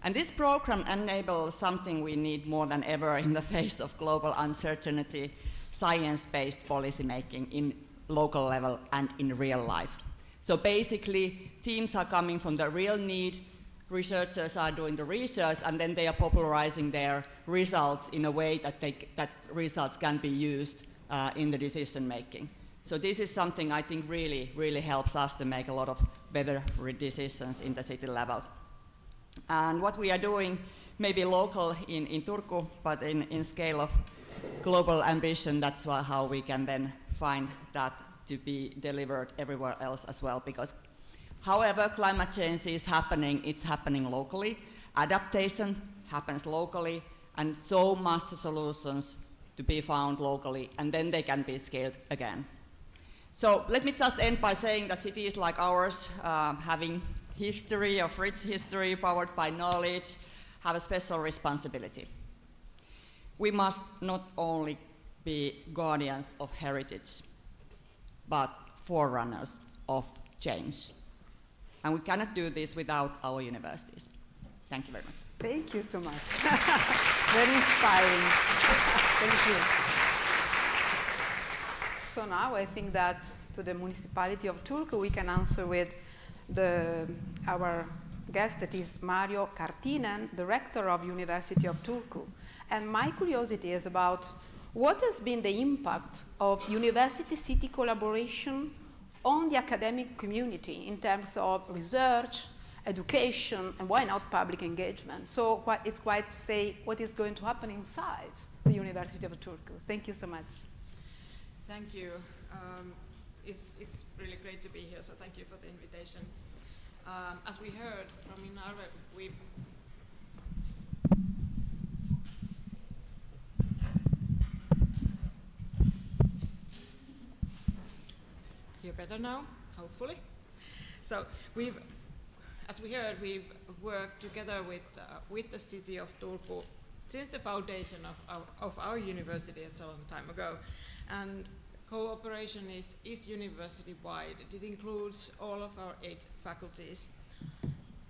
And this program enables something we need more than ever in the face of global uncertainty, science-based policy making in local level and in real life. So basically, teams are coming from the real need, researchers are doing the research, and then they are popularizing their results in a way that results can be used in the decision making. So this is something I think really, really helps us to make a lot of better decisions in the city level. And what we are doing, maybe local in Turku, but in scale of global ambition, that's how we can then find that to be delivered everywhere else as well. Because however climate change is happening, it's happening locally. Adaptation happens locally, and so must the solutions to be found locally, and then they can be scaled again. So let me just end by saying that cities like ours, having history, of rich history powered by knowledge, have a special responsibility. We must not only be guardians of heritage, but forerunners of change. And we cannot do this without our universities. Thank you very much. Thank you so much. Very inspiring. Thank you. So now I think that to the municipality of Turku we can answer with our guest, that is Mario Kartinen, the rector of University of Turku. And my curiosity is about what has been the impact of university-city collaboration on the academic community in terms of research, education, and why not public engagement. So it's quite to say what is going to happen inside the University of Turku. Thank you so much. Thank you. It's really great to be here, so thank you for the invitation. As we heard from Inarve, we hear better now, hopefully. So as we heard, we've worked together with the city of Turku since the foundation of our university a long time ago. And cooperation is university-wide. It includes all of our 8 faculties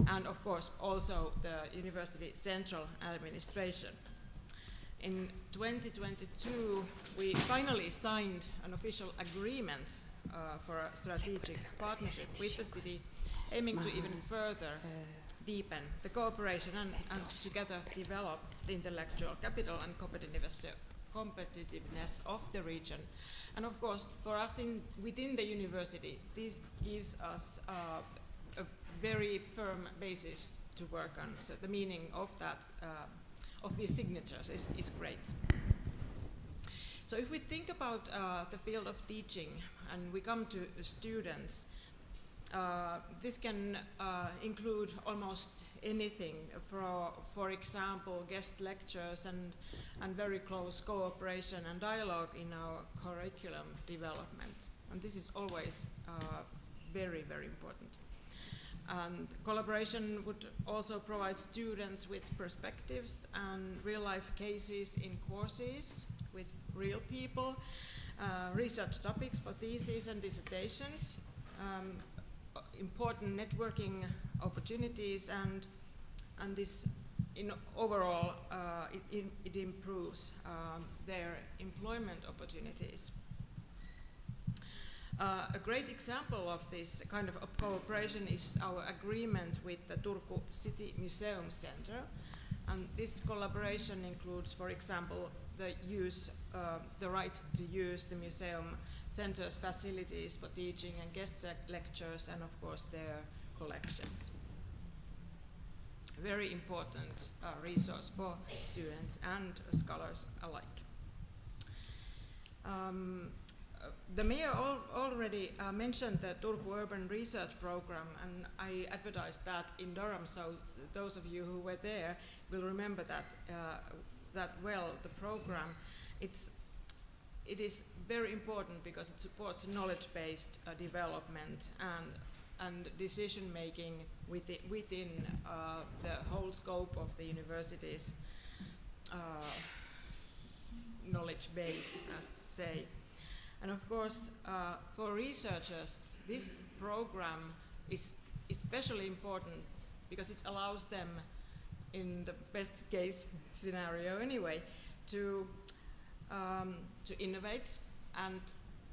and, of course, also the university central administration. In 2022, we finally signed an official agreement for a strategic partnership with the city, aiming to even further deepen the cooperation and together develop the intellectual capital and competitiveness of the region. And of course, for us within the university, this gives us a very firm basis to work on. So the meaning of that, of these signatures is great. So if we think about the field of teaching and we come to students, this can include almost anything. For example, guest lectures and very close cooperation and dialogue in our curriculum development. And this is always very, very important. And collaboration would also provide students with perspectives and real-life cases in courses with real people, research topics for theses and dissertations, important networking opportunities, and this overall it improves their employment opportunities. A great example of this kind of cooperation is our agreement with the Turku City Museum Center, and this collaboration includes, for example, the right to use the museum center's facilities for teaching and guest lectures, and of course their collections. Very important resource for students and scholars alike. The mayor already mentioned the Turku Urban Research Program, and I advertised that in Durham, so those of you who were there will remember that well, the program. It is very important because it supports knowledge-based development and decision-making within the whole scope of the university's knowledge base, as to say. And of course, for researchers, this program is especially important because it allows them, in the best case scenario anyway, to innovate and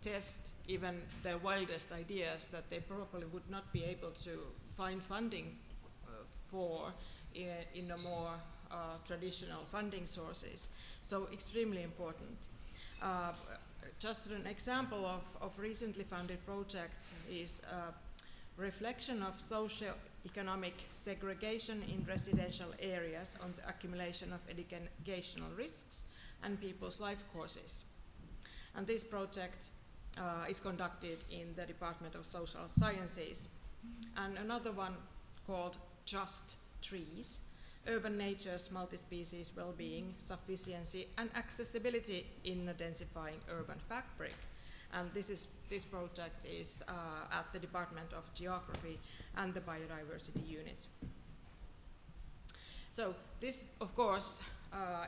test even their wildest ideas that they probably would not be able to find funding for in a more traditional funding sources. So extremely important. Just an example of recently funded projects is reflection of socio-economic segregation in residential areas on the accumulation of educational risks and people's life courses. And this project is conducted in the Department of Social Sciences. And another one called Just Trees, Urban Nature's Multi-Species Well-Being, Sufficiency and Accessibility in a Densifying Urban Fabric. And this project is at the Department of Geography and the Biodiversity Unit. So this, of course,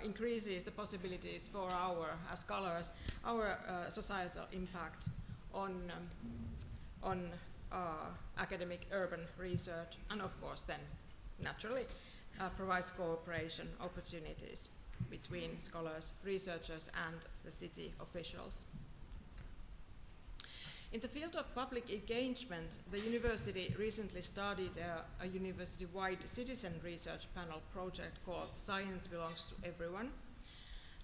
increases the possibilities for our, as scholars, our societal impact on academic urban research, and of course then, naturally, provides cooperation opportunities between scholars, researchers, and the city officials. In the field of public engagement, the university recently started a university-wide citizen research panel project called Science Belongs to Everyone.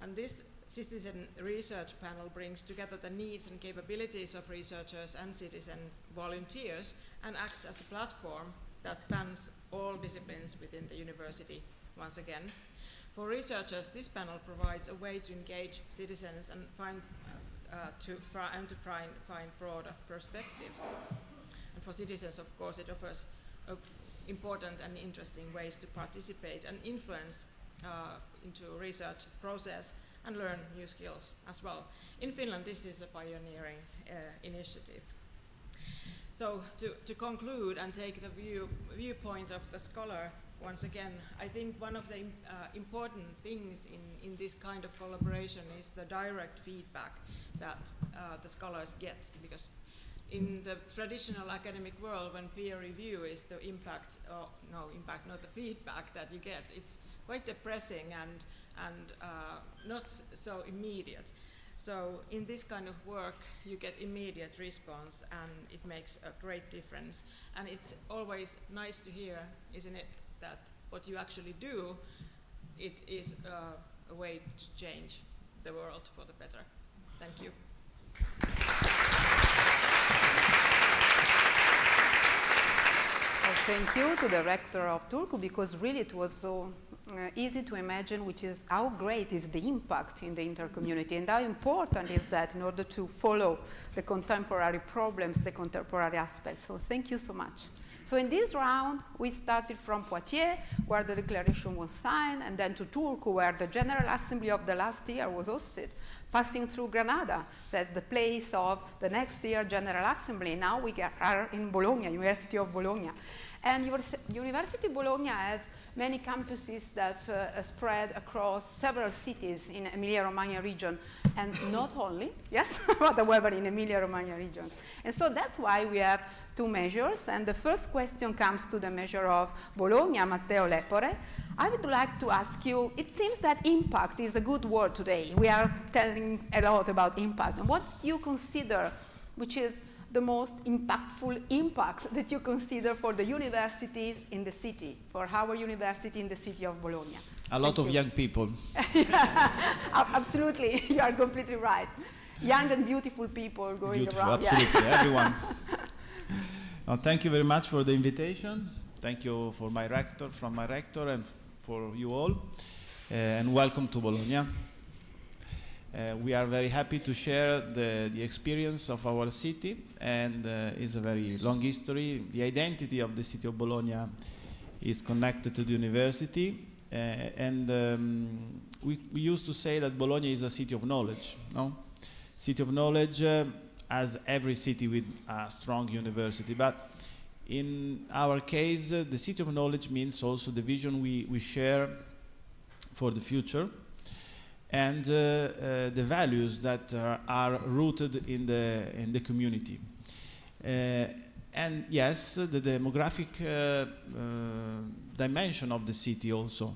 And this citizen research panel brings together the needs and capabilities of researchers and citizen volunteers and acts as a platform that spans all disciplines within the university once again. For researchers, this panel provides a way to engage citizens and find broader perspectives. And for citizens, of course, it offers important and interesting ways to participate and influence into research process and learn new skills as well. In Finland, this is a pioneering initiative. So to conclude and take the viewpoint of the scholar, once again, I think one of the important things in this kind of collaboration is the direct feedback that the scholars get, because in the traditional academic world, when peer review is the impact, not the feedback that you get, it's quite depressing and not so immediate. So in this kind of work, you get immediate response, and it makes a great difference. And it's always nice to hear, isn't it, that what you actually do, it is a way to change the world for the better. Thank you. Well, thank you to the rector of Turku, because really it was so easy to imagine how great is the impact in the intercommunity and how important is that in order to follow the contemporary problems, the contemporary aspects. So thank you so much. So in this round, we started from Poitiers, where the declaration was signed, and then to Turku, where the General Assembly of the last year was hosted, passing through Granada, that's the place of the next year General Assembly. Now we are in Bologna, University of Bologna. And University of Bologna has many campuses that spread across several cities in Emilia-Romagna region, and not only, yes, but however in Emilia-Romagna regions. And so that's why we have two measures, and the first question comes to the measure of Bologna, Matteo Lepore. I would like to ask you, it seems that impact is a good word today. We are telling a lot about impact. And what do you consider, which is the most impactful impacts that you consider for the universities in the city, for our university in the city of Bologna? A lot of young people. Absolutely, you are completely right. Young and beautiful people going around. Absolutely, yeah. Everyone. Thank you very much for the invitation. Thank you for my rector, and for you all. And welcome to Bologna. We are very happy to share the experience of our city, and it's a very long history. The identity of the city of Bologna is connected to the university, we used to say that Bologna is a city of knowledge, no? City of knowledge, as every city with a strong university, but in our case, the city of knowledge means also the vision we share for the future, and the values that are rooted in the community. And yes, the demographic dimension of the city also,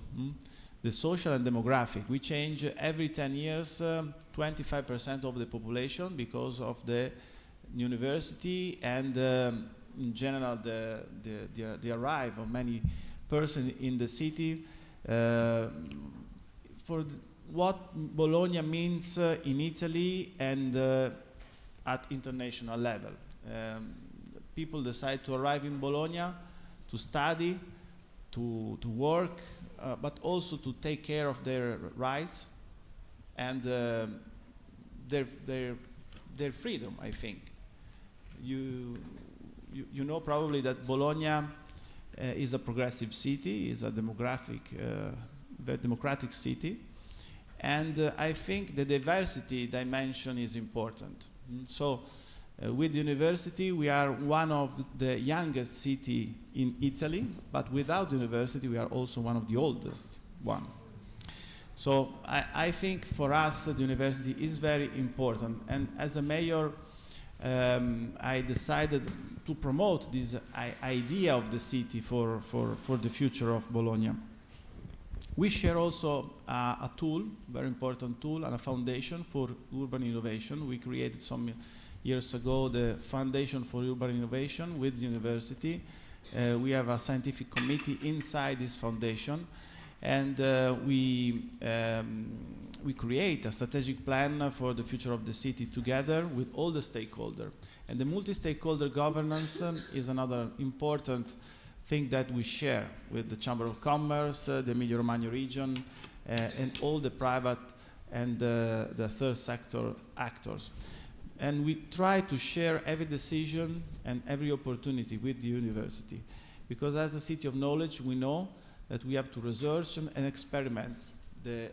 the social and demographic. We change every 10 years 25% of the population because of the university and in general the arrival of many persons in the city. For what Bologna means in Italy and at international level. People decide to arrive in Bologna to study, to work, but also to take care of their rights and their freedom, I think. You know probably that Bologna is a progressive city, is a very democratic city, And I think the diversity dimension is important. So with the university, we are one of the youngest city in Italy, but without the university, we are also one of the oldest one. So I think for us, the university is very important. And as a mayor, I decided to promote this idea of the city for the future of Bologna. We share also a tool, very important tool, and a foundation for urban innovation. We created some years ago the Foundation for Urban Innovation with the university. We have a scientific committee inside this foundation, and we create a strategic plan for the future of the city together with all the stakeholders. And the multi-stakeholder governance is another important thing that we share with the Chamber of Commerce, the Emilia-Romagna region, and all the private and the third sector actors. And we try to share every decision and every opportunity with the university. Because as a city of knowledge, we know that we have to research and experiment the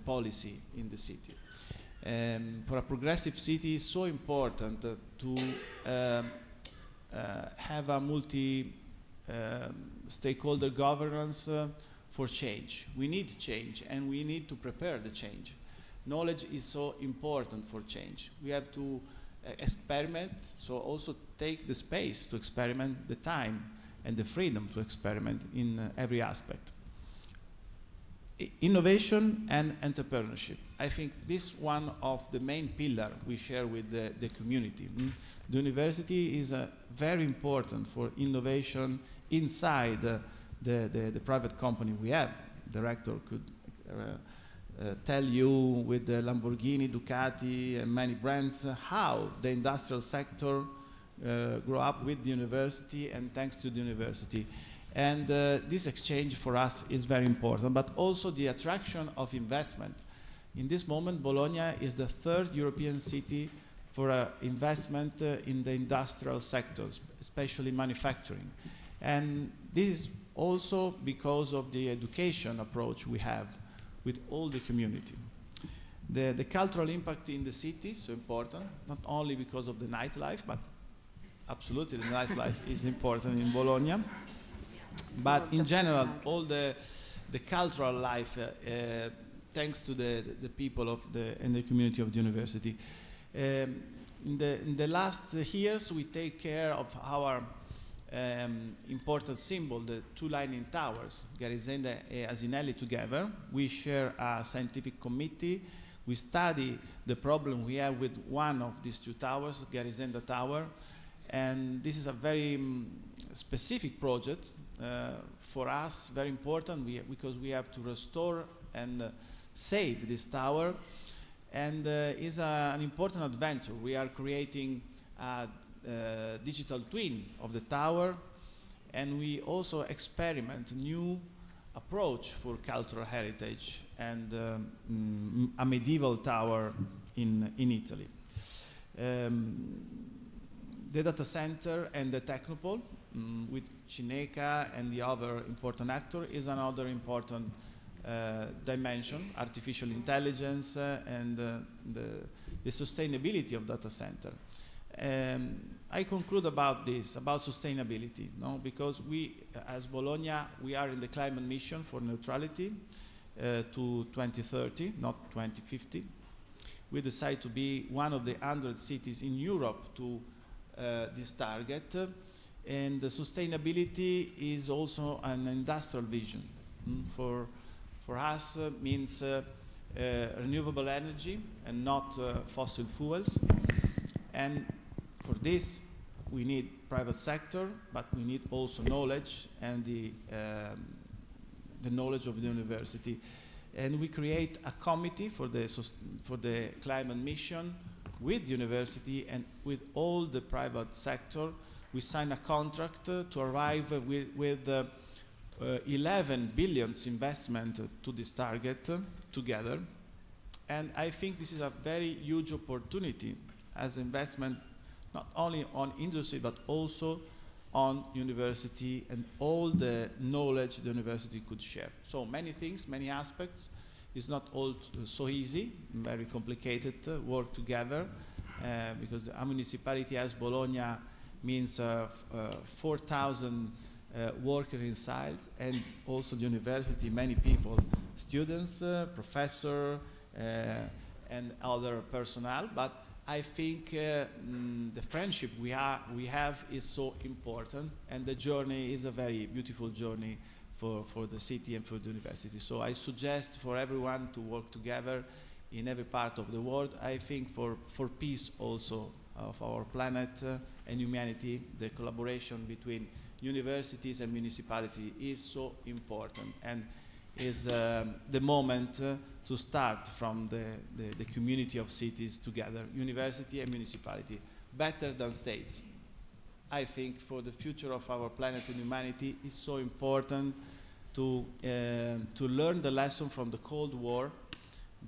policy in the city. For a progressive city, it's so important to have a multi-stakeholder governance for change. We need change, and we need to prepare the change. Knowledge is so important for change. We have to experiment, so also take the space to experiment, the time and the freedom to experiment in every aspect. Innovation and entrepreneurship. I think this is one of the main pillars we share with the community. The university is very important for innovation inside the private company we have. The director could tell you with the Lamborghini, Ducati, and many brands how the industrial sector grew up with the university and thanks to the university. And this exchange for us is very important, but also the attraction of investment. In this moment, Bologna is the third European city for investment in the industrial sectors, especially manufacturing. And this is also because of the education approach we have with all the community. The cultural impact in the city is so important, not only because of the nightlife, but absolutely the nightlife is important in Bologna. But in general, all the cultural life, thanks to the people of and the community of the university. In the last years, we take care of our important symbol, the two lightning towers, Garisenda and Asinelli together. We share a scientific committee. We study the problem we have with one of these two towers, Garisenda Tower. And this is a very specific project for us, very important, because we have to restore and save this tower. And it's an important adventure. We are creating a digital twin of the tower, and we also experiment new approach for cultural heritage and a medieval tower in Italy. The data center and the Technopole with Cineca and the other important actor is another important dimension, artificial intelligence and the sustainability of data center. I conclude about this, about sustainability, no? Because we, as Bologna, we are in the climate mission for neutrality to 2030, not 2050. We decide to be one of the 100 cities in Europe to this target. And the sustainability is also an industrial vision. For us, means renewable energy and not fossil fuels. And for this, we need private sector, but we need also knowledge and the knowledge of the university. And we create a committee for the climate mission with the university and with all the private sector. We sign a contract to arrive with 11 billion investment to this target together. And I think this is a very huge opportunity as investment, not only on industry, but also on university and all the knowledge the university could share. So many things, many aspects. It's not all so easy, very complicated work together, because a municipality as Bologna means 4,000 workers inside, and also the university, many people, students, professors, and other personnel. But I think the friendship we have is so important, and the journey is a very beautiful journey for the city and for the university. So I suggest for everyone to work together in every part of the world. I think for peace also of our planet and humanity, the collaboration between universities and municipality is so important, and is the moment to start from the community of cities together, university and municipality, better than states. I think for the future of our planet and humanity is so important to learn the lesson from the Cold War,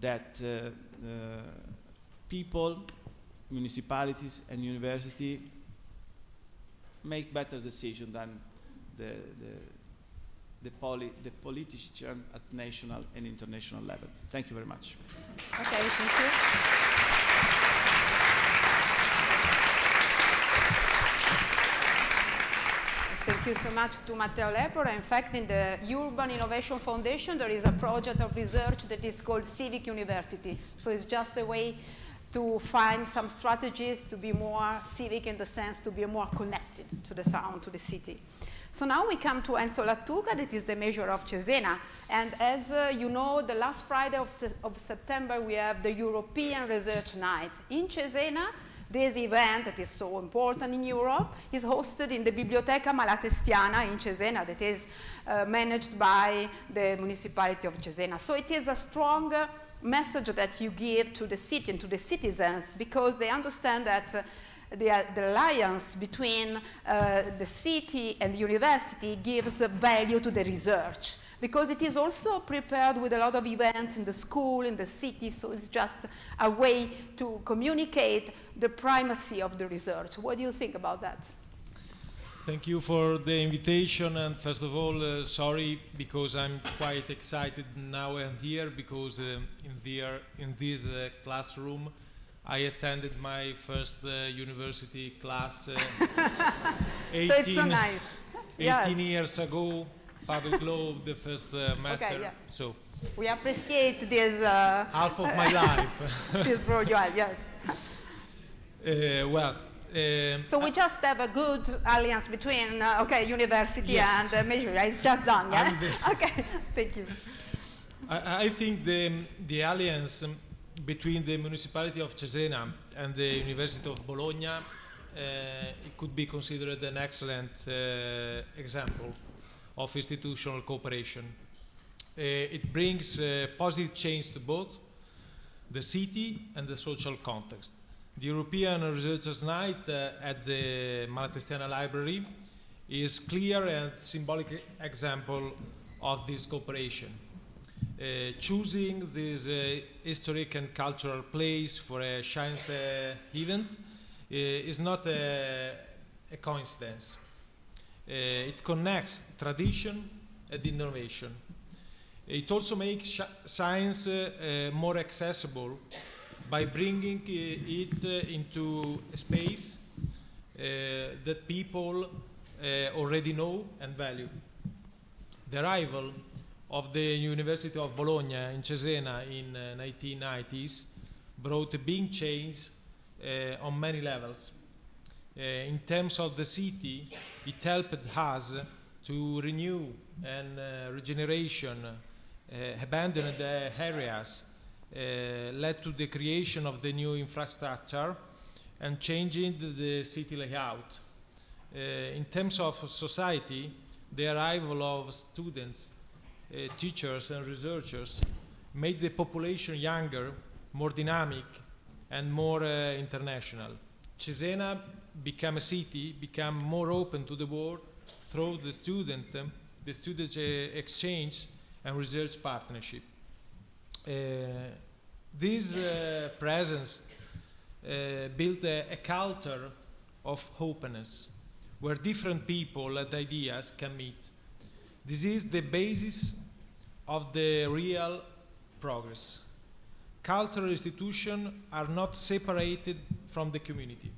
that people, municipalities and university make better decisions than the politician at national and international level. Thank you very much. Okay, thank you. Thank you so much to Matteo Lepora. In fact, in the Urban Innovation Foundation, there is a project of research that is called Civic University. So it's just a way to find some strategies to be more civic, in the sense to be more connected to the town, to the city. So now we come to Enzo Lattuca, that is the mayor of Cesena. And as you know, the last Friday of September, we have the European Research Night. In Cesena, this event that is so important in Europe is hosted in the Biblioteca Malatestiana in Cesena, that is managed by the municipality of Cesena. So it is a strong message that you give to the city and to the citizens, because they understand that the alliance between the city and the university gives value to the research, because it is also prepared with a lot of events in the school, in the city, so it's just a way to communicate the primacy of the research. What do you think about that? Thank you for the invitation, and first of all, sorry, because I'm quite excited now and here, because in this classroom I attended my first university class 18, so it's so nice. 18 years ago, public law, the first matter. Okay, yeah. So we appreciate this. Half of my life. This role you have, yes. So we just have a good alliance between, university yes. and major. It's just done, yeah? Okay, thank you. I think the alliance between the municipality of Cesena and the University of Bologna, it could be considered an excellent example of institutional cooperation. It brings positive change to both the city and the social context. The European Researchers' Night at the Malatestiana Library is clear and symbolic example of this cooperation. Choosing this historic and cultural place for a science event is not a coincidence. It connects tradition and innovation. It also makes science more accessible by bringing it into a space that people already know and value. The arrival of the University of Bologna in Cesena in 1990s brought a big change on many levels. In terms of the city, it helped us to renew and regeneration abandoned areas, led to the creation of the new infrastructure and changing the city layout. In terms of society, the arrival of students, teachers and researchers made the population younger, more dynamic and more international. Cesena became a city, became more open to the world through the student exchange and research partnership. This presence built a culture of openness, where different people and ideas can meet. This is the basis of the real progress. Cultural institutions are not separated from the community.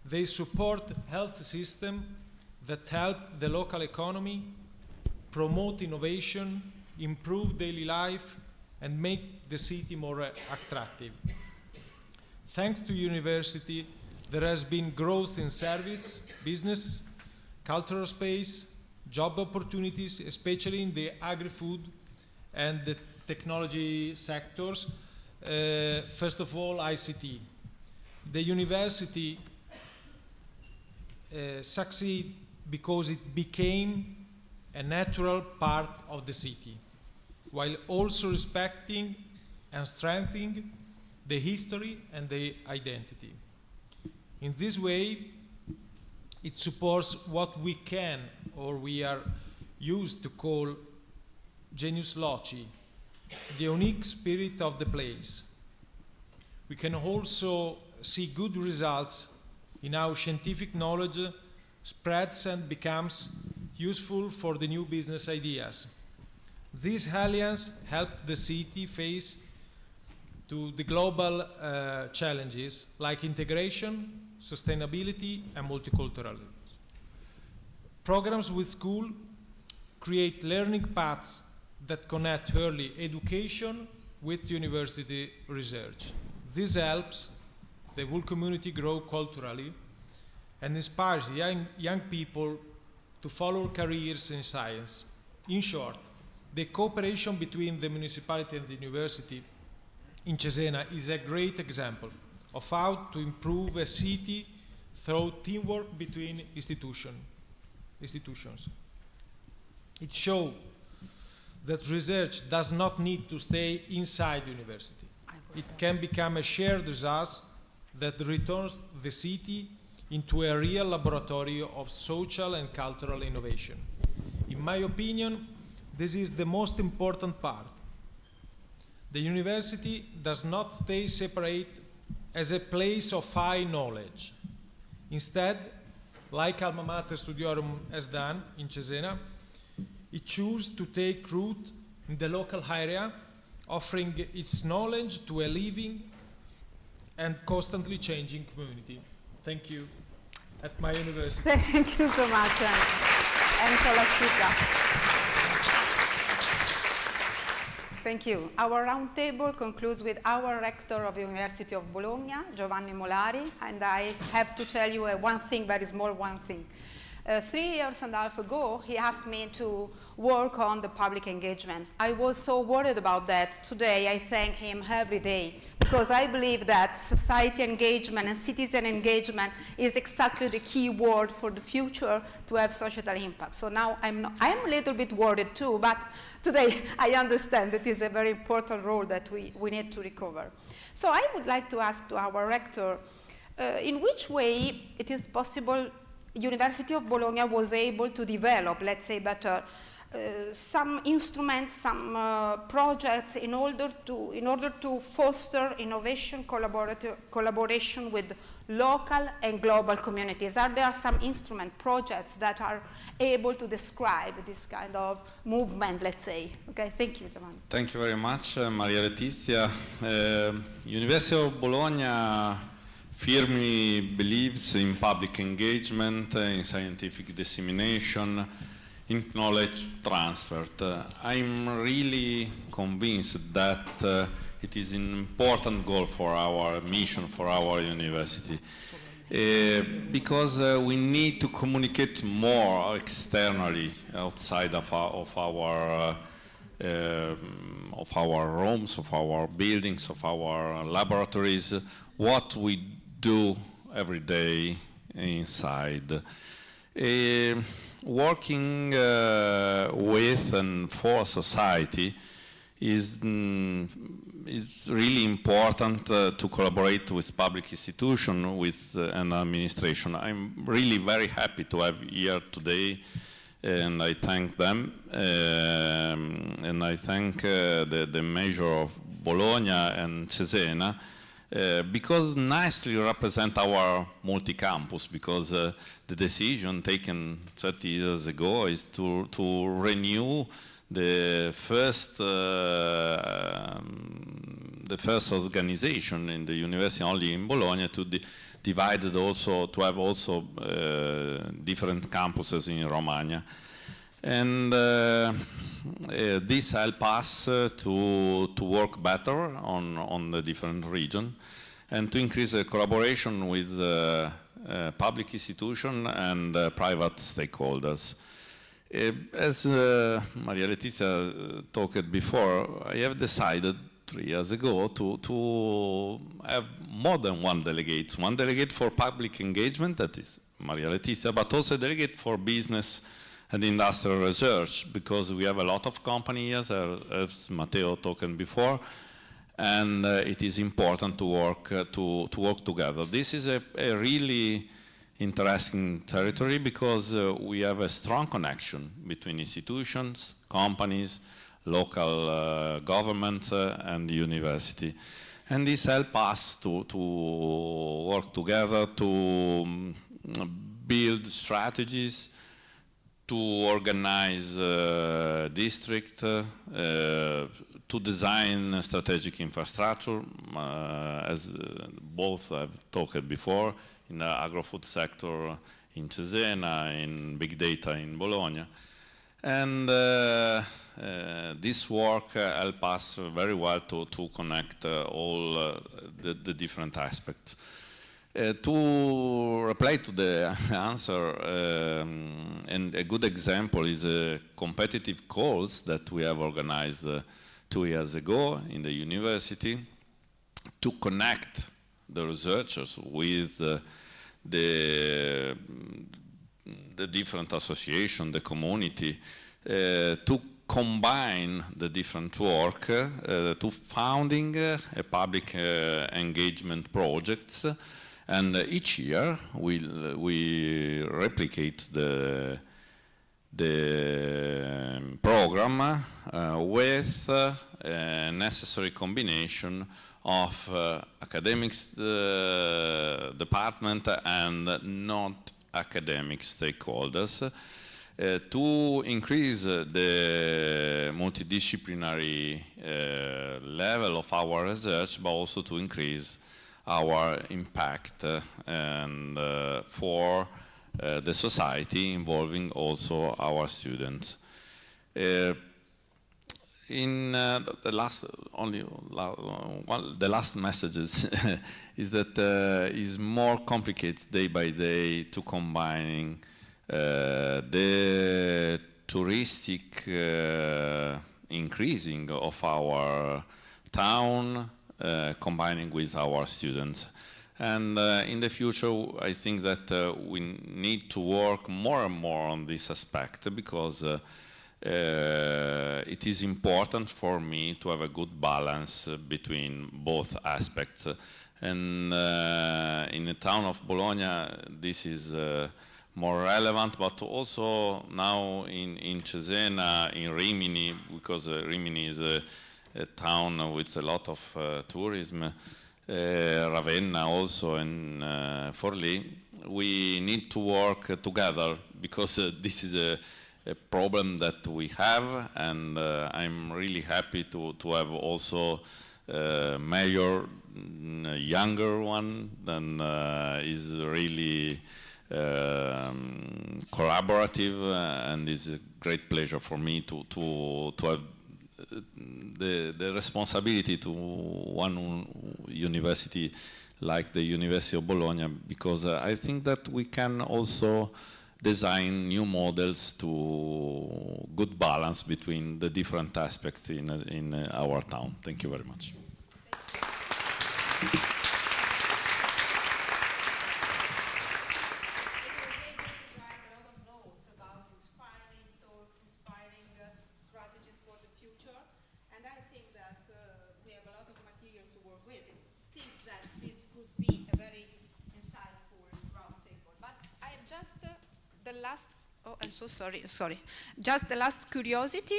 They support health systems that help the local economy, promote innovation, improve daily life, and make the city more attractive. Thanks to university, there has been growth in service, business, cultural space, job opportunities, especially in the agri-food and the technology sectors. First of all, ICT. The university succeeded because it became a natural part of the city, while also respecting and strengthening the history and the identity. In this way, it supports what we can, or we are used to call genius loci, the unique spirit of the place. We can also see good results in how scientific knowledge spreads and becomes useful for the new business ideas. These alliances help the city face to the global challenges like integration, sustainability, and multiculturalism. Programs with school create learning paths that connect early education with university research. This helps the whole community grow culturally and inspires young people to follow careers in science. In short, the cooperation between the municipality and the university in Cesena is a great example of how to improve a city through teamwork between institutions. It shows that research does not need to stay inside the university. It can become a shared resource that returns the city into a real laboratory of social and cultural innovation. In my opinion, this is the most important part. The university does not stay separate as a place of high knowledge. Instead, like Alma Mater Studiorum has done in Cesena, it chooses to take root in the local area, offering its knowledge to a living and constantly changing community. Thank you. At my university. Thank you so much, Enzo Lattica. Thank you. Our roundtable concludes with our rector of the University of Bologna, Giovanni Molari, and I have to tell you one thing, very small one thing. 3 years and a half ago, he asked me to work on the public engagement. I was so worried about that. Today, I thank him every day because I believe that society engagement and citizen engagement is exactly the key word for the future to have societal impact. So now I'm a little bit worried too, but today I understand that it's a very important role that we need to recover. So I would like to ask to our rector, in which way it is possible University of Bologna was able to develop, let's say better, some instruments, some projects in order to foster innovation, collaboration with local and global communities. Are there some instrument projects that are able to describe this kind of movement, let's say? Okay, thank you, Giovanni. Thank you very much, Maria Letizia. University of Bologna firmly believes in public engagement, in scientific dissemination, in knowledge transfer. I'm really convinced that it is an important goal for our mission, for our university, because we need to communicate more externally outside of our rooms, of our buildings, of our laboratories, what we do every day inside. Working with and for society is really important to collaborate with public institutions, with an administration. I'm really very happy to have here today, and I thank them, and I thank the mayor of Bologna and Cesena, because nicely represent our multi-campus, because the decision taken 30 years ago is to renew the first organization in the university only in Bologna to divided also, to have also different campuses in Romagna. And this helped us to work better on the different regions and to increase the collaboration with public institutions and private stakeholders. As Maria Letizia talked before, I have decided 3 years ago to have more than one delegate for public engagement, that is Maria Letizia, but also a delegate for business and industrial research, because we have a lot of companies, as Matteo talked before, and it is important to work together. This is a really interesting territory because we have a strong connection between institutions, companies, local government and the university. And this helps us to work together, to build strategies, to organize districts, to design strategic infrastructure, as both have talked before, in the agro-food sector in Cesena, in big data in Bologna. And this work helps us very well to connect all the different aspects. To reply to the answer, and a good example is a competitive calls that we have organized 2 years ago in the university to connect the researchers with the different associations, the community, to combine the different work to founding a public engagement projects. And each year we replicate the program with a necessary combination of academics department and not academic stakeholders to increase the multidisciplinary level of our research, but also to increase our impact and for the society, involving also our students. In the last message is that is more complicated day by day to combining the touristic increasing of our town, combining with our students. And in the future, I think that we need to work more and more on this aspect, because it is important for me to have a good balance between both aspects. And in the town of Bologna, this is more relevant, but also now in Cesena, in Rimini, because Rimini is a town with a lot of tourism, Ravenna also, and Forlì, we need to work together, because this is a problem that we have, and I'm really happy to have also mayor, younger one, than is really collaborative, and it's a great pleasure for me to have the responsibility to one university like the University of Bologna, because I think that we can also design new models to good balance between the different aspects in our town. Thank you very much. Sorry. Just the last curiosity,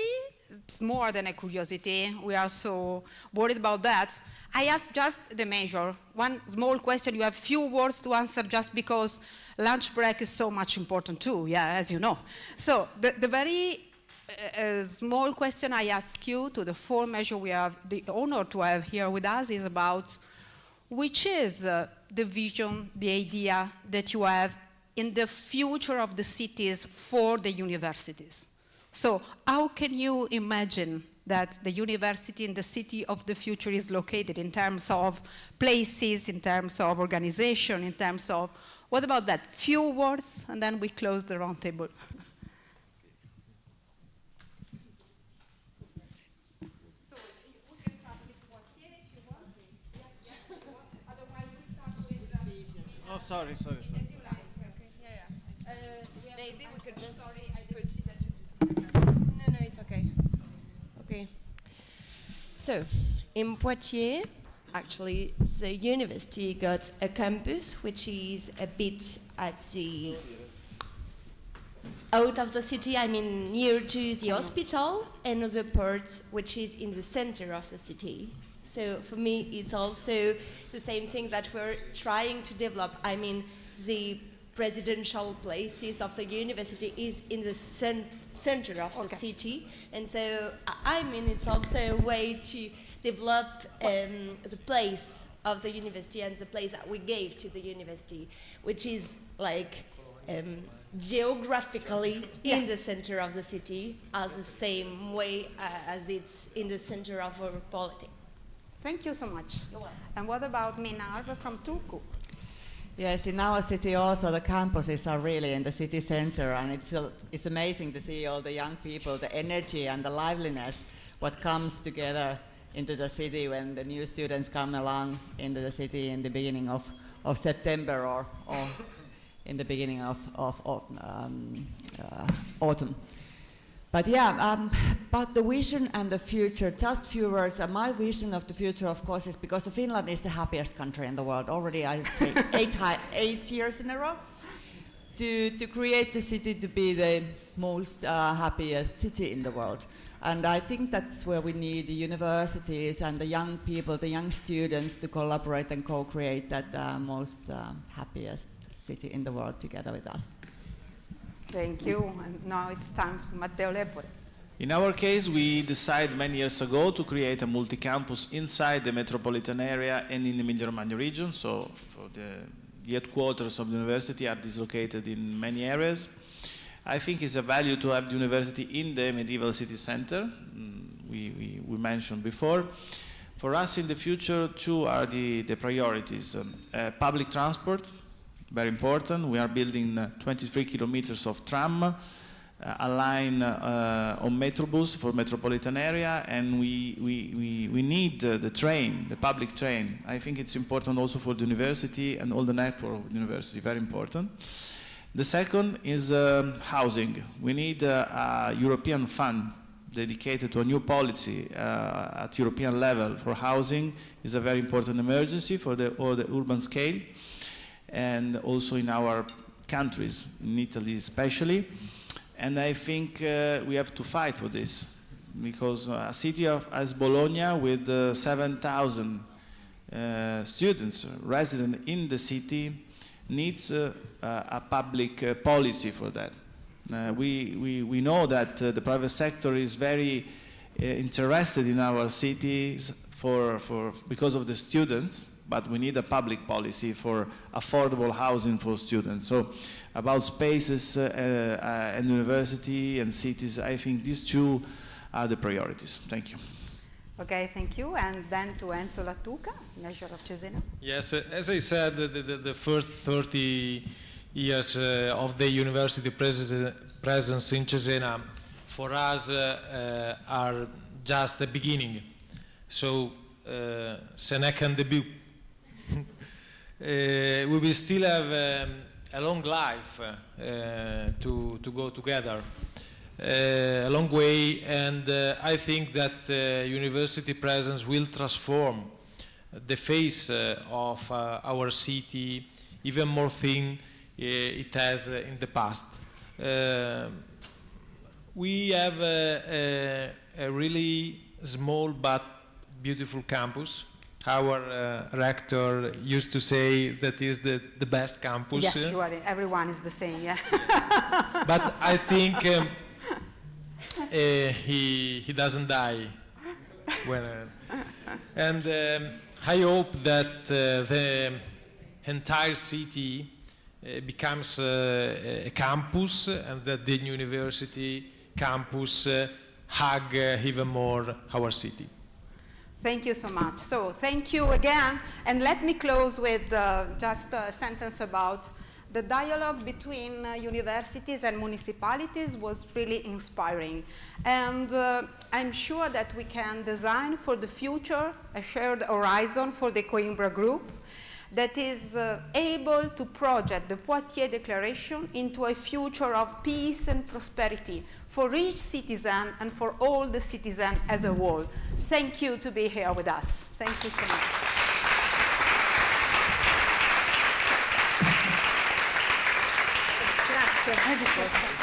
it's more than a curiosity. We are so worried about that. I asked just the measure. One small question, you have few words to answer just because lunch break is so much important too, yeah, as you know. So the very a small question I ask you to the four measure we have the honor to have here with us is about which is the vision, the idea that you have in the future of the cities for the universities. So how can you imagine that the university in the city of the future is located in terms of places, in terms of organization, in terms of, what about that? Few words, and then we close the round table. Oh, sorry. Maybe we could just No, it's okay. Okay. So, in Poitiers, actually, the university got a campus which is a bit at the out of the city, I mean near to the hospital, and other parts which is in the center of the city. So for me, it's also the same thing that we're trying to develop. I mean, the presidential places of the university is in the center of the city. And so, I mean, it's also a way to develop the place of the university and the place that we gave to the university, which is like geographically in the center of the city, as the same way as it's in the center of our politics. Thank you so much. And what about Minarva from Turku? Yes, in our city also the campuses are really in the city center, and it's amazing to see all the young people, the energy and the liveliness, what comes together into the city when the new students come along into the city in the beginning of September or in the beginning of autumn. But yeah, about the vision and the future, just few words. My vision of the future, of course, is because Finland is the happiest country in the world. Already, I'd say 8 years in a row. To create the city to be the most happiest city in the world. And I think that's where we need the universities and the young people, the young students to collaborate and co-create that most happiest city in the world together with us. Thank you. And now it's time to Matteo Lepore. In our case, we decided many years ago to create a multi-campus inside the metropolitan area and in the Emilia-Romagna region. So for the headquarters of the university are dislocated in many areas. I think it's a value to have the university in the medieval city center, we mentioned before. For us in the future, two are the priorities. Public transport, very important. We are building 23 kilometers of tram, a line on Metrobus for metropolitan area, and we need the train, the public train. I think it's important also for the university and all the network of the university, very important. The second is housing. We need a European fund dedicated to a new policy at European level for housing. Is a very important emergency for all the urban scale, and also in our countries, in Italy especially. And I think we have to fight for this, because a city as Bologna with 7,000 students resident in the city needs a public policy for that. We know that the private sector is very interested in our cities because of the students, but we need a public policy for affordable housing for students. So about spaces and university and cities, I think these two are the priorities. Thank you. Okay, thank you. And then to Enzo Lattuca, measure of Cesena. Yes, as I said, the first 30 years of the university presence in Cesena for us are just the beginning. So, c'est n'est qu'un début. We will still have a long life to go together, a long way, and I think that university presence will transform the face of our city even more than it has in the past. We have a really small but beautiful campus. Our rector used to say that is the best campus. Yes, surely. Everyone is the same, yeah. But I think he doesn't die. When, and I hope that the entire city becomes a campus, and that the university campus hug even more our city. Thank you so much. So thank you again. And let me close with just a sentence about the dialogue between universities and municipalities was really inspiring. And I'm sure that we can design for the future a shared horizon for the Coimbra group that is able to project the Poitiers Declaration into a future of peace and prosperity for each citizen and for all the citizens as a whole. Thank you to be here with us. Thank you so much. Grazie.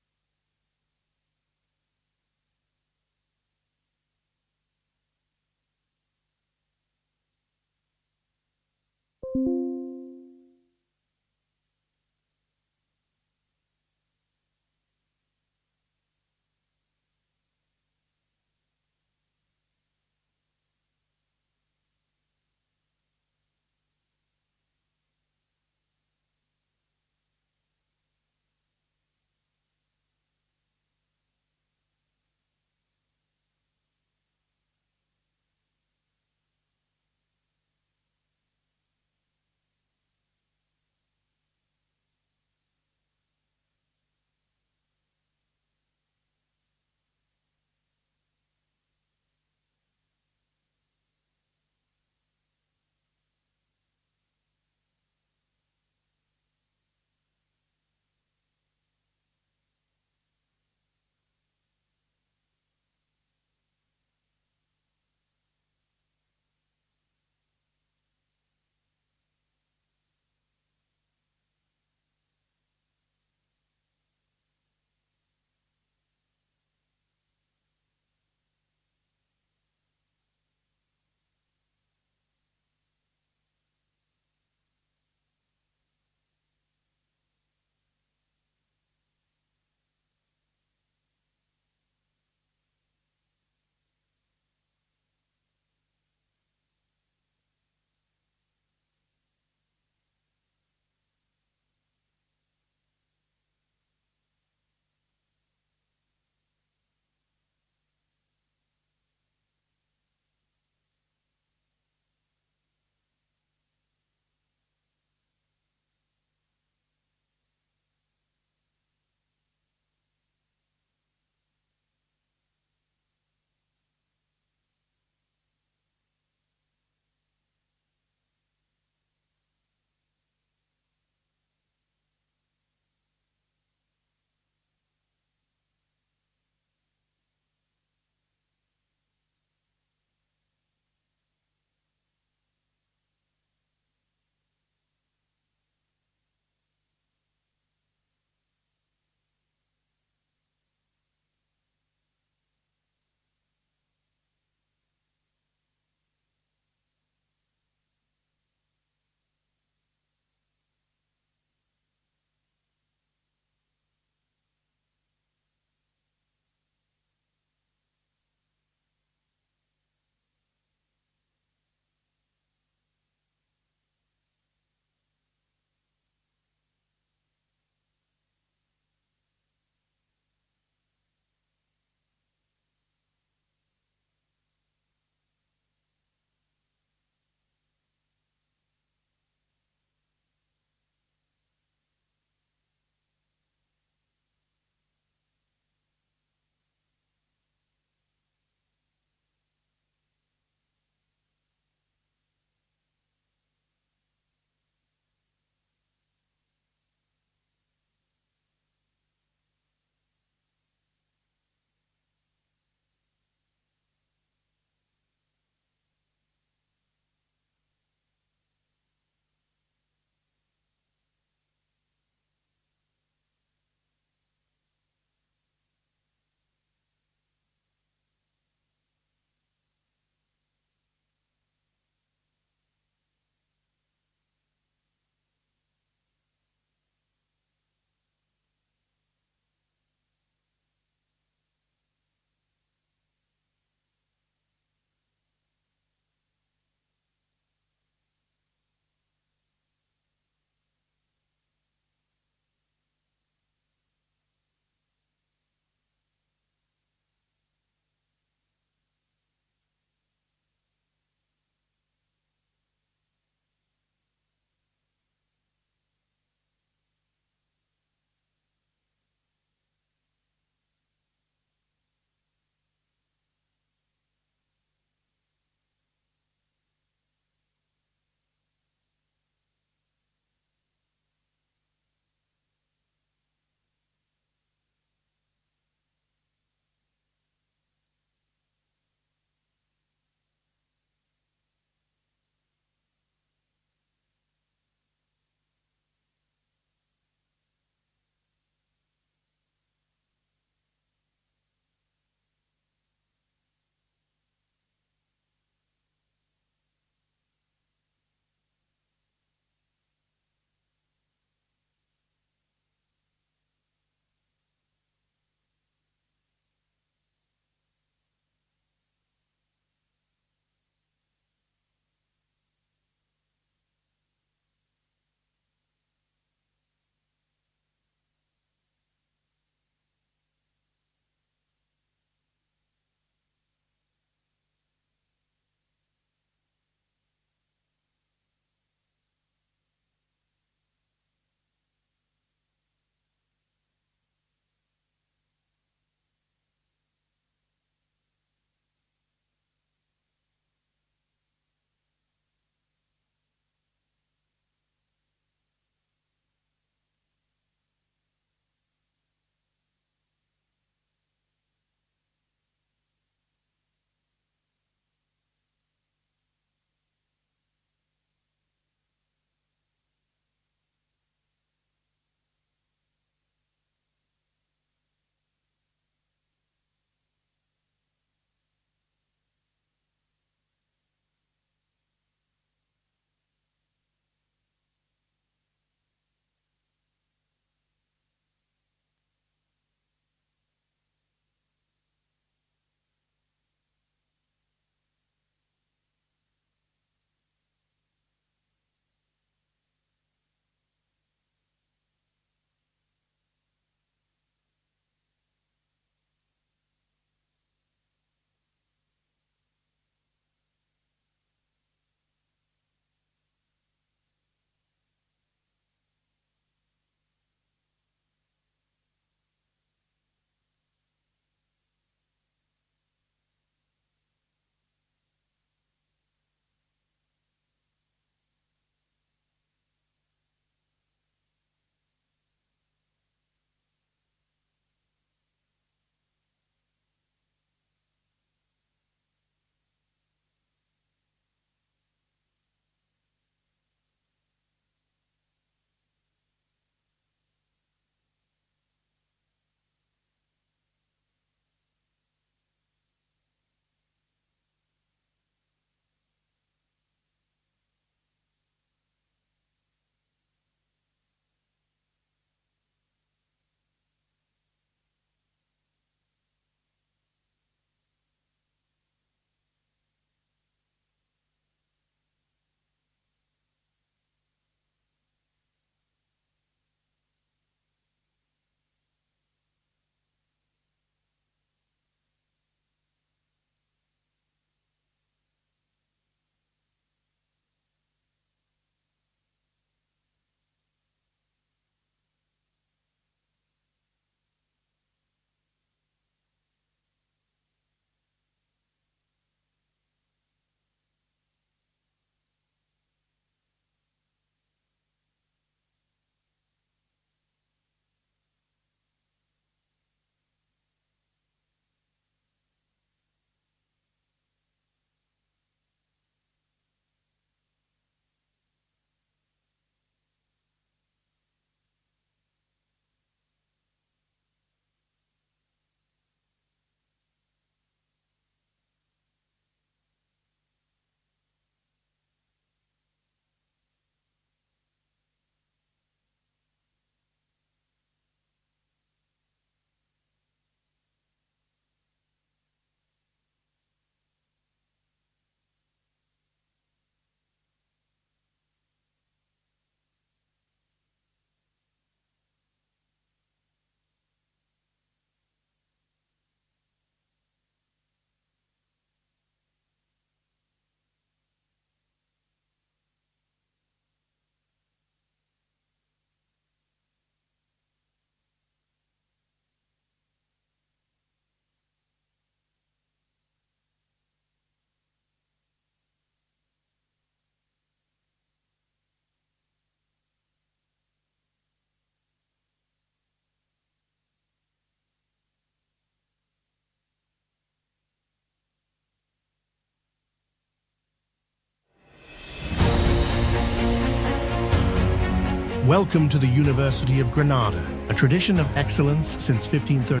Welcome to the University of Granada, a tradition of excellence since 1530.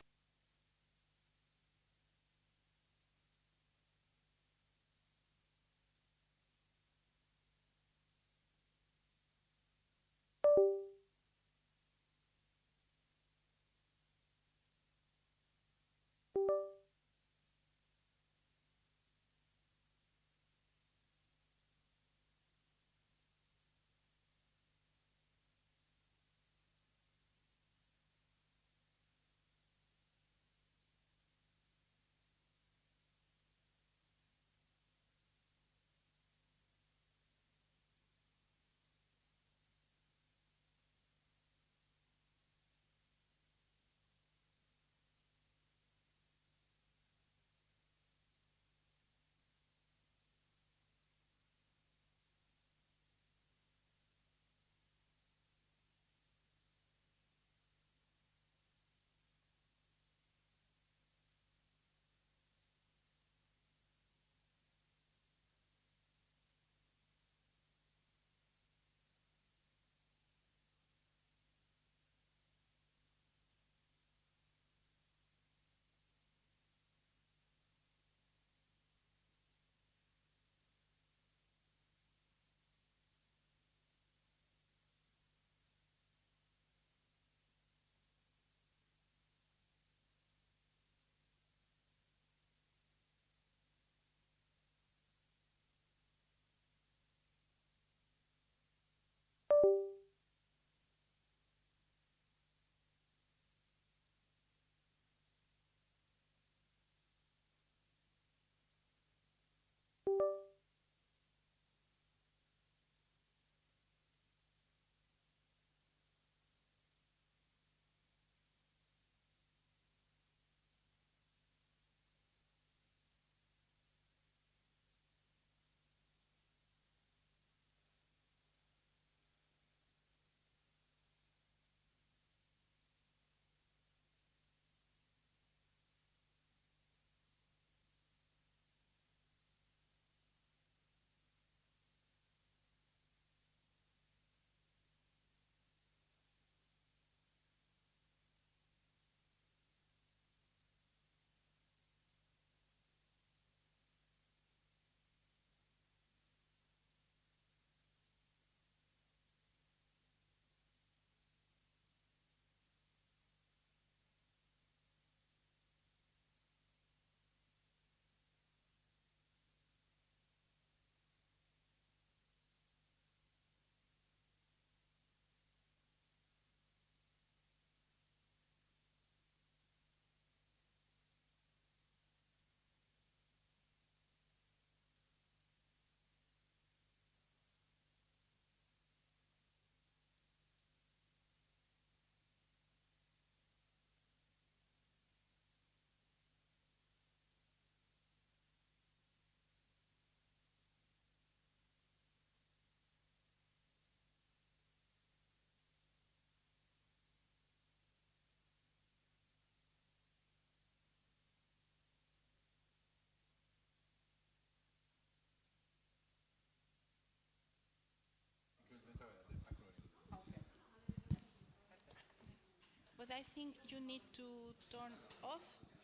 But I think you need to turn off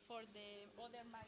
for the other mic.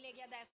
colleghi adesso.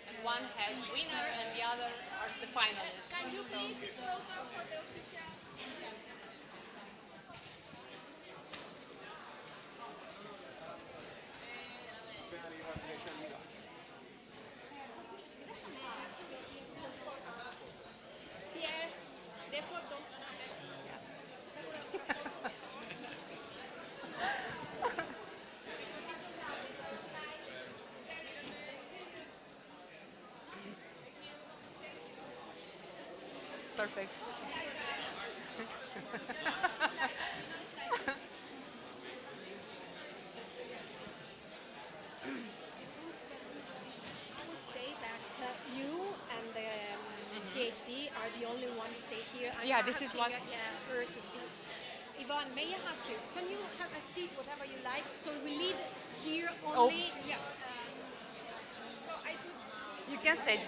And one has winner and the others are the finalists. Can you please also for the official? Pierre, de foto. Perfect. I would say that you and the PhD are the only ones stay here. I'm Yeah, this is what- her to see. Yvonne, may I ask you, can you have a seat, whatever you like, so we leave here only? Yeah. So I put. You can stay.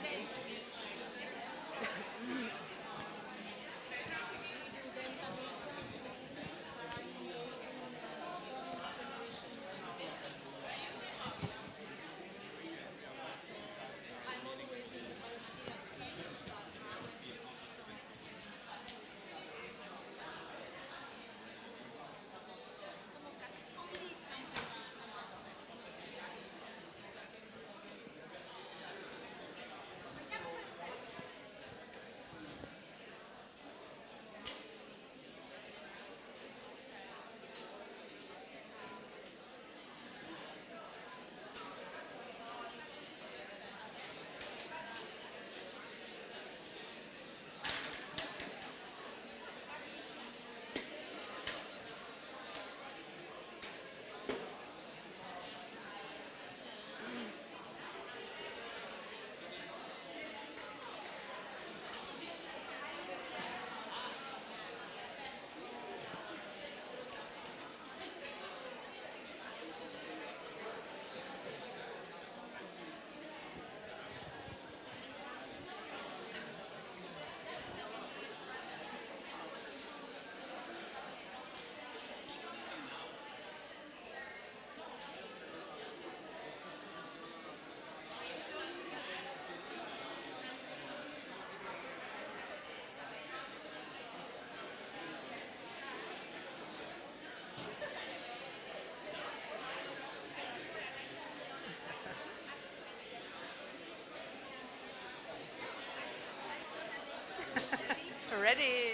Ready?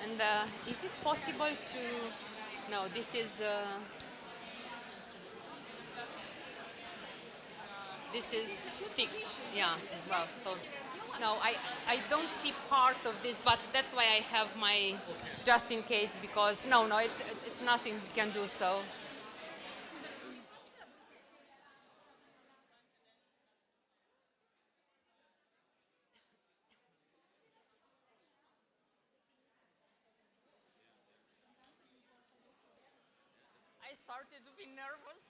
And is it possible to... No, this is stick, yeah, as well. So, no, I don't see part of this, but that's why I have my, just in case, because, no, it's nothing we can do so. I started to be nervous.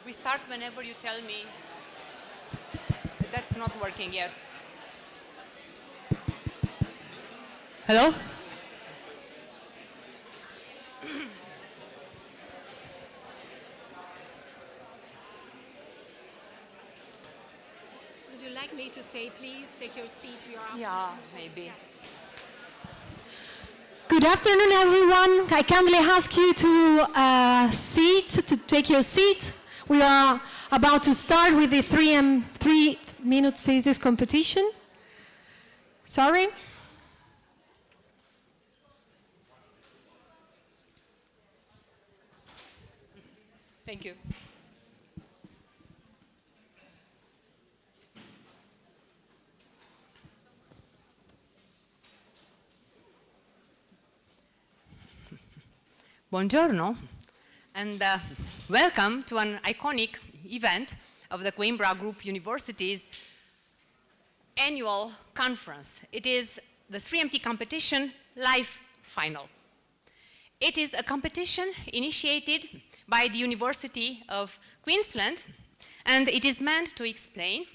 We start whenever you tell me. That's not working yet. Hello? Would you like me to say, please take your seat? We are Yeah, maybe. Good afternoon, everyone. I kindly ask you to take your seat. We are about to start with the 3-minute thesis competition. Sorry? Thank you. Buongiorno, and welcome to an iconic event of the Coimbra Group University's annual conference. It is the 3MT competition live final. It is a competition initiated by the University of Queensland, and it is meant to explain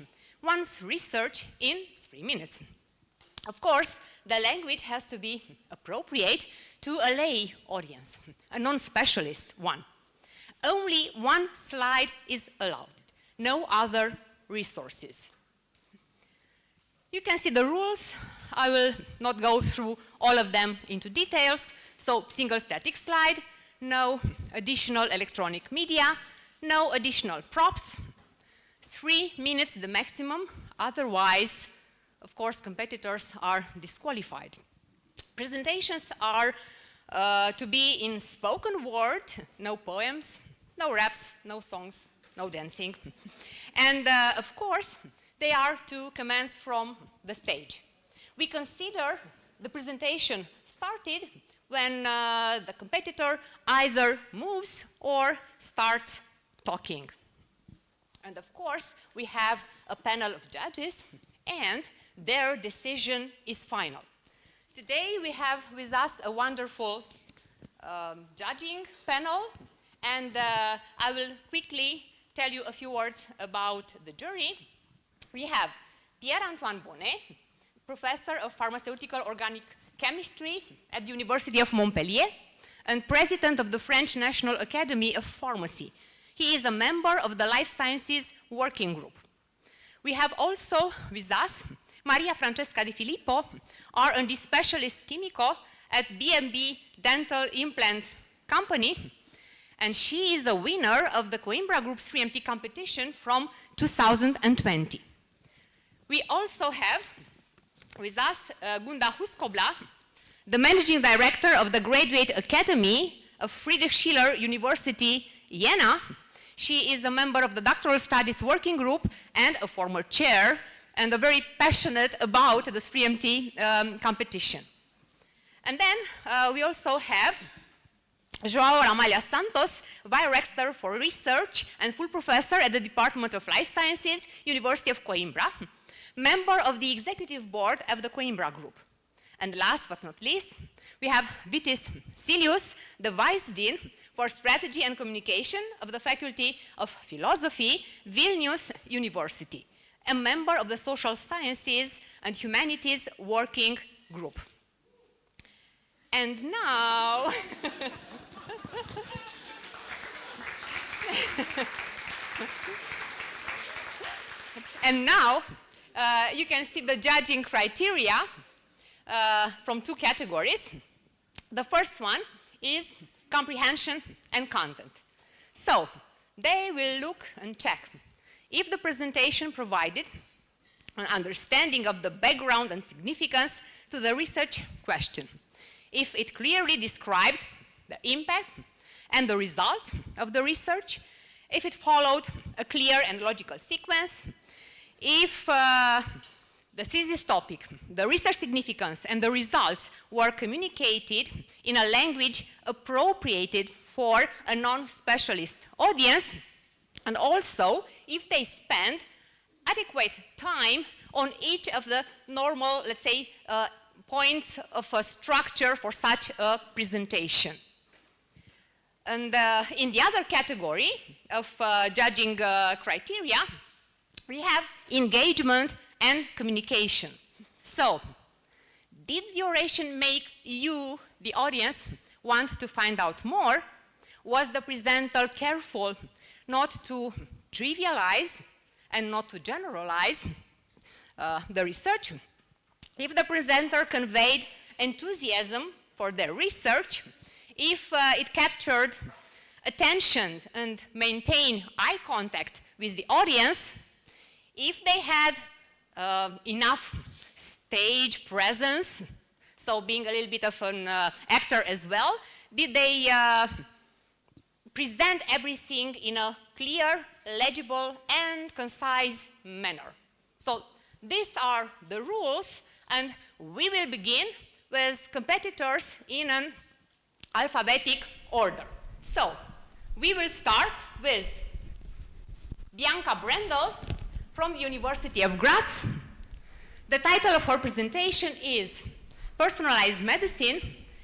one's research in 3 minutes. Of course, the language has to be appropriate to a lay audience, a non-specialist one. Only one slide is allowed, no other resources. You can see the rules. I will not go through all of them into details. So, single static slide, no additional electronic media, no additional props, 3 minutes the maximum, otherwise, of course, competitors are disqualified. Presentations are to be in spoken word, no poems, no raps, no songs, no dancing. And of course, they are to commence from the stage. We consider the presentation started when the competitor either moves or starts talking. And of course, we have a panel of judges, and their decision is final. Today, we have with us a wonderful judging panel, and I will quickly tell you a few words about the jury. We have Pierre-Antoine Bonnet, professor of pharmaceutical organic chemistry at the University of Montpellier and president of the French National Academy of Pharmacy. He is a member of the Life Sciences Working Group. We have also with us Maria Francesca Di Filippo, R&D specialist chemico at B&B Dental Implant Company, and she is a winner of the Coimbra Group's 3MT competition from 2020. We also have with us Gunda Huskobla, the managing director of the Graduate Academy of Friedrich Schiller University, Jena. She is a member of the Doctoral Studies Working Group and a former chair, and are very passionate about the 3MT competition. And then we also have João Ramalha Santos, Vice-Rector for Research and full professor at the Department of Life Sciences, University of Coimbra, member of the executive board of the Coimbra Group. And last but not least, we have Vitis Silius, the Vice Dean for Strategy and Communication of the Faculty of Philosophy, Vilnius University, a member of the Social Sciences and Humanities Working Group. And now, you can see the judging criteria from 2 categories. The first one is comprehension and content. So, they will look and check if the presentation provided an understanding of the background and significance to the research question, if it clearly described the impact and the results of the research, if it followed a clear and logical sequence, if the thesis topic, the research significance, and the results were communicated in a language appropriated for a non-specialist audience, and also if they spend adequate time on each of the normal, let's say, points of a structure for such a presentation. And in the other category of judging criteria, we have engagement and communication. So, did the oration make you, the audience, want to find out more? Was the presenter careful not to trivialize and not to generalize the research? If the presenter conveyed enthusiasm for their research, if it captured attention and maintained eye contact with the audience, if they had enough stage presence, so being a little bit of an actor as well, did they present everything in a clear, legible, and concise manner? So these are the rules, and we will begin with competitors in an alphabetic order. So we will start with Bianca Brendel from the University of Graz. The title of her presentation is Personalized Medicine,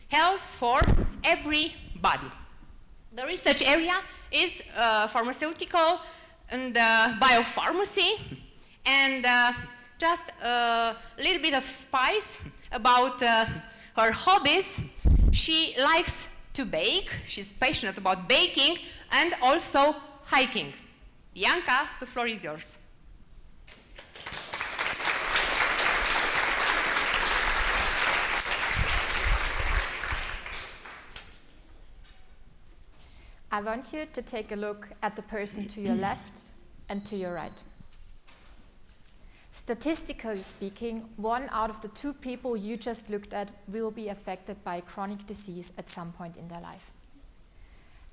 Health for Everybody. The research area is pharmaceutical and biopharmacy, and just a little bit of spice about her hobbies. She likes to bake, she's passionate about baking, and also hiking. Bianca, the floor is yours. I want you to take a look at the person to your left and to your right. Statistically speaking, 1 out of the 2 people you just looked at will be affected by a chronic disease at some point in their life.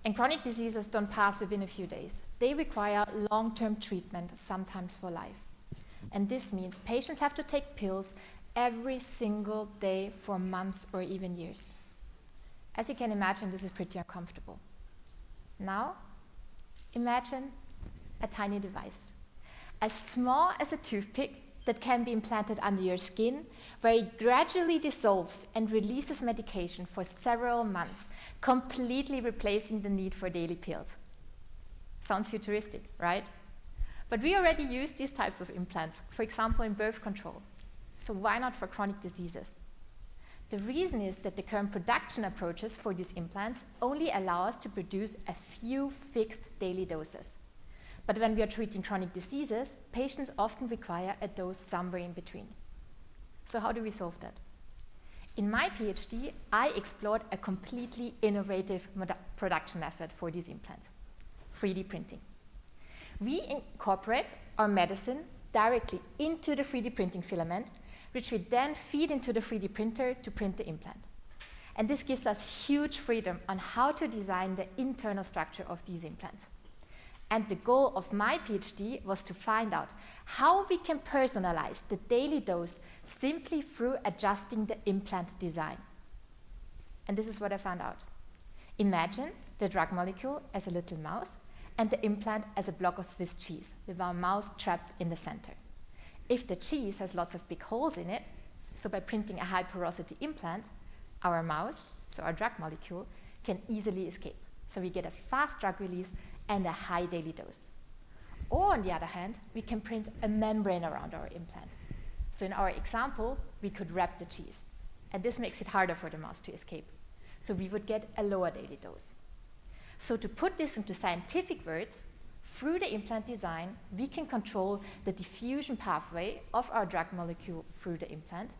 And chronic diseases don't pass within a few days. They require long-term treatment, sometimes for life. And this means patients have to take pills every single day for months or even years. As you can imagine, this is pretty uncomfortable. Now, imagine a tiny device, as small as a toothpick that can be implanted under your skin, where it gradually dissolves and releases medication for several months, completely replacing the need for daily pills. Sounds futuristic, right? But we already use these types of implants, for example, in birth control. So why not for chronic diseases? The reason is that the current production approaches for these implants only allow us to produce a few fixed daily doses. But when we are treating chronic diseases, patients often require a dose somewhere in between. So how do we solve that? In my PhD, I explored a completely innovative production method for these implants, 3D printing. We incorporate our medicine directly into the 3D printing filament, which we then feed into the 3D printer to print the implant. And this gives us huge freedom on how to design the internal structure of these implants. And the goal of my PhD was to find out how we can personalize the daily dose simply through adjusting the implant design. And this is what I found out. Imagine the drug molecule as a little mouse and the implant as a block of Swiss cheese with our mouse trapped in the center. If the cheese has lots of big holes in it, so by printing a high porosity implant, our mouse, so our drug molecule, can easily escape. So we get a fast drug release and a high daily dose. Or on the other hand, we can print a membrane around our implant. So in our example, we could wrap the cheese. And this makes it harder for the mouse to escape. So we would get a lower daily dose. So to put this into scientific words, through the implant design, we can control the diffusion pathway of our drug molecule through the implant.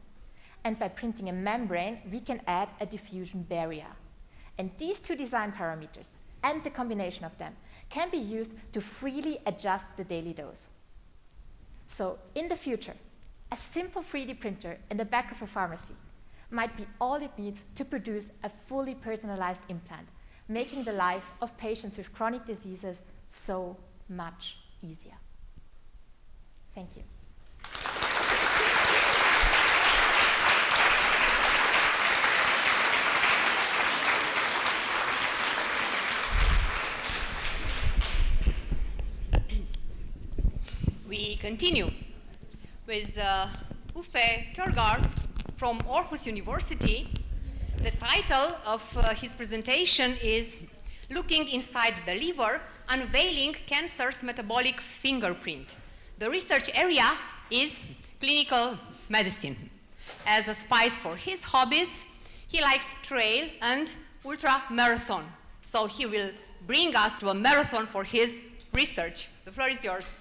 And by printing a membrane, we can add a diffusion barrier. And these 2 design parameters and the combination of them can be used to freely adjust the daily dose. So in the future, a simple 3D printer in the back of a pharmacy might be all it needs to produce a fully personalized implant, making the life of patients with chronic diseases so much easier. Thank you. We continue with Uffe Kjørgaard from Aarhus University. The title of his presentation is Looking Inside the Liver, Unveiling Cancer's Metabolic Fingerprint. The research area is clinical medicine. As a spice for his hobbies, he likes trail and ultra marathon. So he will bring us to a marathon for his research. The floor is yours.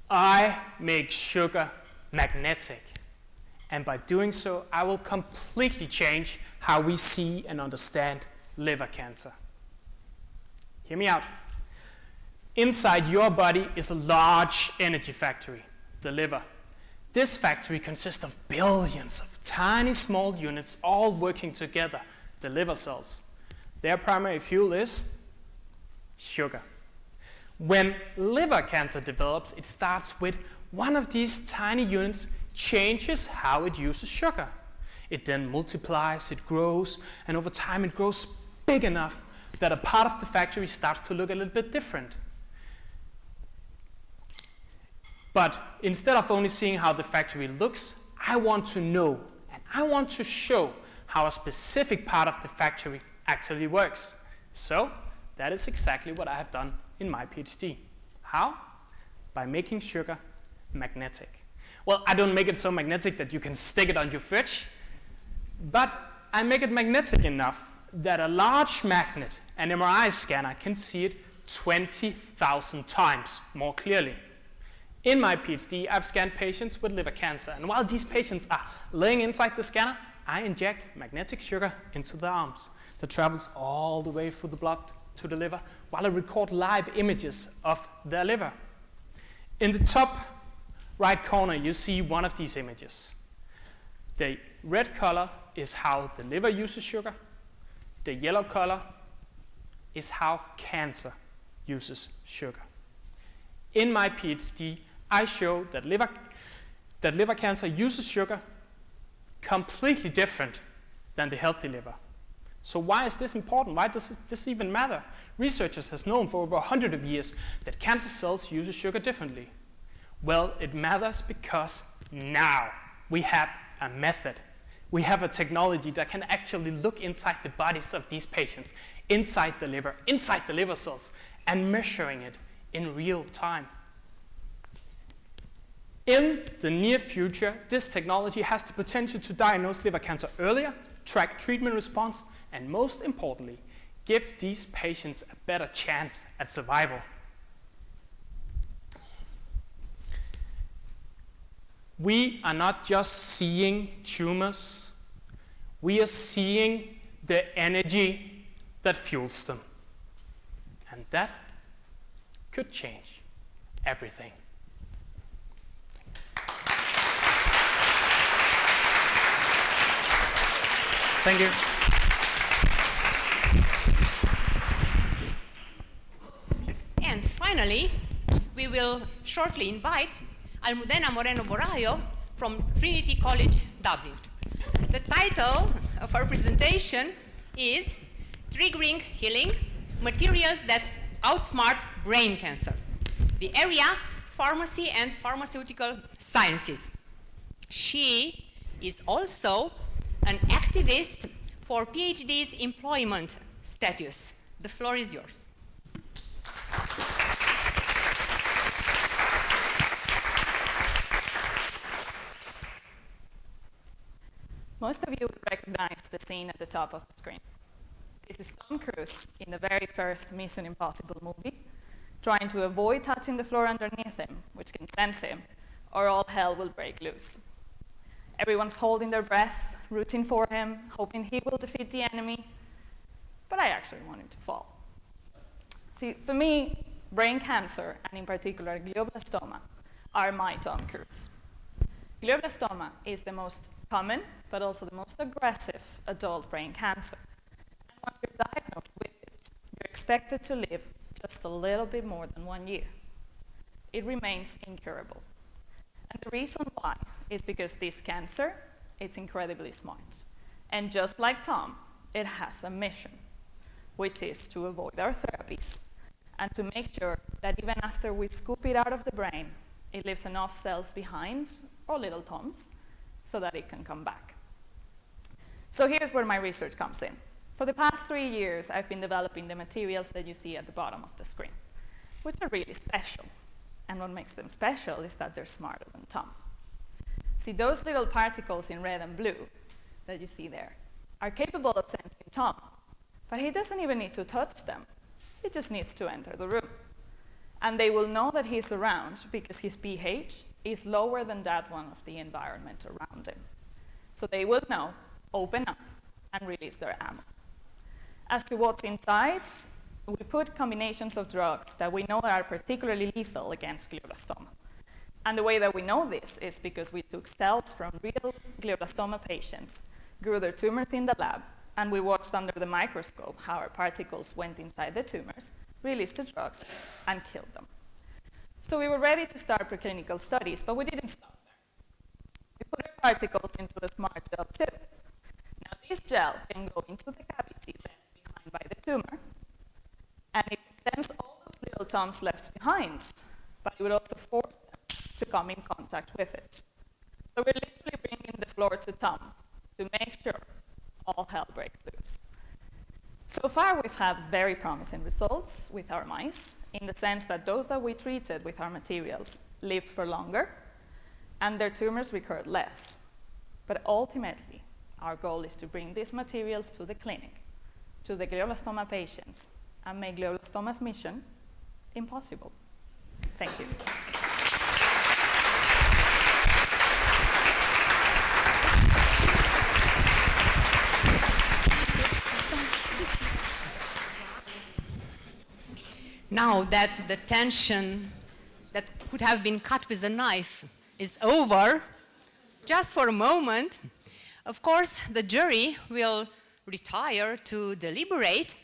I make sugar magnetic. And by doing so, I will completely change how we see and understand liver cancer. Hear me out. Inside your body is a large energy factory, the liver. This factory consists of billions of tiny small units all working together, the liver cells. Their primary fuel is sugar. When liver cancer develops, it starts with one of these tiny units changes how it uses sugar. It then multiplies, it grows, and over time it grows big enough that a part of the factory starts to look a little bit different. But instead of only seeing how the factory looks, I want to know, and I want to show how a specific part of the factory actually works. So that is exactly what I have done in my PhD. How? By making sugar magnetic. Well, I don't make it so magnetic that you can stick it on your fridge, but I make it magnetic enough that a large magnet, an MRI scanner, can see it 20,000 times more clearly. In my PhD, I've scanned patients with liver cancer, and while these patients are laying inside the scanner, I inject magnetic sugar into their arms that travels all the way through the blood to the liver, while I record live images of their liver. In the top right corner, you see one of these images. The red color is how the liver uses sugar. The yellow color is how cancer uses sugar. In my PhD, I show that liver cancer uses sugar completely different than the healthy liver. So why is this important? Why does this even matter? Researchers have known for over 100 years that cancer cells use sugar differently. Well, it matters because now we have a method. We have a technology that can actually look inside the bodies of these patients, inside the liver cells, and measuring it in real time. In the near future, this technology has the potential to diagnose liver cancer earlier, track treatment response, and most importantly, give these patients a better chance at survival. We are not just seeing tumors, we are seeing the energy that fuels them. And that could change everything. Thank you. And finally, we will shortly invite Almudena Moreno Borayo from Trinity College, Dublin. The title of her presentation is Triggering Healing, Materials that Outsmart Brain Cancer, the area Pharmacy and Pharmaceutical Sciences. She is also an activist for PhD's employment status. The floor is yours. Most of you will recognize the scene at the top of the screen. This is Tom Cruise in the very first Mission Impossible movie, trying to avoid touching the floor underneath him, which can sense him, or all hell will break loose. Everyone's holding their breath, rooting for him, hoping he will defeat the enemy, but I actually want him to fall. See, for me, brain cancer, and in particular glioblastoma, are my Tom Cruise. Glioblastoma is the most common, but also the most aggressive adult brain cancer. And once you're diagnosed with it, you're expected to live just a little bit more than 1 year. It remains incurable. And the reason why is because this cancer, it's incredibly smart. And just like Tom, it has a mission, which is to avoid our therapies and to make sure that even after we scoop it out of the brain, it leaves enough cells behind, or little Toms, so that it can come back. So here's where my research comes in. For the past 3 years, I've been developing the materials that you see at the bottom of the screen, which are really special. And what makes them special is that they're smarter than Tom. See, those little particles in red and blue that you see there are capable of sensing Tom, but he doesn't even need to touch them. He just needs to enter the room. And they will know that he's around because his pH is lower than that one of the environment around him. So they will know, open up, and release their ammo. As to what's inside, we put combinations of drugs that we know are particularly lethal against glioblastoma. And the way that we know this is because we took cells from real glioblastoma patients, grew their tumors in the lab, and we watched under the microscope how our particles went inside the tumors, released the drugs, and killed them. So we were ready to start preclinical studies, but we didn't stop there. We put our particles into a smart gel tube. Now this gel can go into the cavity left behind by the tumor, and it extends all those little toms left behind, but it would also force them to come in contact with it. So we're literally bringing the floor to thumb to make sure all hell breaks loose. So far, we've had very promising results with our mice, in the sense that those that we treated with our materials lived for longer, and their tumors recurred less. But ultimately, our goal is to bring these materials to the clinic, to the glioblastoma patients, and make glioblastoma's mission impossible. Thank you. Now that the tension that could have been cut with a knife is over, just for a moment, of course, the jury will retire to deliberate,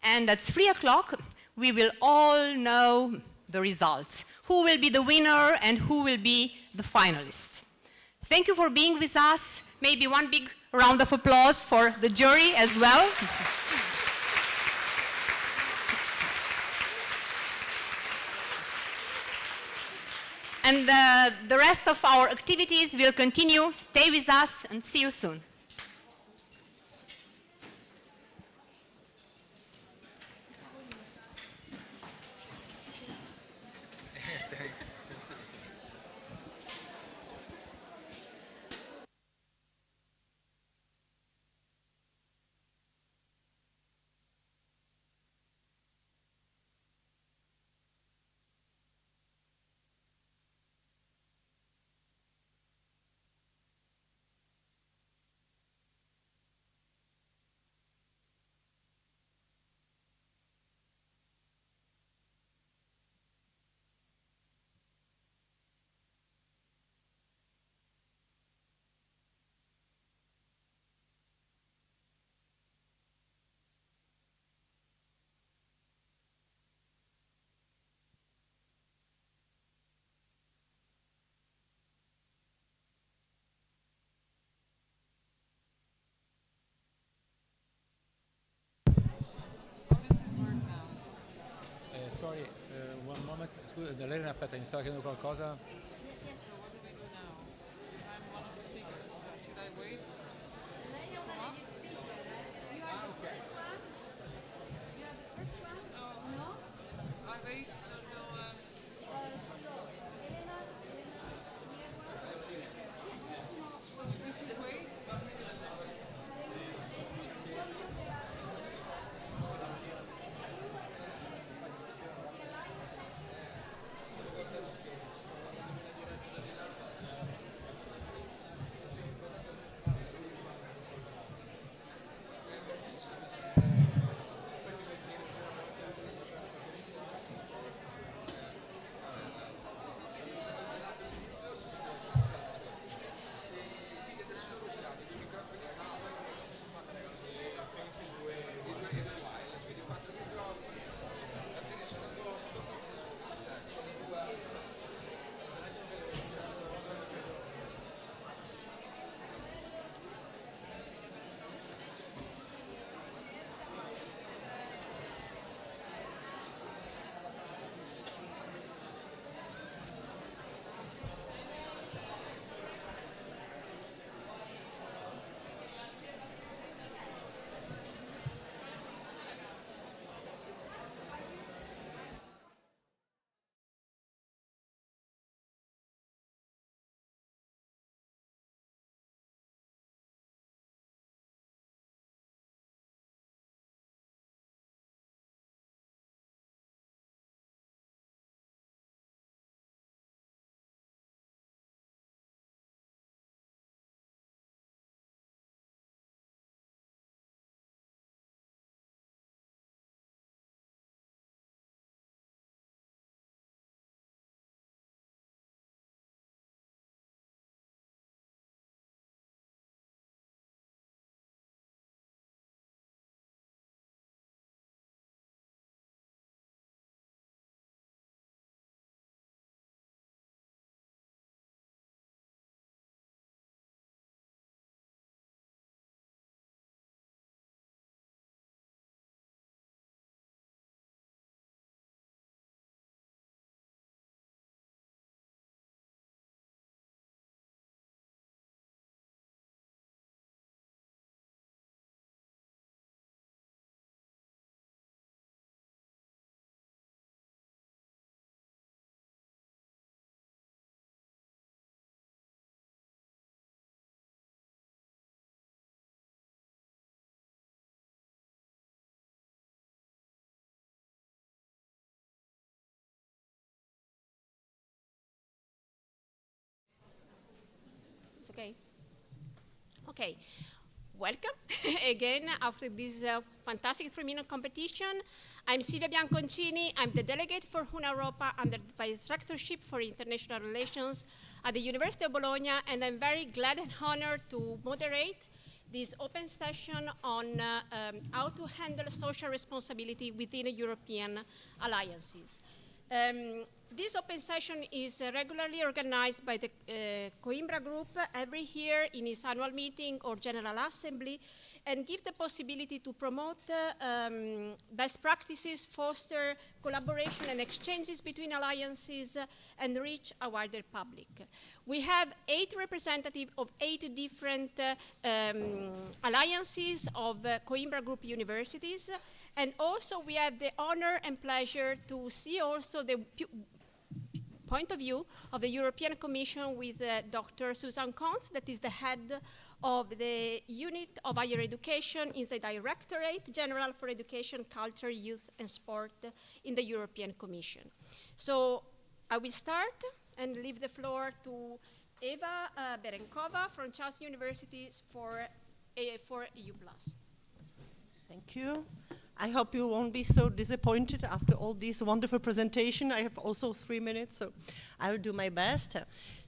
and at 3 o'clock, we will all know the results. Who will be the winner and who will be the finalists. Thank you for being with us. Maybe one big round of applause for the jury as well. And the rest of our activities will continue. Stay with us and see you soon. Thanks. Sorry, one moment. Scusa, Elena, aspetta, mi stava chiedendo qualcosa? Okay. Okay. Welcome again after this fantastic 3-minute competition. I'm Silvia Bianconcini. I'm the delegate for Una Europa under the Directorship for International Relations at the University of Bologna, and I'm very glad and honored to moderate this open session on how to handle social responsibility within European alliances. This open session is regularly organized by the Coimbra group every year in its annual meeting or General Assembly, and gives the possibility to promote best practices, foster collaboration and exchanges between alliances, and reach a wider public. We have 8 representatives of 8 different alliances of Coimbra Group universities, and also we have the honor and pleasure to see also the point of view of the European Commission with Dr. Susan Cons, that is the head of the Unit of Higher Education in the Directorate General for Education, Culture, Youth and Sport in the European Commission. So I will start and leave the floor to Eva Berenkova from Charles University for EU+. Thank you. I hope you won't be so disappointed after all this wonderful presentation. I have also 3 minutes, so I will do my best.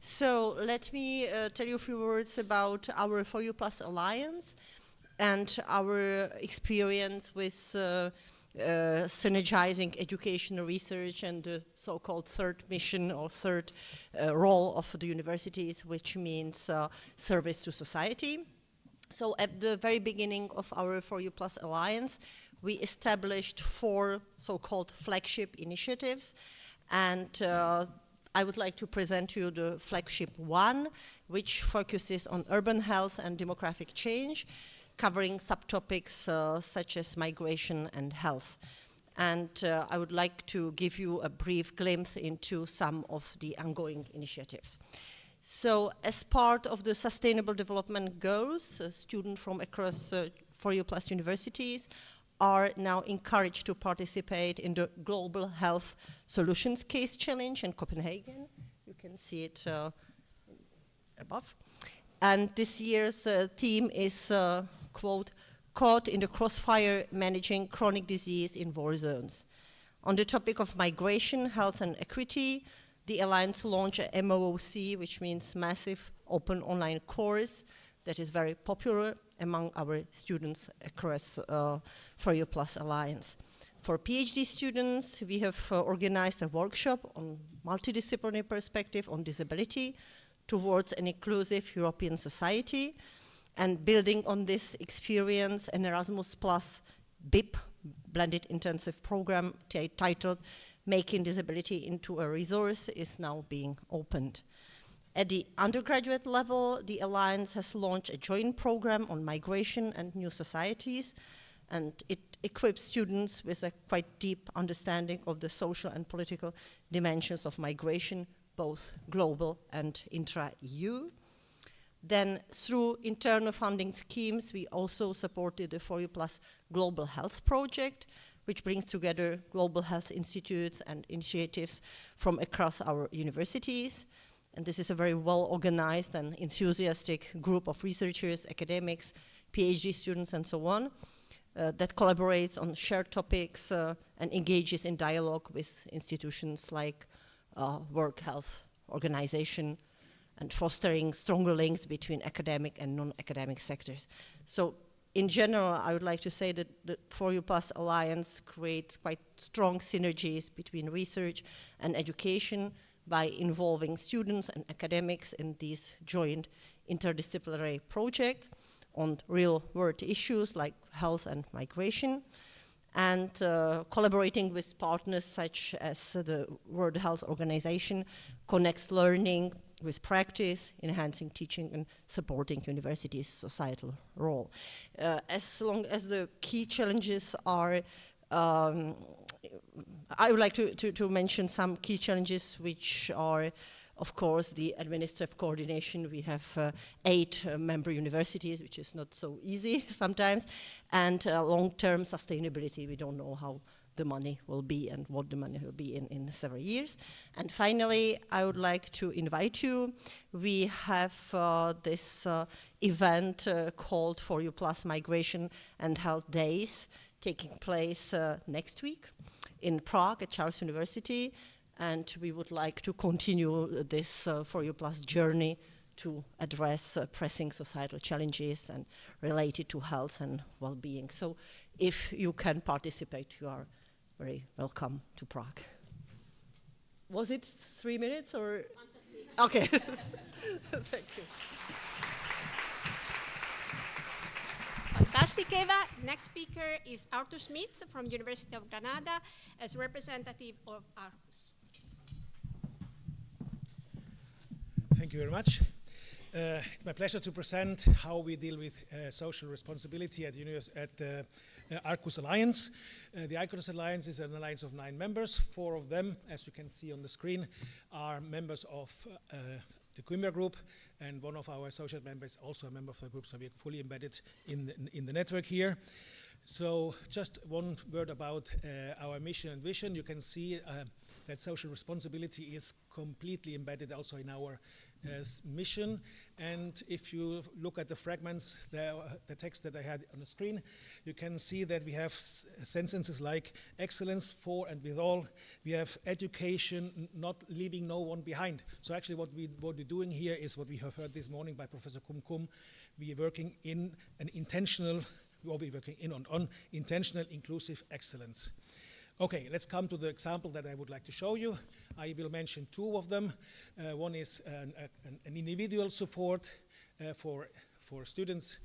So let me tell you a few words about our For You Plus Alliance and our experience with synergizing educational research and the so-called third mission or third role of the universities, which means service to society. So at the very beginning of our For You Plus Alliance, we established 4 so-called flagship initiatives, and I would like to present to you the flagship 1, which focuses on urban health and demographic change, covering subtopics such as migration and health. And I would like to give you a brief glimpse into some of the ongoing initiatives. So as part of the Sustainable Development Goals, students from across 4U Plus universities are now encouraged to participate in the Global Health Solutions Case Challenge in Copenhagen. You can see it above. And this year's theme is, quote, caught in the crossfire managing chronic disease in war zones. On the topic of migration, health and equity, the Alliance launched a MOOC, which means Massive Open Online Course, that is very popular among our students across 4U Plus Alliance. For PhD students, we have organized a workshop on multidisciplinary perspective on disability towards an inclusive European society. And building on this experience, an Erasmus Plus BIP, blended intensive program titled Making Disability into a Resource, is now being opened. At the undergraduate level, the Alliance has launched a joint program on migration and new societies, and it equips students with a quite deep understanding of the social and political dimensions of migration, both global and intra-EU. Then, through internal funding schemes, we also supported the 4U Plus Global Health Project, which brings together global health institutes and initiatives from across our universities. And this is a very well-organized and enthusiastic group of researchers, academics, PhD students, and so on, that collaborates on shared topics and engages in dialogue with institutions like World Health Organization, and fostering stronger links between academic and non-academic sectors. So in general, I would like to say that the 4U Plus Alliance creates quite strong synergies between research and education by involving students and academics in these joint interdisciplinary projects on real-world issues like health and migration, and collaborating with partners such as the World Health Organization connects learning with practice, enhancing teaching and supporting universities' societal role. As long as the key challenges are, I would like to mention some key challenges, which are, of course, the administrative coordination. We have 8 member universities, which is not so easy sometimes, and long-term sustainability. We don't know how the money will be and what the money will be in several years. And finally, I would like to invite you. We have this event called For You Plus Migration and Health Days taking place next week in Prague at Charles University. And we would like to continue this For You Plus journey to address pressing societal challenges and related to health and well-being. So if you can participate, you are very welcome to Prague. Was it 3 minutes or? Fantastic. Okay. Thank you. Fantastic, Eva. Next speaker is Arthur Smith from University of Granada as representative of Arcus. Thank you very much. It's my pleasure to present how we deal with social responsibility at the Arcus Alliance. The Arcus Alliance is an alliance of 9 members. 4 of them, as you can see on the screen, are members of the Coimbra group, and one of our associate members is also a member of the group, so we're fully embedded in the network here. So just one word about our mission and vision. You can see that social responsibility is completely embedded also in our mission. And if you look at the fragments, the text that I had on the screen, you can see that we have sentences like excellence for and with all. We have education, not leaving no one behind. So actually what we're doing here is what we have heard this morning by Professor Kumkum. We are working in an intentional, we're working on intentional inclusive excellence. Okay, let's come to the example that I would like to show you. I will mention 2 of them. One is an individual support for students,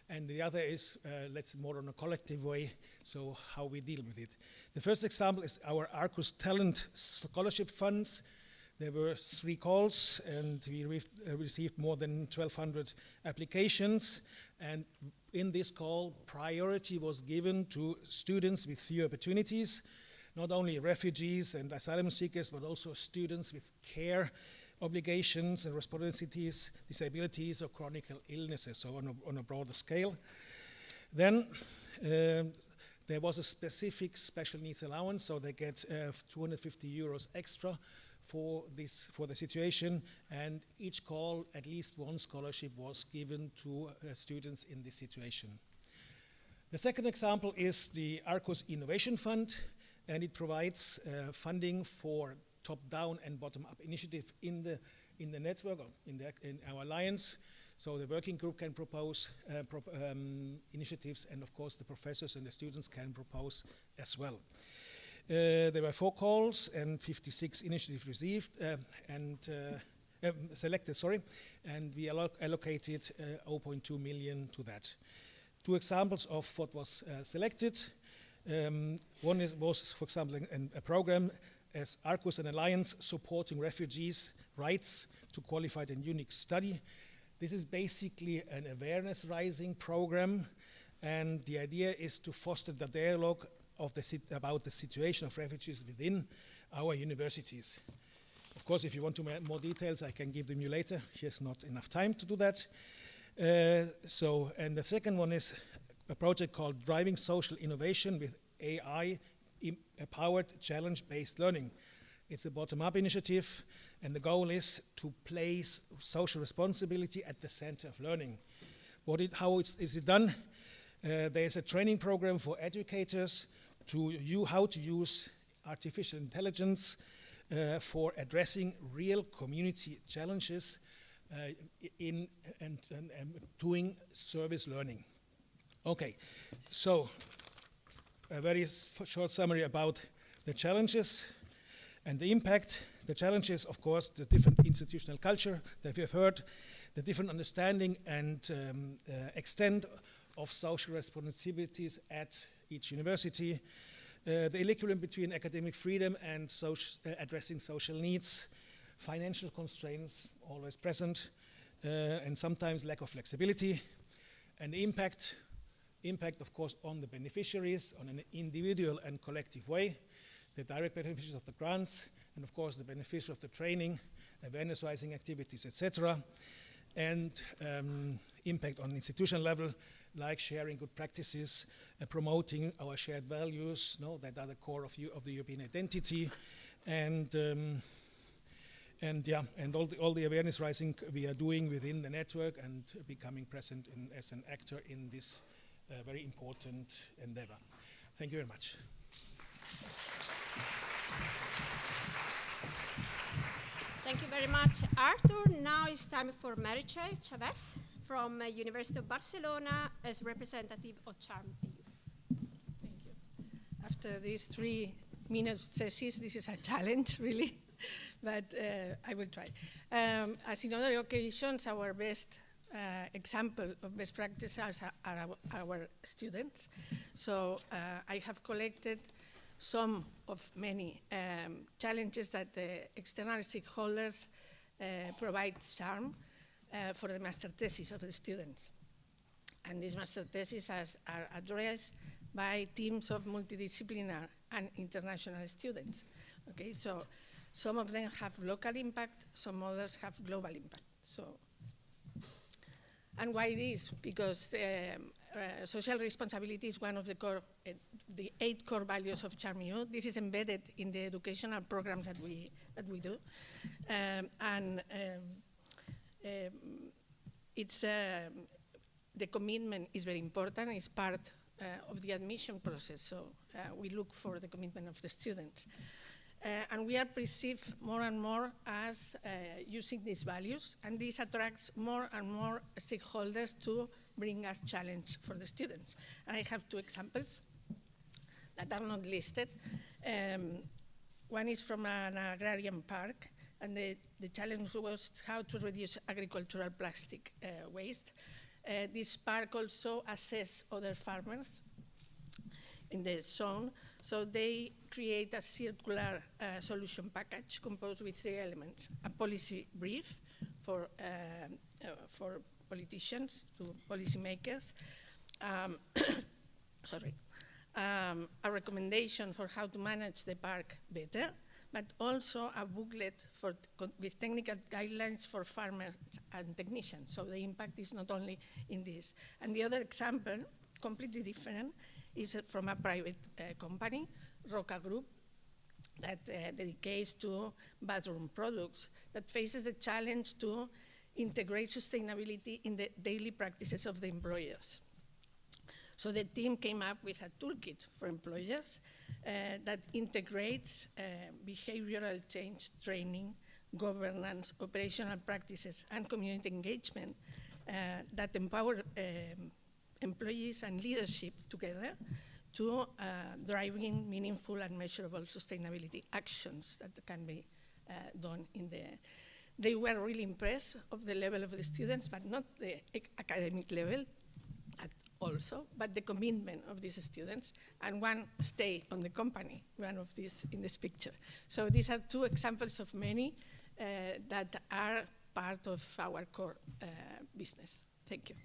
and the other is let's more on a collective way, so how we deal with it. The first example is our Arcus Talent Scholarship Funds. There were 3 calls, and we received more than 1,200 applications. And in this call, priority was given to students with few opportunities, not only refugees and asylum seekers, but also students with care obligations and responsibilities, disabilities, or chronic illnesses, so on a broader scale. Then there was a specific special needs allowance, so they get 250 euros extra for the situation, and each call, at least 1 scholarship was given to students in this situation. The second example is the Arcus Innovation Fund, and it provides funding for top-down and bottom-up initiative in the network, or in our alliance. So the working group can propose initiatives, and of course the professors and the students can propose as well. There were 4 calls and 56 initiatives received selected, and we allocated 0.2 million to that. 2 examples of what was selected. One was, for example, a program as Arcus, an alliance supporting refugees' rights to qualified and unique study. This is basically an awareness-raising program, and the idea is to foster the dialogue about the situation of refugees within our universities. Of course, if you want to more details, I can give them you later. Here's not enough time to do that. And the second one is a project called Driving Social Innovation with AI-powered challenge-based learning. It's a bottom-up initiative, and the goal is to place social responsibility at the center of learning. How is it done? There's a training program for educators how to use artificial intelligence for addressing real community challenges and doing service learning. Okay, so a very short summary about the challenges and the impact. The challenges, of course, the different institutional culture that we have heard, the different understanding and extent of social responsibilities at each university, the equilibrium between academic freedom and addressing social needs, financial constraints always present, and sometimes lack of flexibility, and impact, of course, on the beneficiaries on an individual and collective way, the direct beneficiaries of the grants, and of course the beneficiaries of the training, awareness-raising activities, etc., and impact on institutional level, like sharing good practices promoting our shared values, that are the core of the European identity, and all the awareness raising we are doing within the network and becoming present as an actor in this very important endeavor. Thank you very much. Thank you very much, Arthur. Now it's time for Meritxell Chavez from University of Barcelona as representative of Charm EU. Thank you. After these 3 minutes thesis, this is a challenge, really, but I will try. As in other occasions, our best example of best practices are our students. So I have collected some of many challenges that the external stakeholders provide Charm for the master thesis of the students. And these master theses are addressed by teams of multidisciplinary and international students. Okay, so some of them have local impact, some others have global impact. So, and why this? Because social responsibility is one of the 8 core values of Charm EU. This is embedded in the educational programs that we do, it's the commitment is very important. It's part of the admission process. So we look for the commitment of the students. And we are perceived more and more as using these values, and this attracts more and more stakeholders to bring us challenge for the students. And I have 2 examples that are not listed. One is from an agrarian park, and the challenge was how to reduce agricultural plastic waste. This park also assesses other farmers in the zone, so they create a circular solution package composed with 3 elements: a policy brief for politicians, to policymakers, a recommendation for how to manage the park better, but also a booklet with technical guidelines for farmers and technicians. So the impact is not only in this. And the other example, completely different, is from a private company, Roca Group, that dedicates to bathroom products, that faces the challenge to integrate sustainability in the daily practices of the employers. So the team came up with a toolkit for employers that integrates behavioral change training, governance, operational practices, and community engagement that empower employees and leadership together to driving meaningful and measurable sustainability actions that can be done in the. They were really impressed of the level of the students, but not the academic level also, but the commitment of these students, and one stay on the company, one of these in this picture. So these are 2 examples of many that are part of our core business. Thank you.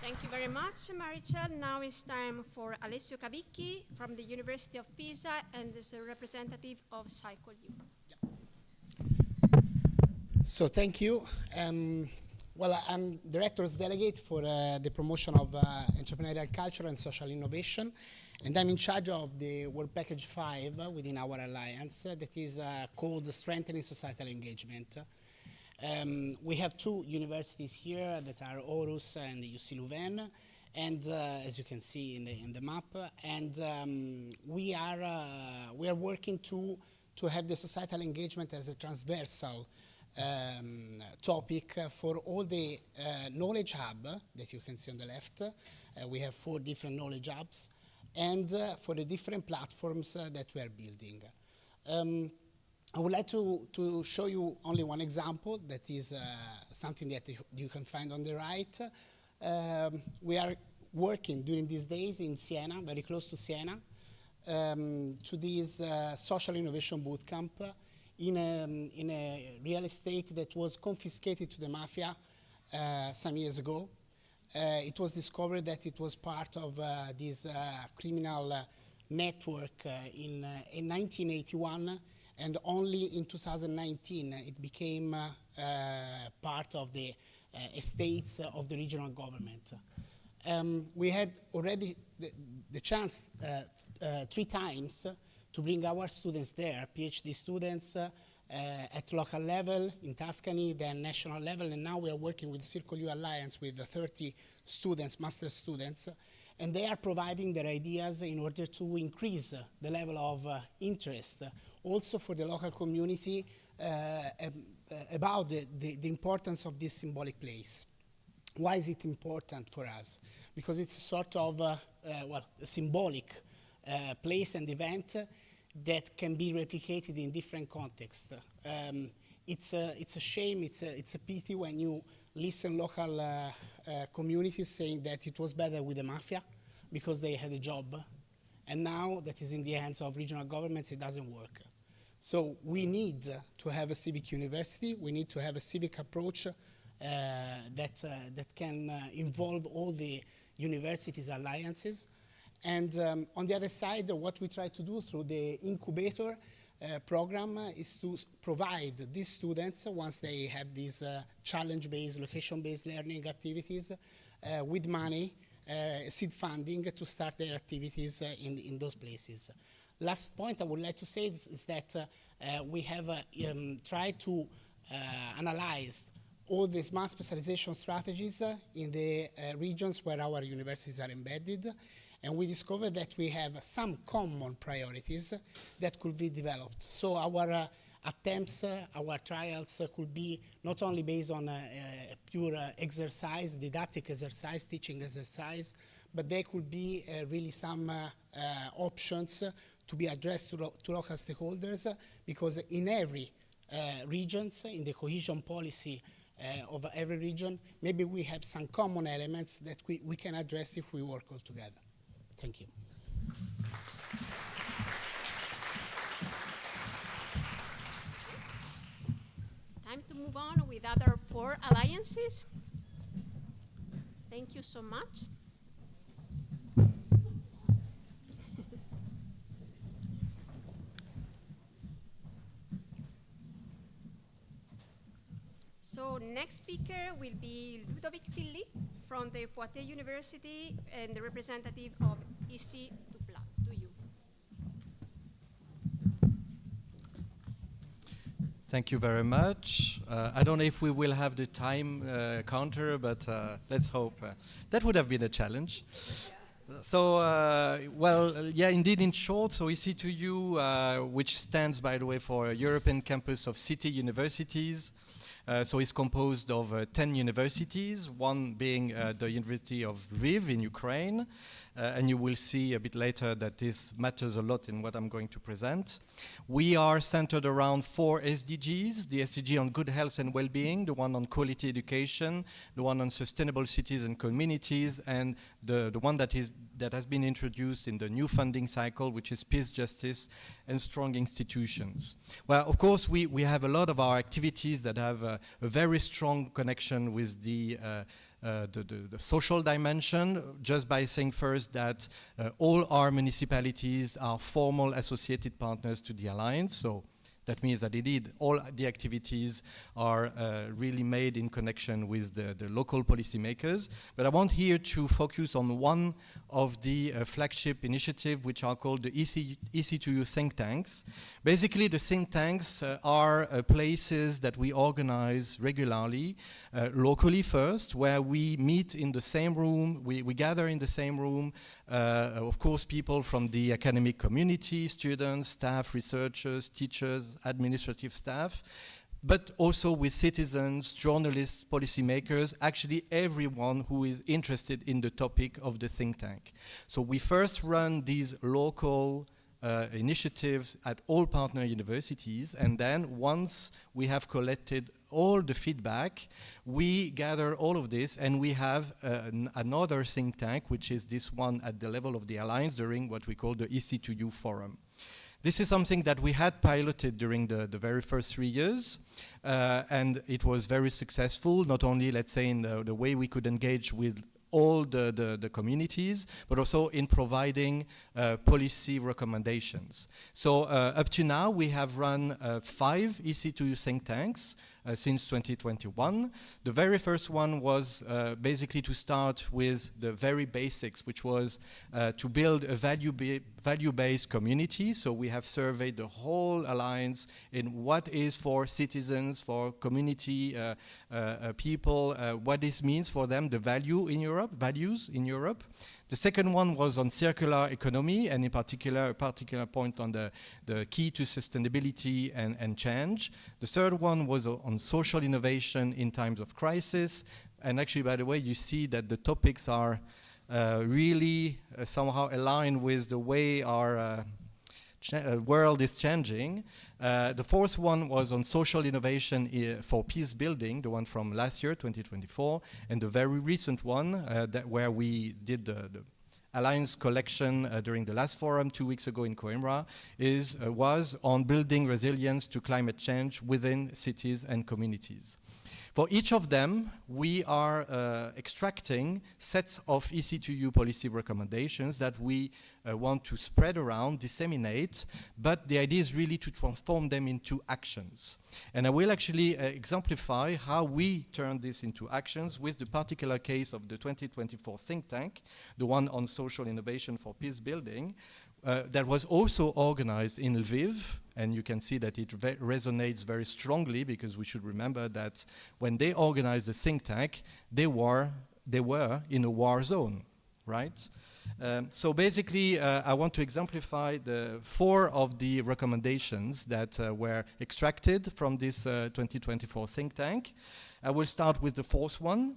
Thank you very much, Meritxell. Now it's time for Alessio Cavicchi from the University of Pisa and is a representative of Cycle U. So thank you. Well, I'm Director's Delegate for the promotion of entrepreneurial culture and social innovation, and I'm in charge of the Work Package 5 within our alliance that is called Strengthening Societal Engagement. We have 2 universities here that are Aarhus and UC Leuven, and as you can see in the map, and we are working to have the societal engagement as a transversal topic for all the knowledge hub that you can see on the left. We have 4 different knowledge hubs, and for the different platforms that we are building. I would like to show you only one example that is something that you can find on the right. We are working during these days in Siena, very close to Siena, to this social innovation bootcamp in a real estate that was confiscated to the mafia some years ago. It was discovered that it was part of this criminal network in 1981, and only in 2019 it became part of the estates of the regional government. We had already the chance 3 times to bring our students there, PhD students at local level in Tuscany, then national level, and now we are working with Circle U Alliance with 30 students, master students, and they are providing their ideas in order to increase the level of interest also for the local community about the importance of this symbolic place. Why is it important for us? Because it's a sort of a symbolic place and event that can be replicated in different contexts. It's a shame, it's a pity when you listen local communities saying that it was better with the mafia because they had a job, and now that is in the hands of regional governments, it doesn't work. So we need to have a civic university, we need to have a civic approach that can involve all the universities' alliances. And on the other side, what we try to do through the incubator program is to provide these students, once they have these challenge-based, location-based learning activities, with money, seed funding to start their activities in those places. Last point I would like to say is that we have tried to analyze all the smart specialization strategies in the regions where our universities are embedded, and we discovered that we have some common priorities that could be developed. So our attempts, our trials could be not only based on pure exercise, didactic exercise, teaching exercise, but there could be really some options to be addressed to local stakeholders, because in every regions, in the cohesion policy of every region, maybe we have some common elements that we can address if we work all together. Thank you. Time to move on with other 4 alliances. Thank you so much. So next speaker will be Ludovic Tilly from the Poitiers University and the representative of EC to you. Thank you very much. I don't know if we will have the time counter, but let's hope. That would have been a challenge. So, yeah, indeed, in short, so EC2U, which stands, by the way, for European Campus of City Universities, so it's composed of 10 universities, one being the University of Lviv in Ukraine, and you will see a bit later that this matters a lot in what I'm going to present. We are centered around 4 SDGs, the SDG on good health and well-being, the one on quality education, the one on sustainable cities and communities, and the one that has been introduced in the new funding cycle, which is peace, justice, and strong institutions. Well, of course, we have a lot of our activities that have a very strong connection with the social dimension, just by saying first that all our municipalities are formal associated partners to the Alliance. So that means that indeed all the activities are really made in connection with the local policymakers. But I want here to focus on one of the flagship initiatives, which are called the EC2U think tanks. Basically, the think tanks are places that we organize regularly, locally first, where we meet in the same room, we gather in the same room, of course, people from the academic community, students, staff, researchers, teachers, administrative staff, but also with citizens, journalists, policymakers, actually everyone who is interested in the topic of the think tank. So we first run these local initiatives at all partner universities, and then once we have collected all the feedback, we gather all of this and we have another think tank, which is this one at the level of the Alliance during what we call the EC2U Forum. This is something that we had piloted during the very first 3 years, and it was very successful, not only, let's say, in the way we could engage with all the communities, but also in providing policy recommendations. So up to now, we have run 5 EC2U think tanks since 2021. The very first one was basically to start with the very basics, which was to build a value-based community. So we have surveyed the whole alliance in what is for citizens, for community people, what this means for them, the values in Europe. The second one was on circular economy, and in particular, a particular point on the key to sustainability and change. The third one was on social innovation in times of crisis. And actually, by the way, you see that the topics are really somehow aligned with the way our world is changing. The fourth one was on social innovation for peace building, the one from last year, 2024, and the very recent one where we did the Alliance collection during the last forum 2 weeks ago in Coimbra was on building resilience to climate change within cities and communities. For each of them, we are extracting sets of EC2U policy recommendations that we want to spread around, disseminate, but the idea is really to transform them into actions. And I will actually exemplify how we turn this into actions with the particular case of the 2024 think tank, the one on social innovation for peace building, that was also organized in Lviv, and you can see that it resonates very strongly, because we should remember that when they organized the think tank, they were in a war zone, right? So basically, I want to exemplify the 4 of the recommendations that were extracted from this 2024 think tank. I will start with the 4th one,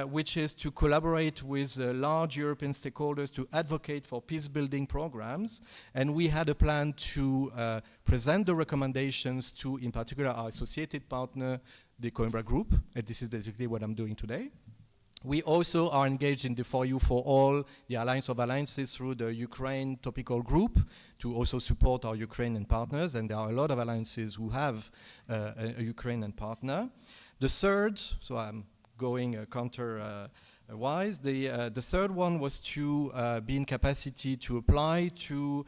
which is to collaborate with large European stakeholders to advocate for peace-building programs. And we had a plan to present the recommendations to, in particular, our associated partner, the Coimbra Group. And this is basically what I'm doing today. We also are engaged in the For You For All, the Alliance of Alliances, through the Ukraine topical group to also support our Ukrainian partners. And there are a lot of alliances who have a Ukrainian partner. The third, so I'm going counter-wise. The third one was to be in capacity to apply to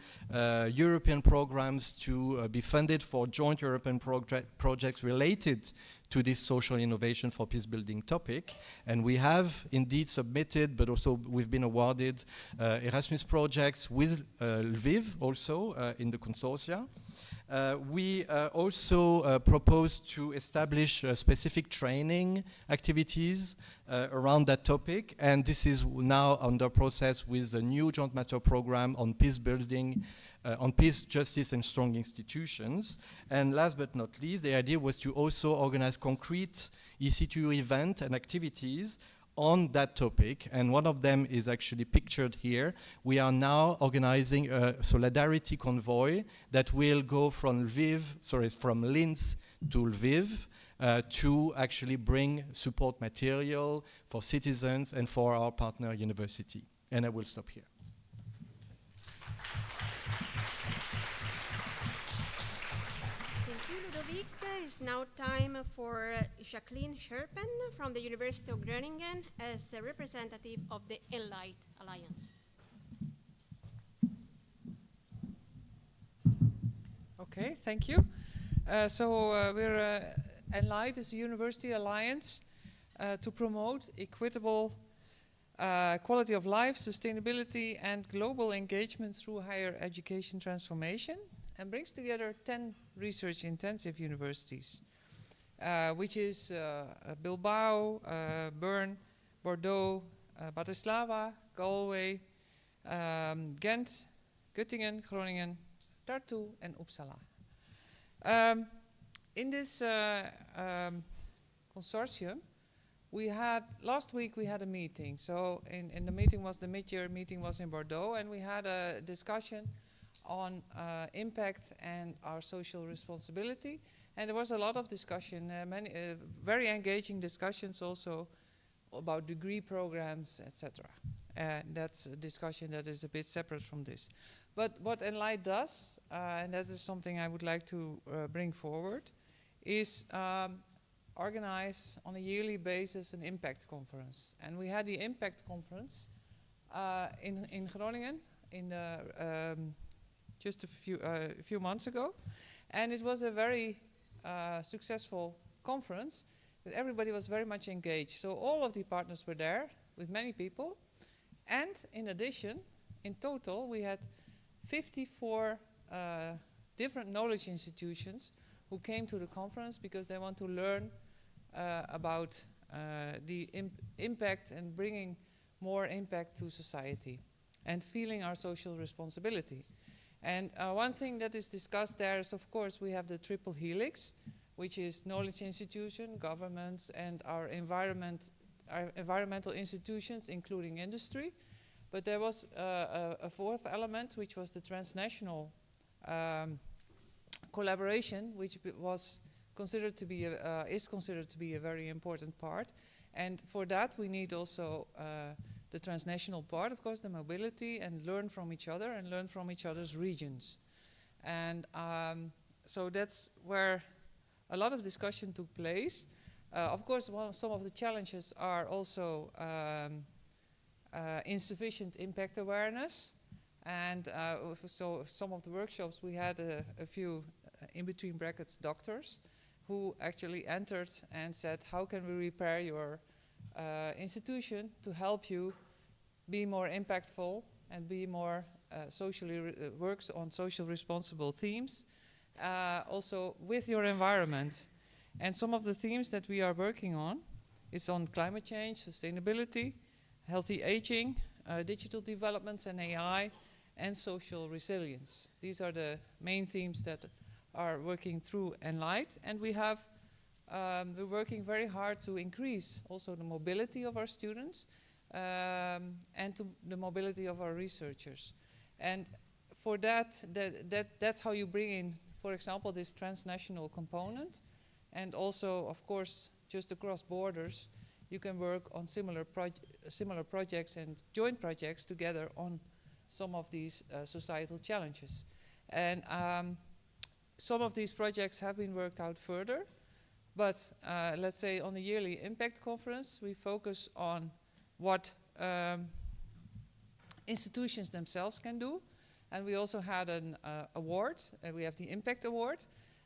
European programs to be funded for joint European projects related to this social innovation for peace-building topic. And we have indeed submitted, but also we've been awarded Erasmus projects with Lviv also in the consortia. We also propose to establish specific training activities around that topic, and this is now under process with a new joint master program on peace building, on peace, justice, and strong institutions. And last but not least, the idea was to also organize concrete EC2 events and activities on that topic, and one of them is actually pictured here. We are now organizing a solidarity convoy that will go from Linz to Lviv to actually bring support material for citizens and for our partner university. And I will stop here. It's now time for Jacqueline Scherpen from the University of Groningen as a representative of the Enlight Alliance. Okay, thank you. We're Enlight is a university alliance to promote equitable quality of life, sustainability, and global engagement through higher education transformation, and brings together 10 research-intensive universities, which is Bilbao, Bern, Bordeaux, Bratislava, Galway, Ghent, Göttingen, Groningen, Tartu, and Uppsala. In this consortium, last week we had a meeting. So in the meeting was the mid-year meeting was in Bordeaux, and we had a discussion on impact and our social responsibility. And there was a lot of discussion, many very engaging discussions also about degree programs, etc. That's a discussion that is a bit separate from this. But what Enlight does, and that is something I would like to bring forward, is organize on a yearly basis an impact conference. And we had the impact conference in Groningen in the just a few months ago, and it was a very successful conference, that everybody was very much engaged. So all of the partners were there with many people. And in addition, in total, we had 54 different knowledge institutions who came to the conference because they want to learn about the impact and bringing more impact to society and feeling our social responsibility. And one thing that is discussed there is, of course, we have the triple helix, which is knowledge institution, governments, and our environmental institutions, including industry. But there was a fourth element, which was the transnational collaboration, which was considered to be is considered to be a very important part. And for that, we need also the transnational part, of course, the mobility, and learn from each other and learn from each other's regions. And so that's where a lot of discussion took place. Of course, some of the challenges are also insufficient impact awareness. And so some of the workshops, we had a few, in between brackets, doctors, who actually entered and said, how can we repair your institution to help you be more impactful and be more works on social responsible themes, also with your environment. And some of the themes that we are working on is on climate change, sustainability, healthy aging, digital developments and AI, and social resilience. These are the main themes that are working through Enlight, and we're working very hard to increase also the mobility of our students and the mobility of our researchers. And for that's how you bring in, for example, this transnational component, and also, of course, just across borders, you can work on similar projects and joint projects together on some of these societal challenges. And some of these projects have been worked out further, but let's say on the yearly impact conference, we focus on what institutions themselves can do. And we also had an award, we have the Impact Award.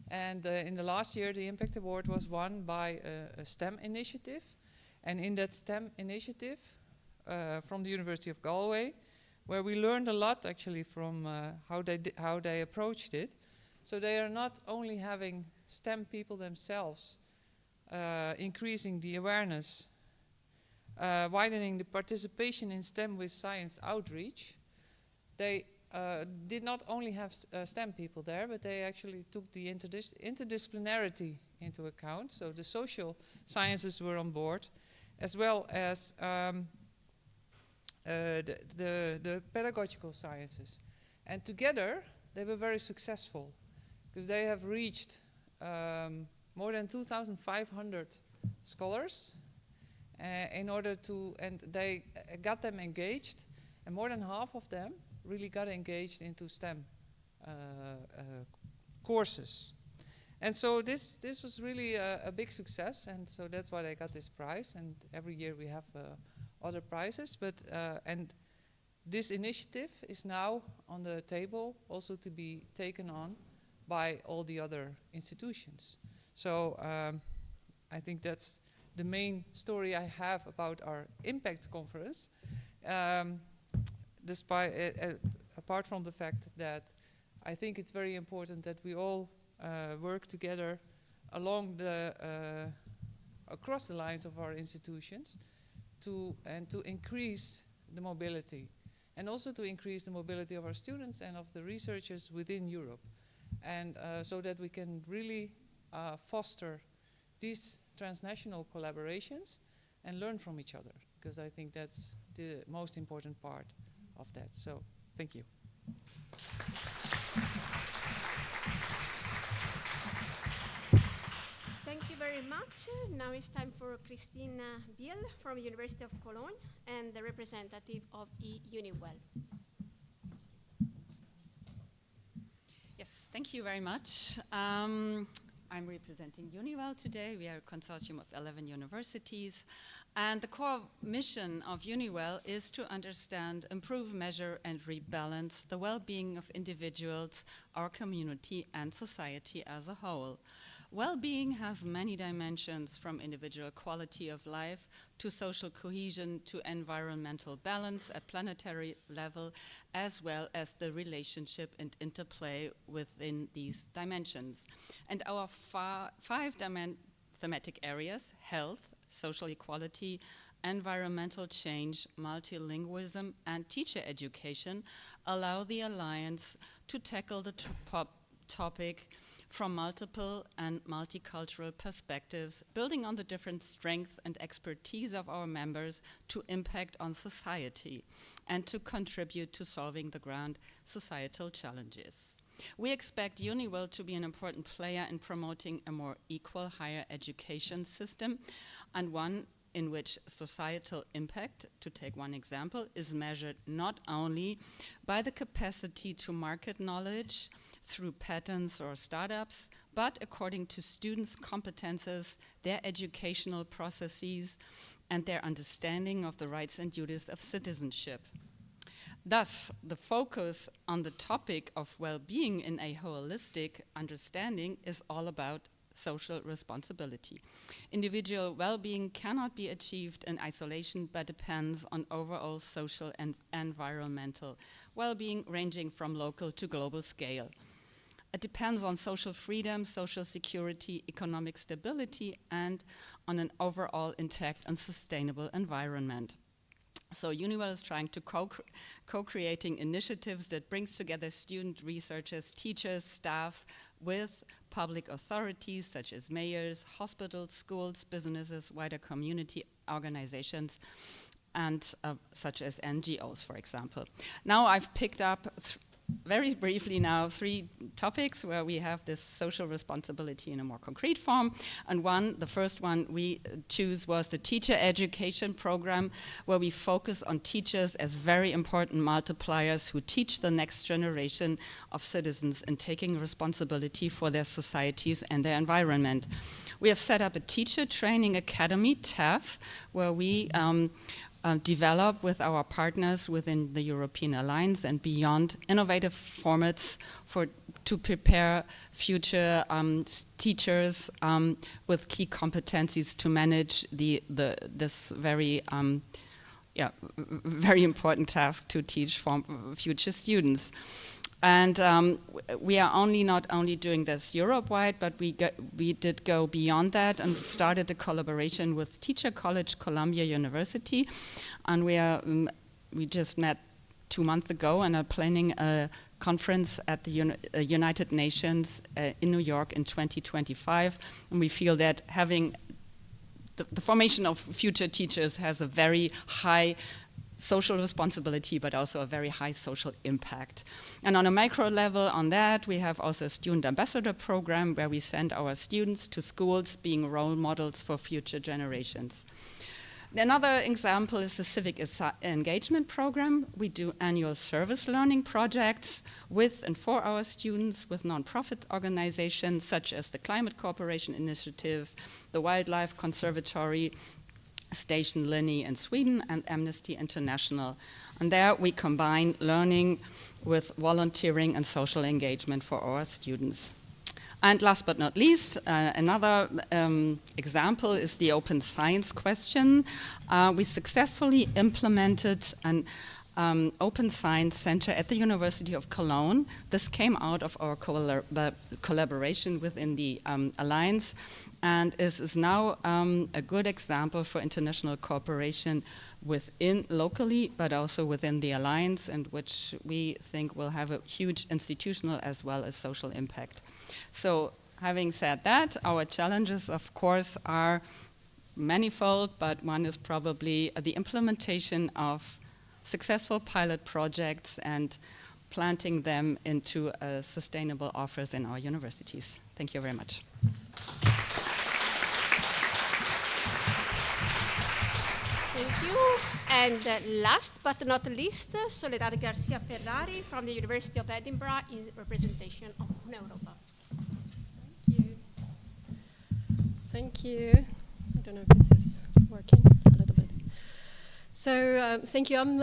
And in the last year, the Impact Award was won by a STEM initiative. And in that STEM initiative from the University of Galway, where we learned a lot actually from how they approached it. So they are not only having STEM people themselves increasing the awareness, widening the participation in STEM with science outreach. They did not only have STEM people there, but they actually took the interdisciplinarity into account. So the social sciences were on board, as well as the pedagogical sciences. And together, they were very successful, because they have reached more than 2,500 scholars in order to, and they got them engaged, and more than half of them really got engaged into STEM courses. And so this was really a big success, and so that's why they got this prize, and every year we have other prizes, but and this initiative is now on the table also to be taken on by all the other institutions. So I think that's the main story I have about our impact conference. Despite apart from the fact that I think it's very important that we all work together along the across the lines of our institutions to increase the mobility, and also to increase the mobility of our students and of the researchers within Europe, and so that we can really foster these transnational collaborations and learn from each other, because I think that's the most important part of that. So thank you. Thank you very much. Now it's time for Christina Biel from University of Cologne and the representative of Uniwell. Yes, thank you very much. I'm representing Uniwell today. We are a consortium of 11 universities. And the core mission of Uniwell is to understand, improve, measure, and rebalance the well-being of individuals, our community, and society as a whole. Well-being has many dimensions, from individual quality of life to social cohesion to environmental balance at planetary level, as well as the relationship and interplay within these dimensions. And our five thematic areas: health, social equality, environmental change, multilingualism, and teacher education, allow the Alliance to tackle the topic from multiple and multicultural perspectives, building on the different strengths and expertise of our members to impact on society and to contribute to solving the grand societal challenges. We expect UniWorld to be an important player in promoting a more equal higher education system, and one in which societal impact, to take one example, is measured not only by the capacity to market knowledge through patents or startups, but according to students' competences, their educational processes, and their understanding of the rights and duties of citizenship. Thus, the focus on the topic of well-being in a holistic understanding is all about social responsibility. Individual well-being cannot be achieved in isolation, but depends on overall social and environmental well-being, ranging from local to global scale. It depends on social freedom, social security, economic stability, and on an overall intact and sustainable environment. So UniWorld is trying to co-creating initiatives that brings together student researchers, teachers, staff with public authorities such as mayors, hospitals, schools, businesses, wider community organizations, and such as NGOs, for example. Now I've picked up very briefly now 3 topics where we have this social responsibility in a more concrete form. And the first one we choose was the teacher education program, where we focus on teachers as very important multipliers who teach the next generation of citizens in taking responsibility for their societies and their environment. We have set up a teacher training academy, TAF, where we develop with our partners within the European Alliance and beyond innovative formats to prepare future teachers with key competencies to manage this very very important task to teach future students. And we are not only doing this Europe-wide, but we did go beyond that and started a collaboration with Teacher College, Columbia University. And we just met 2 months ago and are planning a conference at the United Nations in New York in 2025. And we feel that having the formation of future teachers has a very high social responsibility, but also a very high social impact. And on a micro level on that, we have also a student ambassador program where we send our students to schools being role models for future generations. Another example is the civic engagement program. We do annual service learning projects with and for our students with nonprofit organizations such as the Climate Cooperation Initiative, the Wildlife Conservatory, Station Linny in Sweden, and Amnesty International. And there we combine learning with volunteering and social engagement for our students. And last but not least, another example is the open science question. We successfully implemented an open science center at the University of Cologne. This came out of our collaboration within the Alliance, and is now a good example for international cooperation within locally, but also within the Alliance, and which we think will have a huge institutional as well as social impact. So having said that, our challenges, of course, are manifold, but one is probably the implementation of successful pilot projects and planting them into sustainable offers in our universities. Thank you very much. Thank you. And last but not least, Soledad Garcia Ferrari from the University of Edinburgh in representation of Europa. Thank you. I don't know if this is working a little bit. So thank you. I'm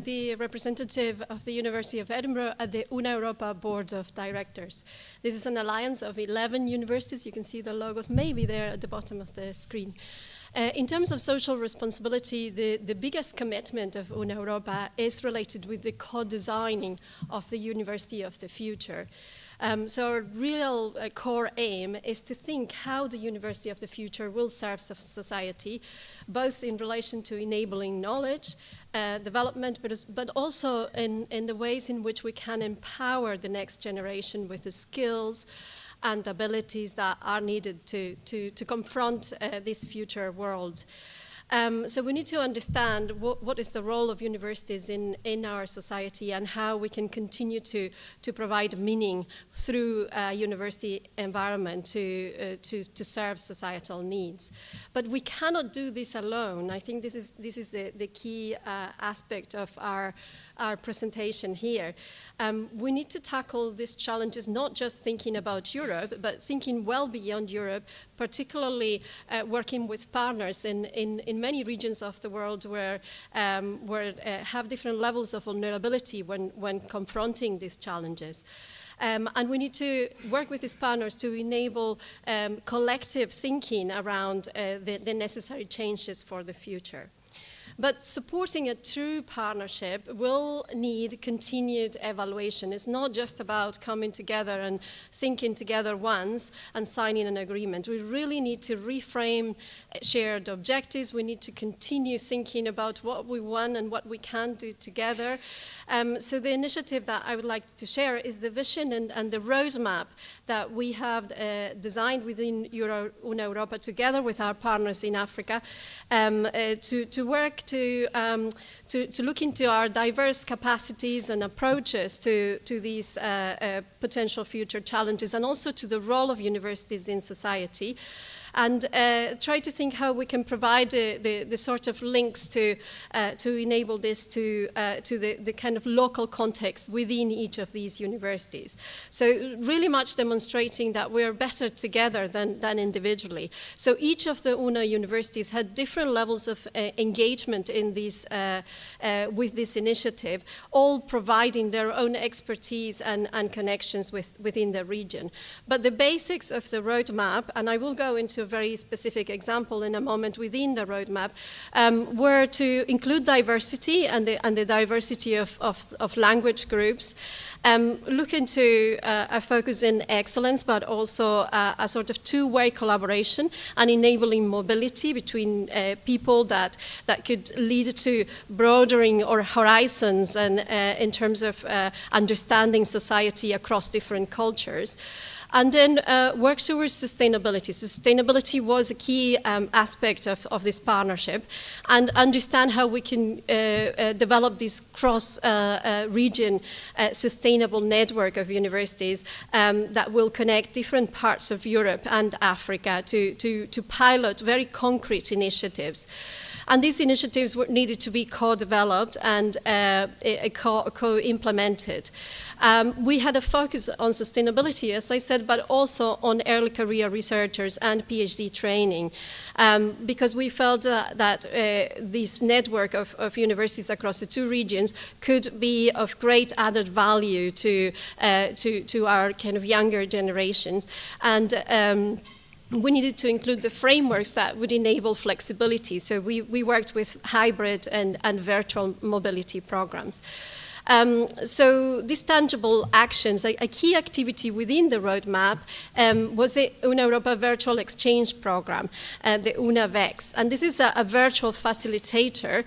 the representative of the University of Edinburgh at the Una Europa Board of Directors. This is an alliance of 11 universities. You can see the logos maybe there at the bottom of the screen. In terms of social responsibility, the biggest commitment of Una Europa is related with the co-designing of the University of the future. So our real core aim is to think how the University of the future will serve society, both in relation to enabling knowledge, development, but also in the ways in which we can empower the next generation with the skills and abilities that are needed to confront this future world. So we need to understand what is the role of universities in our society and how we can continue to provide meaning through a university environment to serve societal needs. But we cannot do this alone. I think this is the key aspect of our presentation here. We need to tackle these challenges not just thinking about Europe, but thinking well beyond Europe, particularly working with partners in many regions of the world where have different levels of vulnerability when confronting these challenges. And we need to work with these partners to enable collective thinking around the necessary changes for the future. But supporting a true partnership will need continued evaluation. It's not just about coming together and thinking together once and signing an agreement. We really need to reframe shared objectives. We need to continue thinking about what we want and what we can do together. So the initiative that I would like to share is the vision and the roadmap that we have designed within Una Europa together with our partners in Africa to work to look into our diverse capacities and approaches to these potential future challenges, and also to the role of universities in society, and try to think how we can provide the sort of links to enable this to the kind of local context within each of these universities. So really much demonstrating that we're better together than individually. So each of the UNA universities had different levels of engagement in this, with this initiative, all providing their own expertise and connections within the region. But the basics of the roadmap, and I will go into a very specific example in a moment within the roadmap, were to include diversity and the diversity of language groups, look into a focus in excellence, but also a sort of two-way collaboration and enabling mobility between people that could lead to broadening our horizons and in terms of understanding society across different cultures. And then work towards sustainability. Sustainability was a key aspect of this partnership, and understand how we can develop this cross-region sustainable network of universities that will connect different parts of Europe and Africa to pilot very concrete initiatives. And these initiatives were needed to be co-developed and co-implemented. We had a focus on sustainability, as I said, but also on early career researchers and PhD training, because we felt that this network of universities across the two regions could be of great added value to our kind of younger generations. And we needed to include the frameworks that would enable flexibility. So we worked with hybrid and virtual mobility programs. So these tangible actions, a key activity within the roadmap was the Una Europa Virtual Exchange Program, the UNAVEX. And this is a virtual facilitator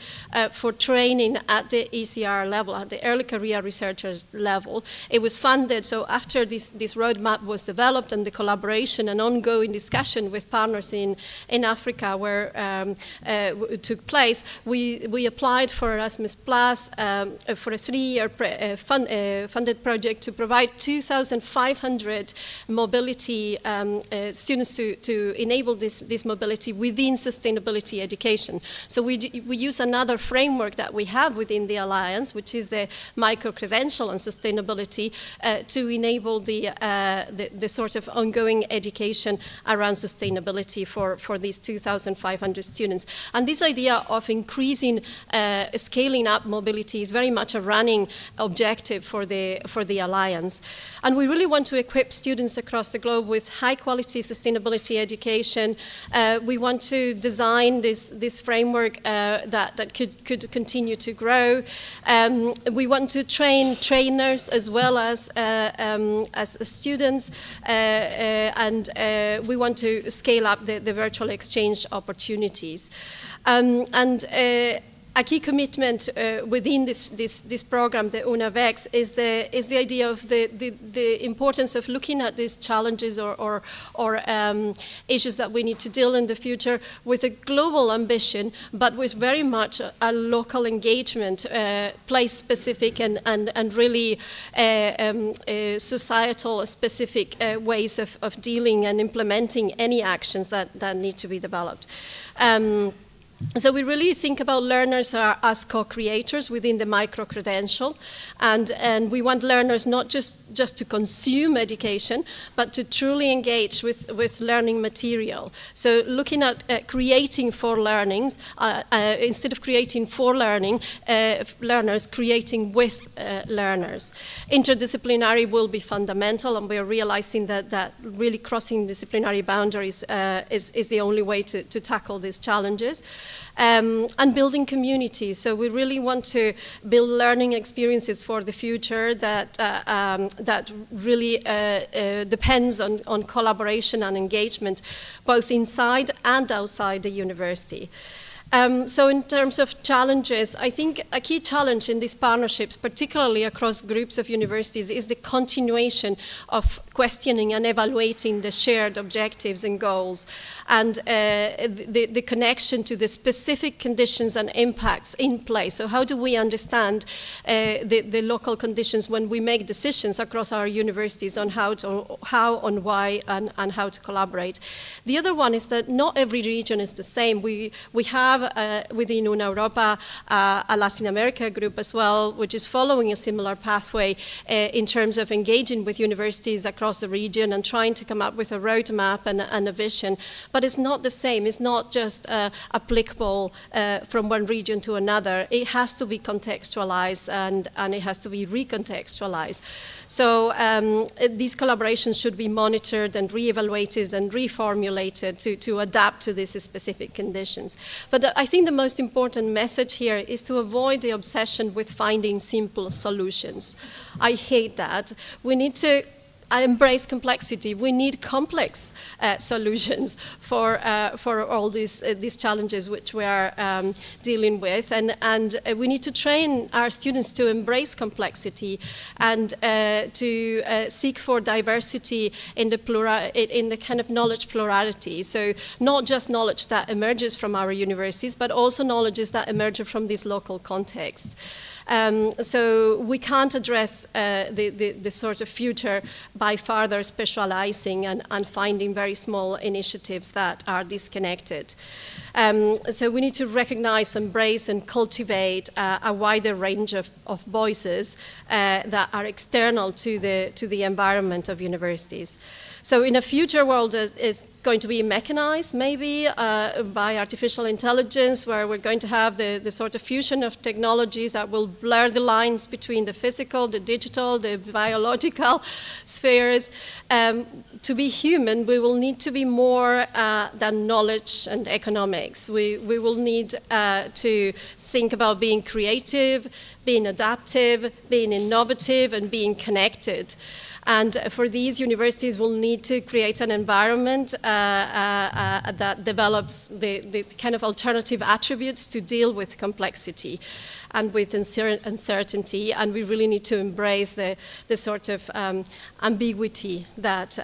for training at the ECR level, at the early career researchers level. It was funded, so after this roadmap was developed and the collaboration and ongoing discussion with partners in Africa where took place, we applied for Erasmus Plus for a 3-year 3-year funded project to provide 2,500 mobility students to enable this mobility within sustainability education. So we use another framework that we have within the Alliance, which is the micro-credential on sustainability, to enable the sort of ongoing education around sustainability for these 2,500 students. And this idea of increasing, scaling up mobility is very much a running objective for the Alliance. And we really want to equip students across the globe with high-quality sustainability education. We want to design this framework that could continue to grow. We want to train trainers as well as students, and we want to scale up the virtual exchange opportunities. A key commitment within this program, the UNAVEX, is the idea of the importance of looking at these challenges or issues that we need to deal in the future with a global ambition, but with very much a local engagement, place-specific and really societal specific ways of dealing and implementing any actions that need to be developed. So we really think about learners as co-creators within the micro-credential, and we want learners not just to consume education, but to truly engage with learning material. So looking at creating for learnings, instead of creating for learning, learners creating with learners. Interdisciplinary will be fundamental, and we are realizing that really crossing disciplinary boundaries is the only way to tackle these challenges. And building communities. So we really want to build learning experiences for the future that really depends on collaboration and engagement, both inside and outside the university. So in terms of challenges, I think a key challenge in these partnerships, particularly across groups of universities, is the continuation of questioning and evaluating the shared objectives and goals, and the connection to the specific conditions and impacts in place. So how do we understand the local conditions when we make decisions across our universities on how, on why, and how to collaborate? The other one is that not every region is the same. We have within UNAeuropa a Latin America group as well, which is following a similar pathway in terms of engaging with universities across the region and trying to come up with a roadmap and a vision. But it's not the same. It's not just applicable from one region to another. It has to be contextualized and it has to be recontextualized. So these collaborations should be monitored and reevaluated and reformulated to adapt to these specific conditions. But I think the most important message here is to avoid the obsession with finding simple solutions. I hate that. We need to embrace complexity. We need complex solutions for all these challenges which we are dealing with, and we need to train our students to embrace complexity and to seek for diversity in the kind of knowledge plurality. So not just knowledge that emerges from our universities, but also knowledges that emerge from these local contexts. So we can't address the sort of future by further specializing and finding very small initiatives that are disconnected. So we need to recognize, embrace, and cultivate a wider range of voices that are external to the environment of universities. So in a future world is going to be mechanized, maybe by artificial intelligence, where we're going to have the sort of fusion of technologies that will blur the lines between the physical, the digital, the biological spheres. To be human, we will need to be more than knowledge and economics. We will need to think about being creative, being adaptive, being innovative, and being connected. And for these, universities will need to create an environment that develops the kind of alternative attributes to deal with complexity and with uncertainty. And we really need to embrace the sort of ambiguity that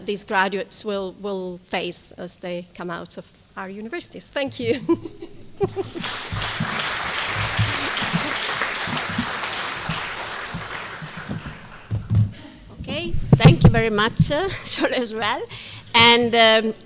these graduates will face as they come out of our universities. Thank you. you very much, Sol, as well. And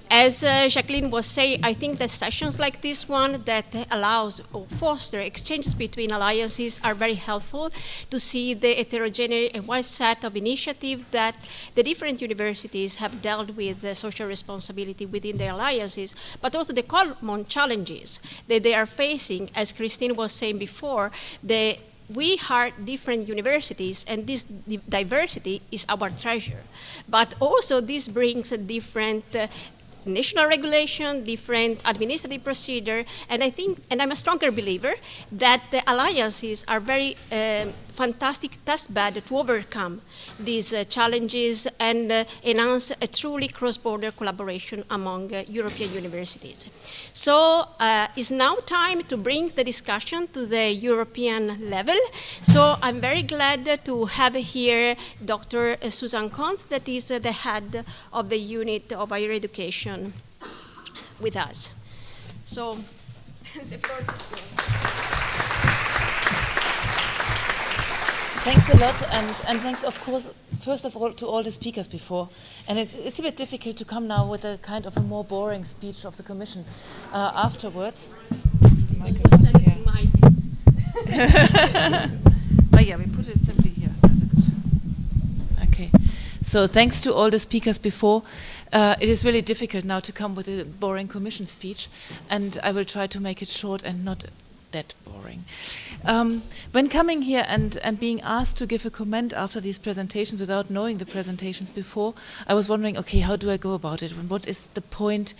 as Jacqueline was saying, I think that sessions like this one that allows or foster exchanges between alliances are very helpful to see the heterogeneous and wide set of initiatives that the different universities have dealt with social responsibility within their alliances, but also the common challenges that they are facing. As Christine was saying before, we are different universities, and this diversity is our treasure. But also this brings a different national regulation, different administrative procedure, and I think, and I'm a stronger believer, that the alliances are very fantastic testbed to overcome these challenges and enhance a truly cross-border collaboration among European universities. So it's now time to bring the discussion to the European level. So I'm very glad to have here Dr. Susan Kons, that is the head of the unit of higher education, with us. So the floor is yours. Thanks a lot, and thanks, of course, first of all, to all the speakers before. And it's a bit difficult to come now with a kind of a more boring speech of the Commission afterwards. Oh yeah, we put it simply here. That's a good. Okay. So thanks to all the speakers before. It is really difficult now to come with a boring Commission speech, and I will try to make it short and not that boring. When coming here and being asked to give a comment after these presentations without knowing the presentations before, I was wondering, okay, how do I go about it? And what is the point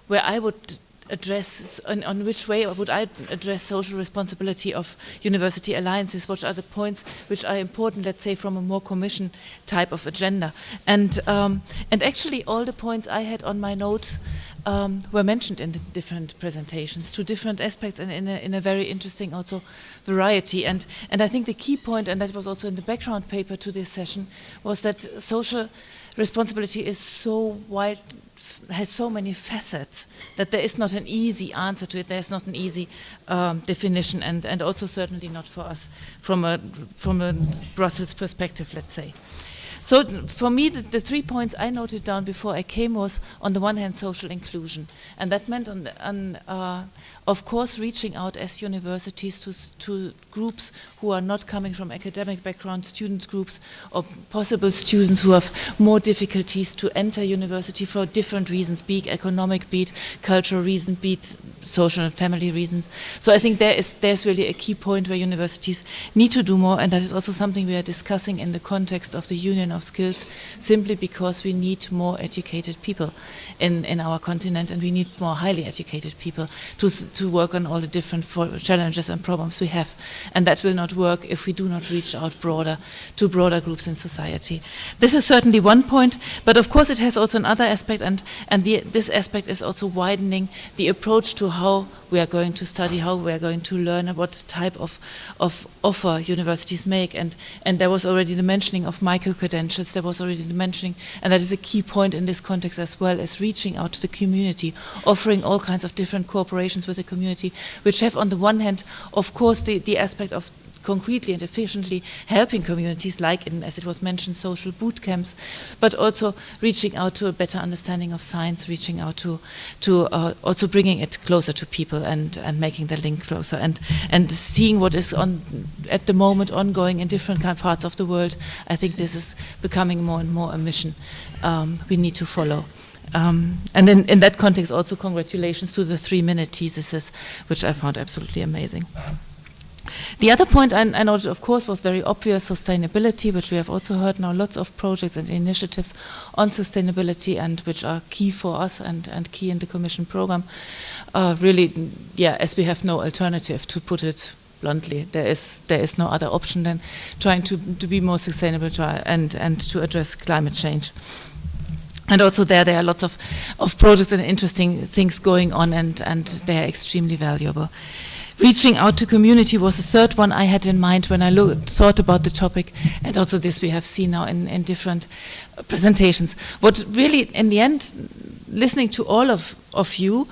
where I would address, on which way would I address social responsibility of university alliances? What are the points which are important, let's say, from a more Commission type of agenda? And actually all the points I had on my notes were mentioned in the different presentations, to different aspects and in a very interesting also variety. And I think the key point, and that was also in the background paper to this session, was that social responsibility is so wide, has so many facets, that there is not an easy answer to it. There's not an easy definition, and also certainly not for us from a Brussels perspective, let's say. So for me, the 3 points I noted down before I came was, on the one hand, social inclusion. And that meant, of course, reaching out as universities to groups who are not coming from academic background, student groups, or possible students who have more difficulties to enter university for different reasons, be it economic, be it cultural reasons, be it social and family reasons. So I think there's really a key point where universities need to do more, and that is also something we are discussing in the context of the Union of Skills, simply because we need more educated people in our continent, and we need more highly educated people to work on all the different challenges and problems we have. And that will not work if we do not reach out to broader groups in society. This is certainly one point, but of course it has also another aspect, and this aspect is also widening the approach to how we are going to study, how we are going to learn, and what type of offer universities make. And there was already the mentioning of micro-credentials, there was already the mentioning, and that is a key point in this context as well, as reaching out to the community, offering all kinds of different cooperations with the community, which have on the one hand, of course, the aspect of concretely and efficiently helping communities, like in, as it was mentioned, social boot camps, but also reaching out to a better understanding of science, reaching out to also bringing it closer to people and making the link closer, and seeing what is at the moment ongoing in different parts of the world. I think this is becoming more and more a mission we need to follow. And in that context, also congratulations to the 3-minute theses, which I found absolutely amazing. The other point I noted, of course, was very obvious, sustainability, which we have also heard now, lots of projects and initiatives on sustainability, and which are key for us and key in the Commission program. Really, yeah, as we have no alternative, to put it bluntly, there is no other option than trying to be more sustainable and to address climate change. And also there are lots of projects and interesting things going on, and they are extremely valuable. Reaching out to community was the third one I had in mind when I thought about the topic, and also this we have seen now in different presentations. What really, in the end, listening to all of you,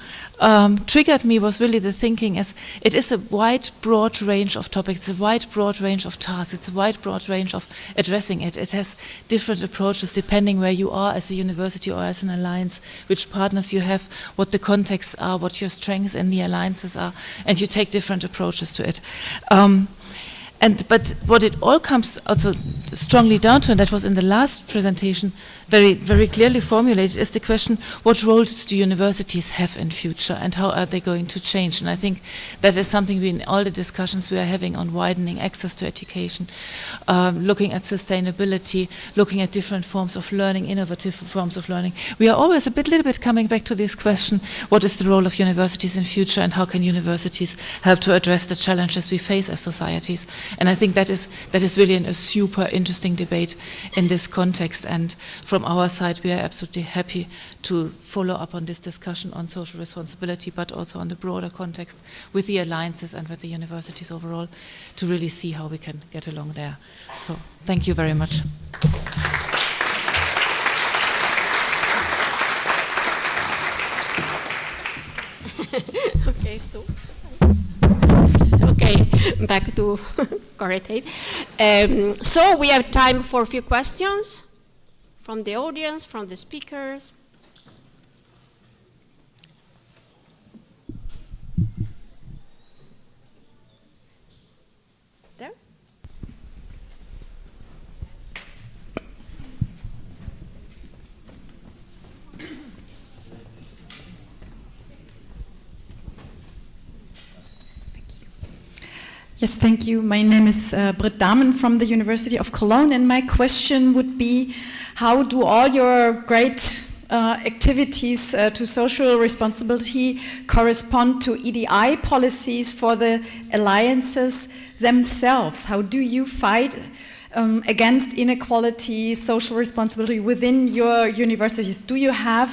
triggered me was really the thinking as it is a wide, broad range of topics, it's a wide, broad range of tasks, it's a wide, broad range of addressing it. It has different approaches depending where you are as a university or as an alliance, which partners you have, what the contexts are, what your strengths in the alliances are, and you take different approaches to it. But what it all comes also strongly down to, and that was in the last presentation very, very clearly formulated, is the question, what roles do universities have in future and how are they going to change? And I think that is something in all the discussions we are having on widening access to education, looking at sustainability, looking at different forms of learning, innovative forms of learning. We are always little bit coming back to this question, what is the role of universities in future and how can universities help to address the challenges we face as societies? And I think that is really a super interesting debate in this context. And from our side, we are absolutely happy to follow up on this discussion on social responsibility, but also on the broader context with the alliances and with the universities overall to really see how we can get along there. So thank you very much. Okay, stop. Okay, back to Corretate. So we have time for a few questions from the audience, from the speakers. There? Yes, thank you. My name is Britt Dahmen from the University of Cologne, and my question would be, how do all your great activities to social responsibility correspond to EDI policies for the alliances themselves? How do you fight against inequality, social responsibility within your universities? Do you have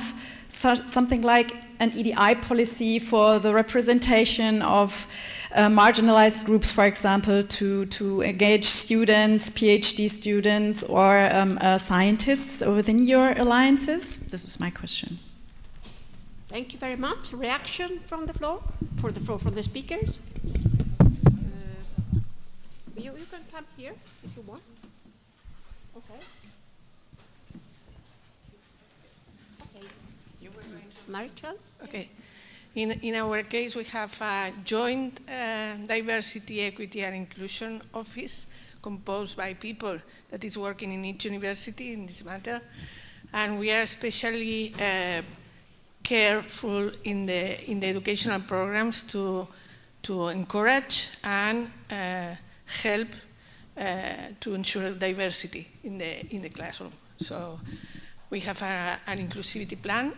something like an EDI policy for the representation of marginalized groups, for example, to engage students, PhD students, or scientists within your alliances? This is my question. Thank you very much. Reaction from the floor, from the speakers? You can come here if you want. Okay. Okay. You were going to... Marichal? Okay. In our case, we have a joint diversity, equity, and inclusion office composed by people that is working in each university in this matter. And we are especially careful in the educational programs to encourage and help to ensure diversity in the classroom. So we have an inclusivity plan.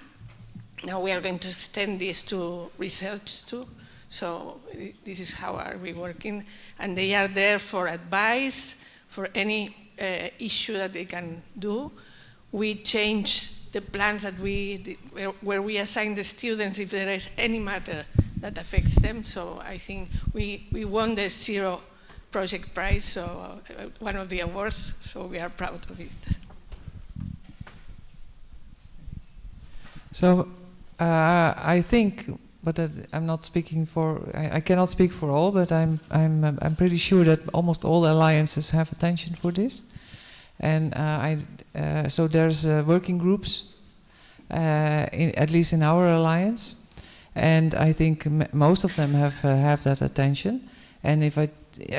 Now we are going to extend this to research too. So this is how are we working. And they are there for advice, for any issue that they can do. We change the plans that where we assign the students if there is any matter that affects them. So I think we won the Zero Project Prize, so one of the awards, so we are proud of it. So I think, but I'm not speaking for, I cannot speak for all, but I'm pretty sure that almost all alliances have attention for this. And so there's working groups, at least in our alliance, and I think most of them have that attention. And if I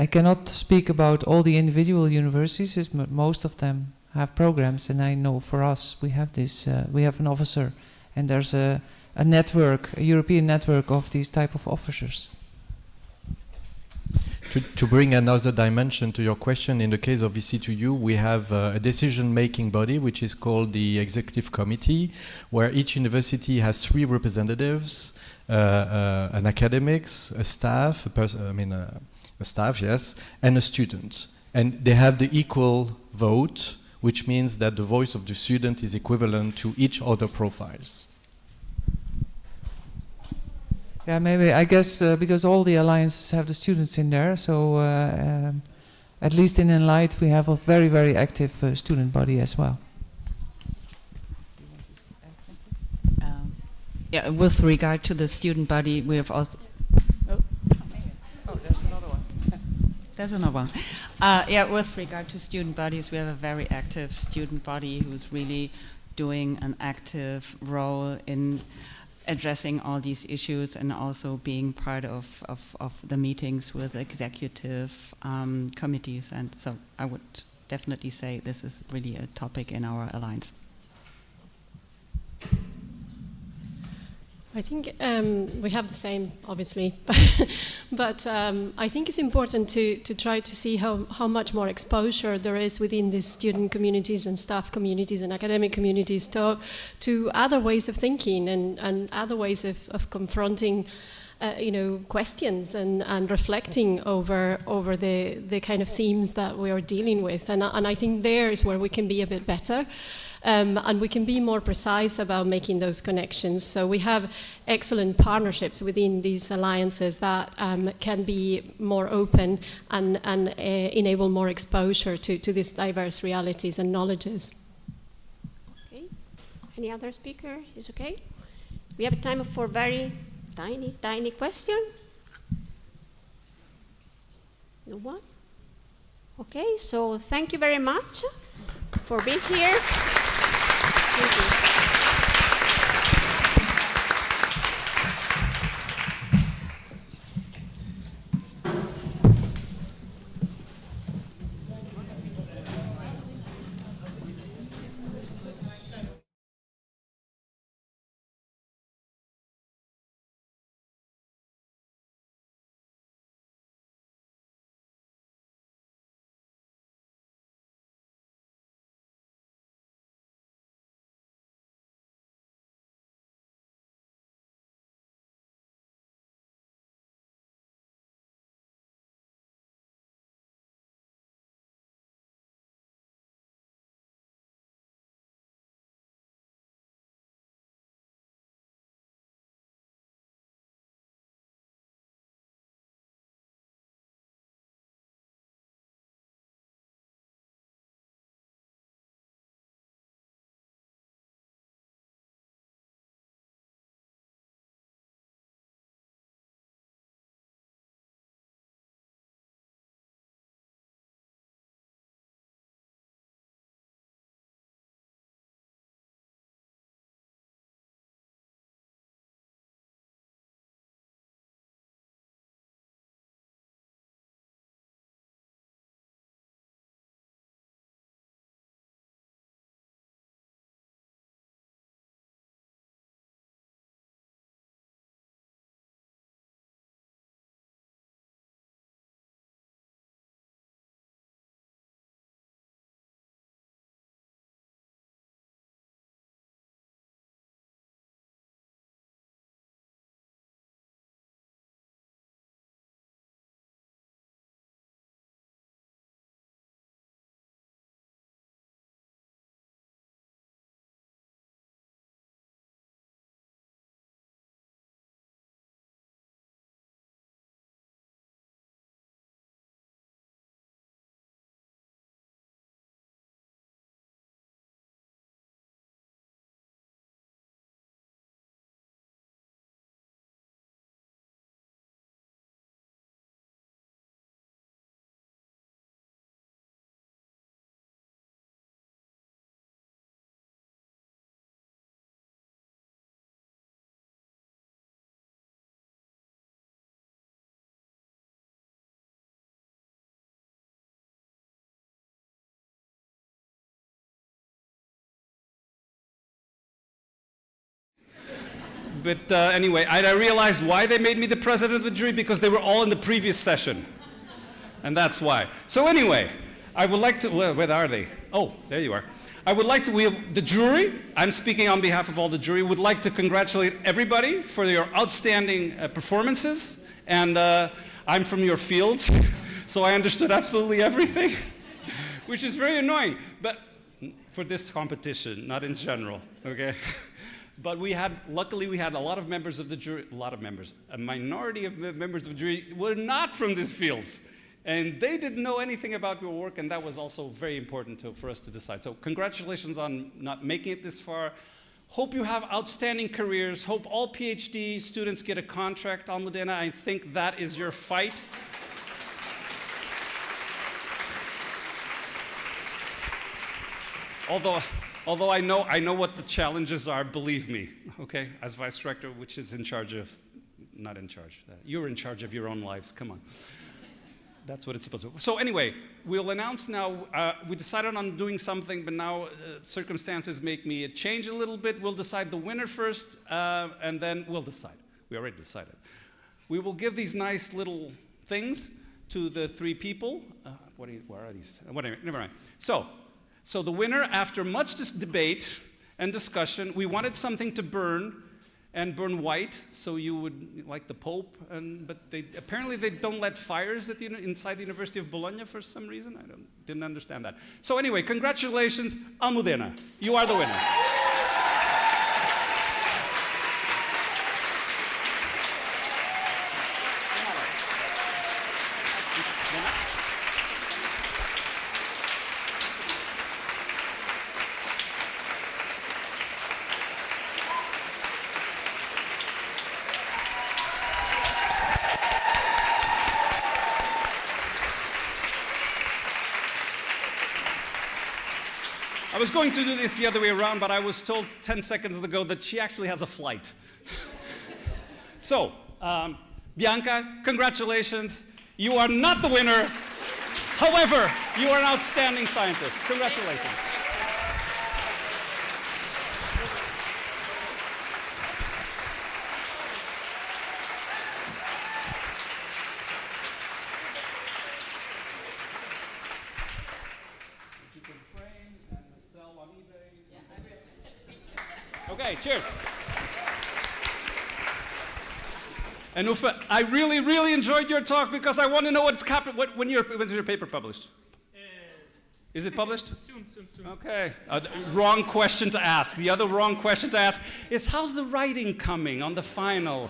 cannot speak about all the individual universities, most of them have programs, and I know for us we have this, we have an officer, and there's a network, a European network of these type of officers. To bring another dimension to your question, in the case of EC2U, we have a decision-making body which is called the Executive Committee, where each university has 3 representatives, an academics, a staff, a staff, yes, and a student. And they have the equal vote, which means that the voice of the student is equivalent to each other profiles. Yeah, maybe, I guess, because all the alliances have the students in there, so at least in Enlight we have a very, very active student body as well. Yeah, with regard to the student body, we have also... Oh, there's another one. There's another one. Yeah, with regard to student bodies, we have a very active student body who's really doing an active role in addressing all these issues and also being part of the meetings with executive committees. And so I would definitely say this is really a topic in our alliance. I think we have the same, obviously, but I think it's important to try to see how much more exposure there is within these student communities and staff communities and academic communities to other ways of thinking and other ways of confronting questions and reflecting over the kind of themes that we are dealing with. And I think there is where we can be a bit better. And we can be more precise about making those connections. So we have excellent partnerships within these alliances that can be more open and enable more exposure to these diverse realities and knowledges. Okay. Any other speaker is okay? We have time for very tiny question. No one? Okay, so thank you very much for being here. Thank you. But anyway, I realized why they made me the president of the jury, because they were all in the previous session. And that's why. So anyway, I would like to, where are they? Oh, there you are. I would like to, the jury, I'm speaking on behalf of all the jury, would like to congratulate everybody for your outstanding performances. And I'm from your field, so I understood absolutely everything, which is very annoying. But for this competition, not in general, okay? But luckily we had a lot of members of the jury, a minority of members of the jury were not from these fields. And they didn't know anything about your work, and that was also very important for us to decide. So congratulations on not making it this far. Hope you have outstanding careers. Hope all PhD students get a contract, Almudena. I think that is your fight. Although I know what the challenges are, believe me, okay? As vice rector, which is in charge of, not in charge, you're in charge of your own lives, come on. That's what it's supposed to be. So anyway, we'll announce now, we decided on doing something, but now circumstances make me change a little bit. We'll decide the winner first, and then we'll decide. We already decided. We will give these nice little things to the three people. Where are these? Whatever, never mind. So the winner, after much debate and discussion, we wanted something to burn, and burn white, so you would, like the Pope, but apparently they don't let fires inside the University of Bologna for some reason. I didn't understand that. So anyway, congratulations, Almudena. You are the winner. I was going to do this the other way around, but I was told 10 seconds ago that she actually has a flight. So, Bianca, congratulations. You are not the winner. However, you are an outstanding scientist. Congratulations. Okay, cheers. And Uffe, I really, really enjoyed your talk because I want to know what's happening. When's your paper published? Is it published? Soon. Okay. Wrong question to ask. The other wrong question to ask is, how's the writing coming on the final?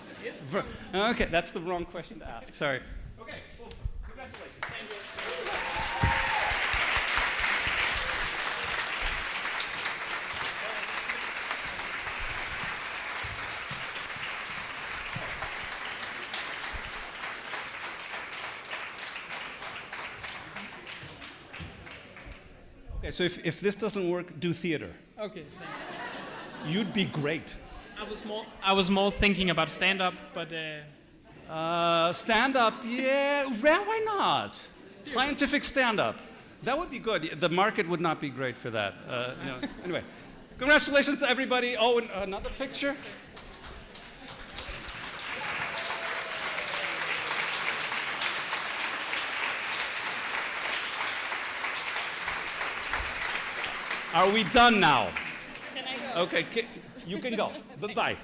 Okay, that's the wrong question to ask. Sorry. Okay, cool. Congratulations. Thank you. Okay, so if this doesn't work, do theater. Okay, thanks. You'd be great. I was more thinking about stand-up, but... Stand-up, yeah, why not? Scientific stand-up. That would be good. The market would not be great for that. No. Anyway, congratulations to everybody. Oh, and another picture. Are we done now? Can I go? Okay, you can go. Bye-bye.